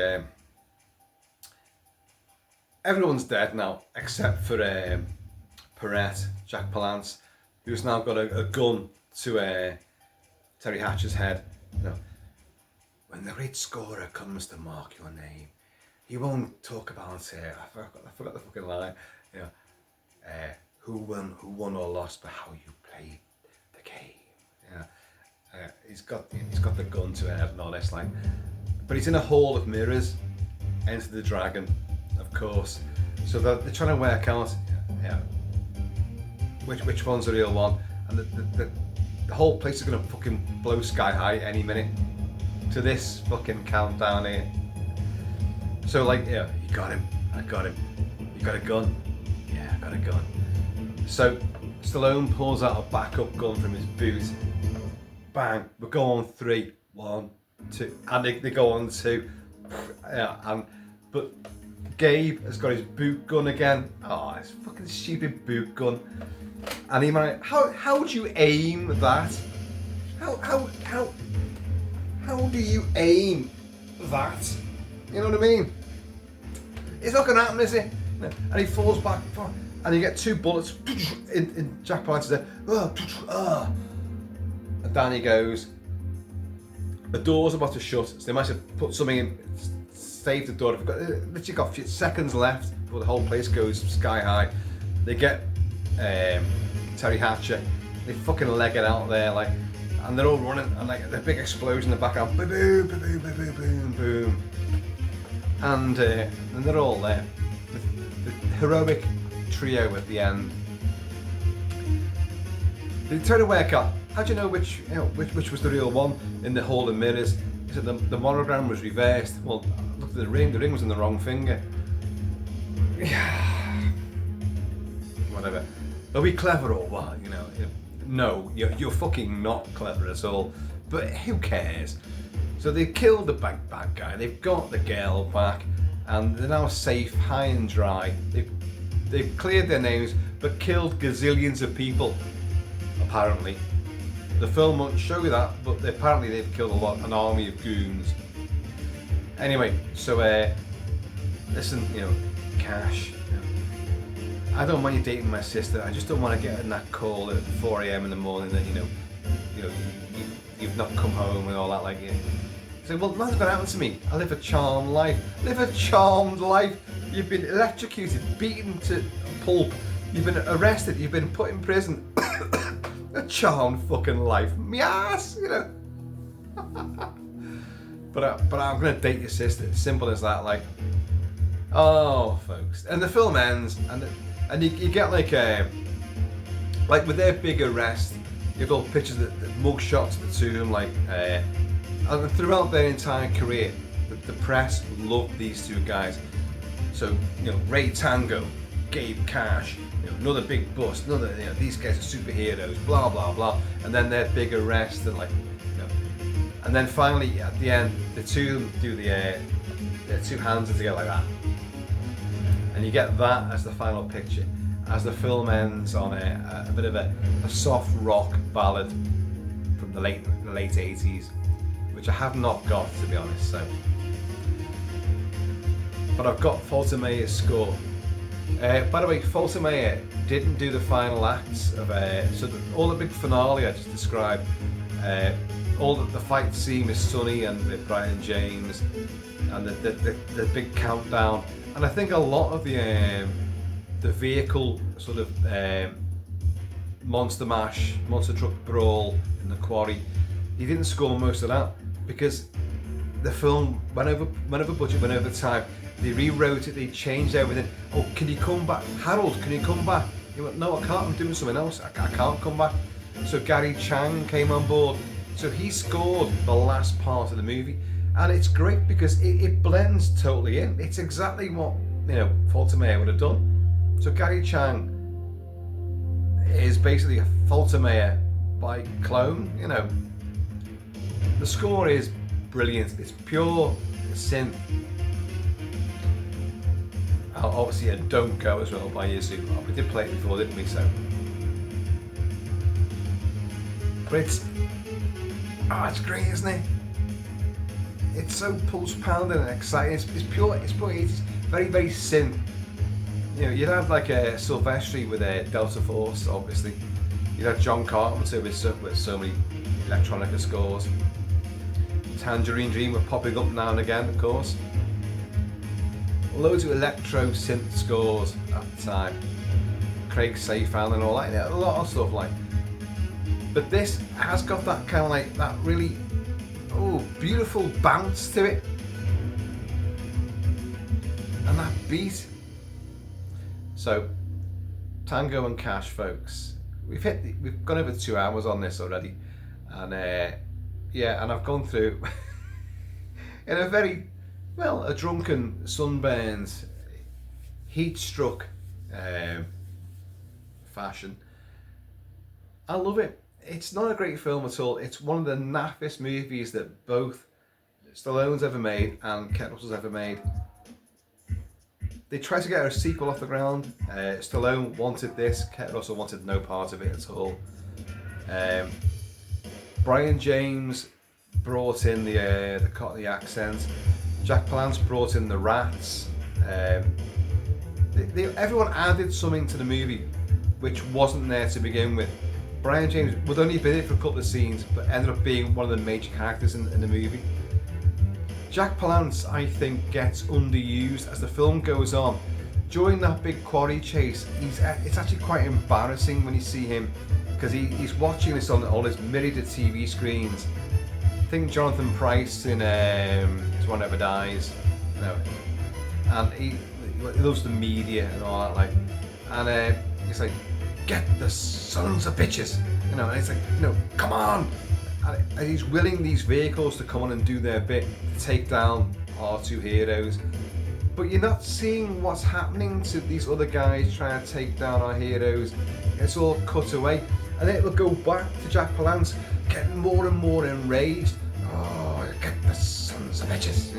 everyone's dead now except for Perrette, Jack Palance, who's now got a gun to Terry Hatcher's head. You know, when the great scorer comes to mark your name, he won't talk about I forgot the fucking line. You know, who won or lost, but how you played the game. Yeah, he's got the gun to head and all this, like, but he's in a hall of mirrors. Enter the Dragon, of course. So they're trying to work out, which one's the real one, and the whole place is gonna fucking blow sky high any minute to this fucking countdown here. So like, yeah, you got him. I got him. You got a gun. Yeah, I got a gun. So Stallone pulls out a backup gun from his boot. Bang, we go on 3, 1, 2, and they go on 2. Yeah, but Gabe has got his boot gun again. Oh, his fucking stupid boot gun. And he might, how would you aim that? How do you aim that? You know what I mean? It's not gonna happen, is it? And he falls back, and you get 2 bullets in Jack Palance's head. And down he goes. The door's about to shut, so they might have put something in, save the door. They've literally got a few seconds left before the whole place goes sky high. They get Terry Hatcher, they fucking leg it out there, like, and they're all running, and like the big explosion in the background, boom, boom, boom, boom, boom, boom, boom, and they're all there. The heroic trio at the end. They try to work out, how do you know which was the real one in the hall of mirrors? Is it the monogram was reversed? Well, look at the ring was in the wrong finger. Whatever. Are we clever or what? You know? No, you're fucking not clever at all. But who cares? So they killed the bad guy. They've got the girl back, and they're now safe, high and dry. They've cleared their names, but killed gazillions of people. Apparently, the film won't show you that, but apparently they've killed an army of goons. Anyway, so listen, Cash. I don't mind you dating my sister. I just don't want to get in that call at 4 a.m. in the morning that you've not come home and all that. Like, so, well, nothing's gonna happen to me. I live a charmed life. Live a charmed life. You've been electrocuted, beaten to pulp. You've been arrested. You've been put in prison. A charmed fucking life. Me ass, But I'm gonna date your sister. Simple as that. Like, oh, folks. And the film ends, and you get like with their big arrest, you get all pictures, the mug shots of the two of them, like, and throughout their entire career, the press loved these two guys. So, Ray Tango, Gabe Cash, another big bust, these guys are superheroes, blah blah blah, and then their big arrest, and and then finally at the end, the two of them do their two hands are together like that, and you get that as the final picture, as the film ends on a bit of a soft rock ballad from the late 80s, which I have not got, to be honest. So, but I've got Faltermeyer's score. By the way, Faltermeyer didn't do the final acts of all the big finale I just described. All the fight scene with Sonny and with Brian James, and the big countdown, and I think a lot of the vehicle sort of monster mash, monster truck brawl in the quarry. He didn't score most of that because the film went over budget, went over time. They rewrote it, they changed everything. Oh, can you come back? Harold, can you come back? He went, no, I can't, I'm doing something else. I can't come back. So Gary Chang came on board. So he scored the last part of the movie. And it's great because it blends totally in. It's exactly what, Faltermeyer would have done. So Gary Chang is basically a Faltermeyer by clone, The score is brilliant. It's pure synth. Obviously a Don't Go as well by Yuzu. Oh, we did play it before, didn't we? So, but it's great, isn't it? It's so pulse pounding and exciting. It's pure 80s, very, very synth. You'd have like a Silvestri with a Delta Force, obviously. You'd have John Carpenter with so many electronica scores. Tangerine Dream were popping up now and again, of course. Loads of electro synth scores at the time. Craig Seyfound and all that, a lot of stuff like. But this has got that kind of like, that really, beautiful bounce to it. And that beat. So, Tango and Cash, folks. We've gone over 2 hours on this already. And and I've gone through in a very, a drunken, sunburned, heat-struck fashion. I love it. It's not a great film at all. It's one of the naffest movies that both Stallone's ever made and Kurt Russell's ever made. They tried to get a sequel off the ground. Stallone wanted this. Kurt Russell wanted no part of it at all. Brian James brought in the Cockney accent. Jack Palance brought in the rats. Everyone added something to the movie which wasn't there to begin with. Brian James would only be in it for a couple of scenes, but ended up being one of the major characters in the movie. Jack Palance, I think, gets underused as the film goes on. During that big quarry chase, it's actually quite embarrassing when you see him, because he's watching this on all his myriad of TV screens. I think Jonathan Pryce in His One Never Dies, and he loves the media and all that, and he's like, get the sons of bitches, and it's like, come on, and he's willing these vehicles to come on and do their bit to take down our two heroes, but you're not seeing what's happening to these other guys trying to take down our heroes. It's all cut away, and then it'll go back to Jack Palance getting more and more enraged. Oh, get the sons of bitches,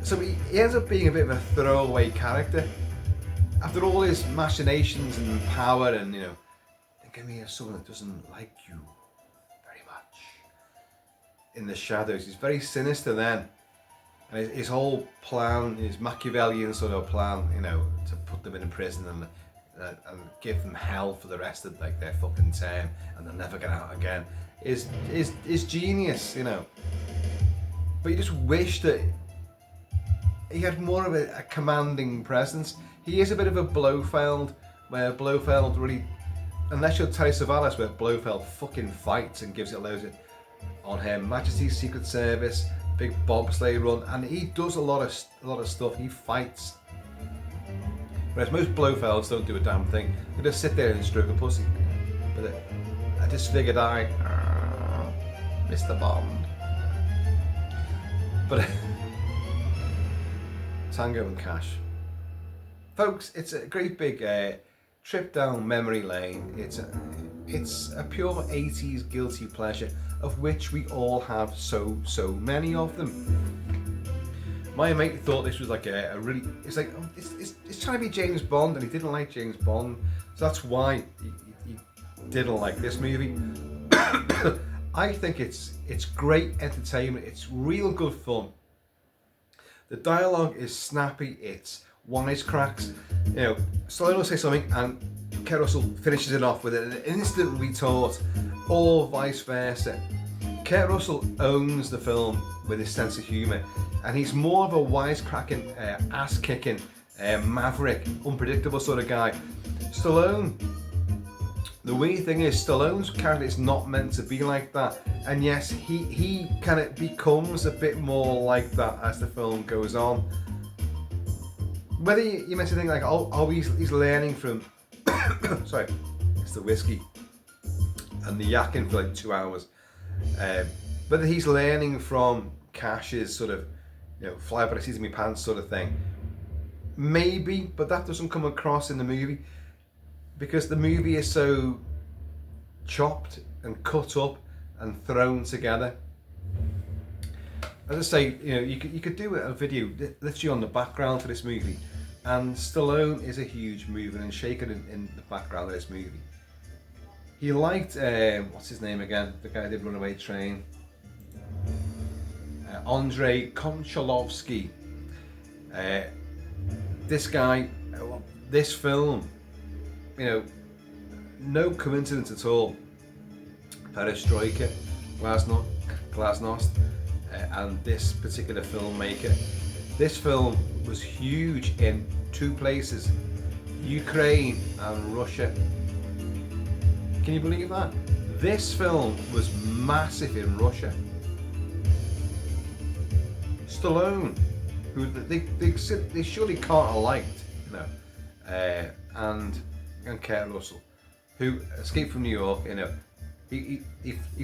So he ends up being a bit of a throwaway character. After all his machinations and power and, give me someone that doesn't like you very much. In the shadows, he's very sinister then. And his whole plan, his Machiavellian sort of plan, to put them in prison and give them hell for the rest of their fucking term, and they'll never get out again, is genius, But you just wish that he had more of a commanding presence. He is a bit of a Blofeld, where Blofeld really, unless you're Terry Savalas, where Blofeld fucking fights and gives it loads on him. Majesty's Secret Service, big bobsleigh run, and he does a lot of stuff. He fights. Whereas most Blofelds don't do a damn thing. They just sit there and stroke a pussy. But I just figured Mr. Bond. But Tango and Cash. Folks, it's a great big trip down memory lane. It's a pure 80s guilty pleasure, of which we all have so many of them. My mate thought this was like a really, it's trying to be James Bond, and he didn't like James Bond, so that's why he didn't like this movie. I think it's great entertainment. It's real good fun. The dialogue is snappy, it's wisecracks. You know, Stallone will say something and Kurt Russell finishes it off with an instant retort, or vice versa. Kurt Russell owns the film with his sense of humour, and he's more of a wisecracking, ass-kicking, maverick, unpredictable sort of guy. Stallone, the weird thing is, Stallone's character is not meant to be like that, and yes, he kind of becomes a bit more like that as the film goes on. Whether you meant to think like, oh, he's learning from, sorry, it's the whiskey and the yakking for like 2 hours. Whether he's learning from Cash's sort of, you know, fly by the seat of my pants sort of thing, maybe, but that doesn't come across in the movie because the movie is so chopped and cut up and thrown together. As I say, you know, you could do a video literally on the background for this movie, and Stallone is a huge mover and shaker in the background of this movie. He liked, what's his name again? The guy who did Runaway Train. Andrei Konchalovsky. This guy, this film, you know, no coincidence at all. Perestroika, Glasnost, and this particular filmmaker. This film was huge in two places, Ukraine and Russia. Can you believe that? This film was massive in Russia. Stallone, who they surely can't have liked, you know, and Kurt Russell, who escaped from New York, you know, he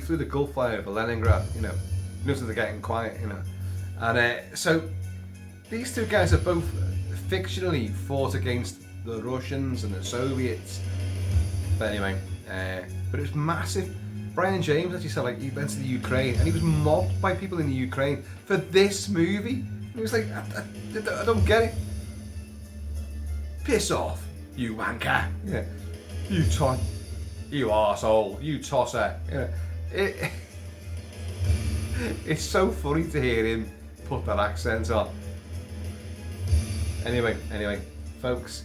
flew the Gulf fire over Leningrad, you know, nothing to getting quiet, you know, and so these two guys are both fictionally fought against the Russians and the Soviets. But anyway, but it was massive. Brian James actually said, like, he went to the Ukraine and he was mobbed by people in the Ukraine for this movie. And he was like, I don't get it. Piss off, you wanker. Yeah. You arsehole, you tosser. Yeah. It's so funny to hear him put that accent on. Anyway, folks,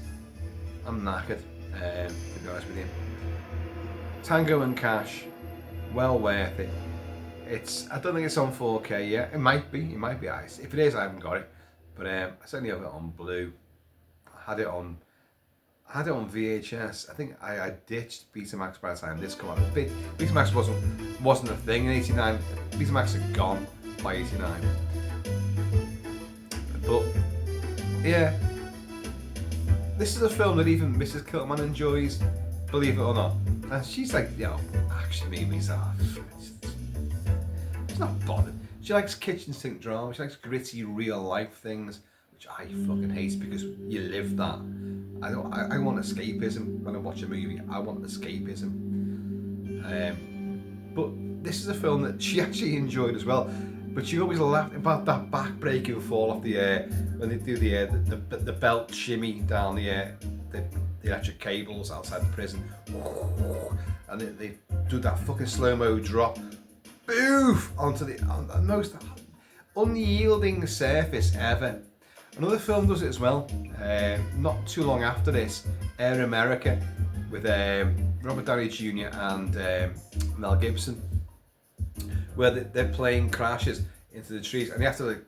I'm knackered, to be honest with you. Tango Cash, well worth it. I don't think it's on 4K yet. It might be ice. If it is, I haven't got it. But I certainly have it on Blue. I had it on VHS. I think I ditched Betamax by the time this came out. Betamax wasn't a thing in '89. Betamax had gone by '89. But yeah, this is a film that even Mrs. KILT-MAN enjoys, believe it or not. And she's like, you know, action movies are. She's not bothered. She likes kitchen sink drama. She likes gritty real life things, which I fucking hate because you live that. I want escapism when I watch a movie. I want escapism. But this is a film that she actually enjoyed as well. But she always laughed about that back-breaking fall off the air when they do the belt shimmy down the electric cables outside the prison, and they do that fucking slow-mo drop, boof, onto the most unyielding surface ever. Another film does it as well, not too long after this, Air America, with Robert Downey Jr. and Mel Gibson, where their plane crashes into the trees and they have to like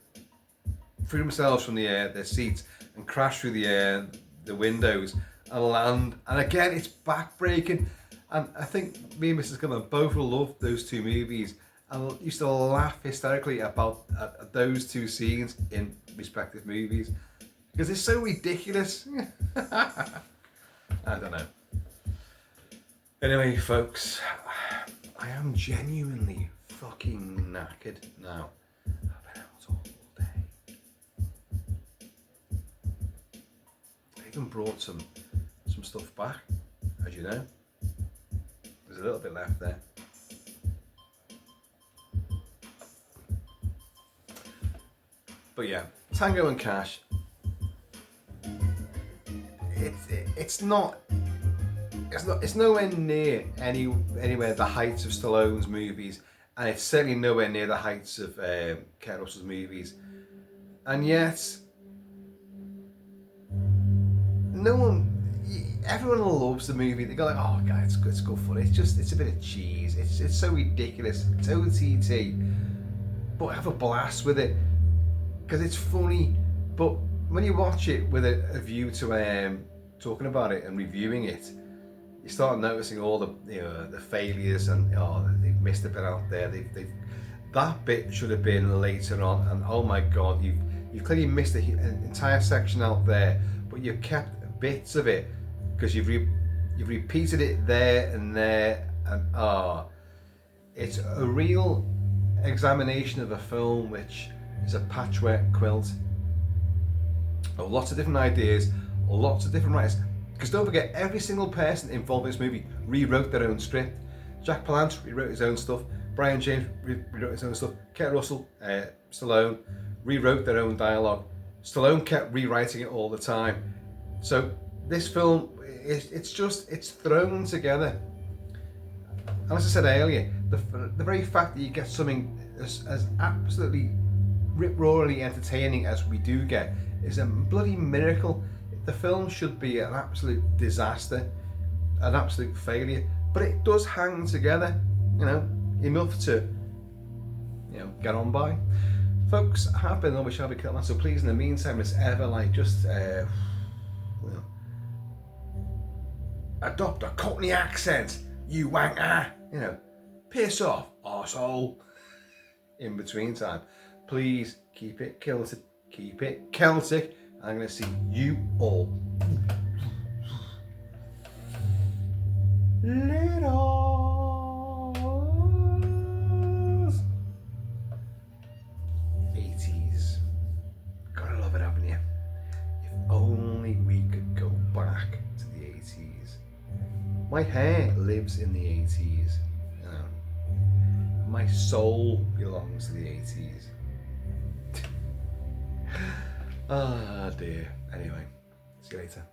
free themselves from their seats and crash through the windows and land. And again, it's backbreaking. And I think me and Mrs. KILT-MAN both love those two movies and used to laugh hysterically about those two scenes in respective movies because it's so ridiculous. I don't know. Anyway, folks, I am genuinely fucking knackered now. I've been out all day. I even brought some stuff back, as you know. There's a little bit left there. But yeah, Tango Cash. It's nowhere near anywhere the heights of Stallone's movies, and it's certainly nowhere near the heights of Kurt Russell's movies. and yet everyone loves the movie. They go like, oh god, it's good fun. It's a bit of cheese. It's so ridiculous. It's OTT, but have a blast with it because it's funny. But when you watch it with a view to talking about it and reviewing it, you start noticing all the failures and they've missed a bit out there. They've that bit should have been later on, and oh my god, you've clearly missed an entire section out there, but you've kept bits of it because you've repeated it there, and it's a real examination of a film which is a patchwork quilt of lots of different ideas, lots of different writers. Because don't forget, every single person involved in this movie rewrote their own script. Jack Palance rewrote his own stuff. Brian James rewrote his own stuff. Kurt Russell, Stallone rewrote their own dialogue. Stallone kept rewriting it all the time. So this film, it's thrown together. And as I said earlier, the very fact that you get something as absolutely rip-roaringly entertaining as we do get is a bloody miracle. The film should be an absolute disaster, an absolute failure, but it does hang together, enough to, get on by. Folks, I have been on with Shall Be KILT-MAN, so please, in the meantime, as ever, just adopt a Cockney accent, you wanker, piss off, arsehole. In between time, please keep it kilted, keep it Celtic. I'm going to see you all later. 80s. Gotta love it, haven't you? If only we could go back to the 80s. My hair lives in the 80s. My soul belongs to the 80s. Ah dear. Anyway, see you later.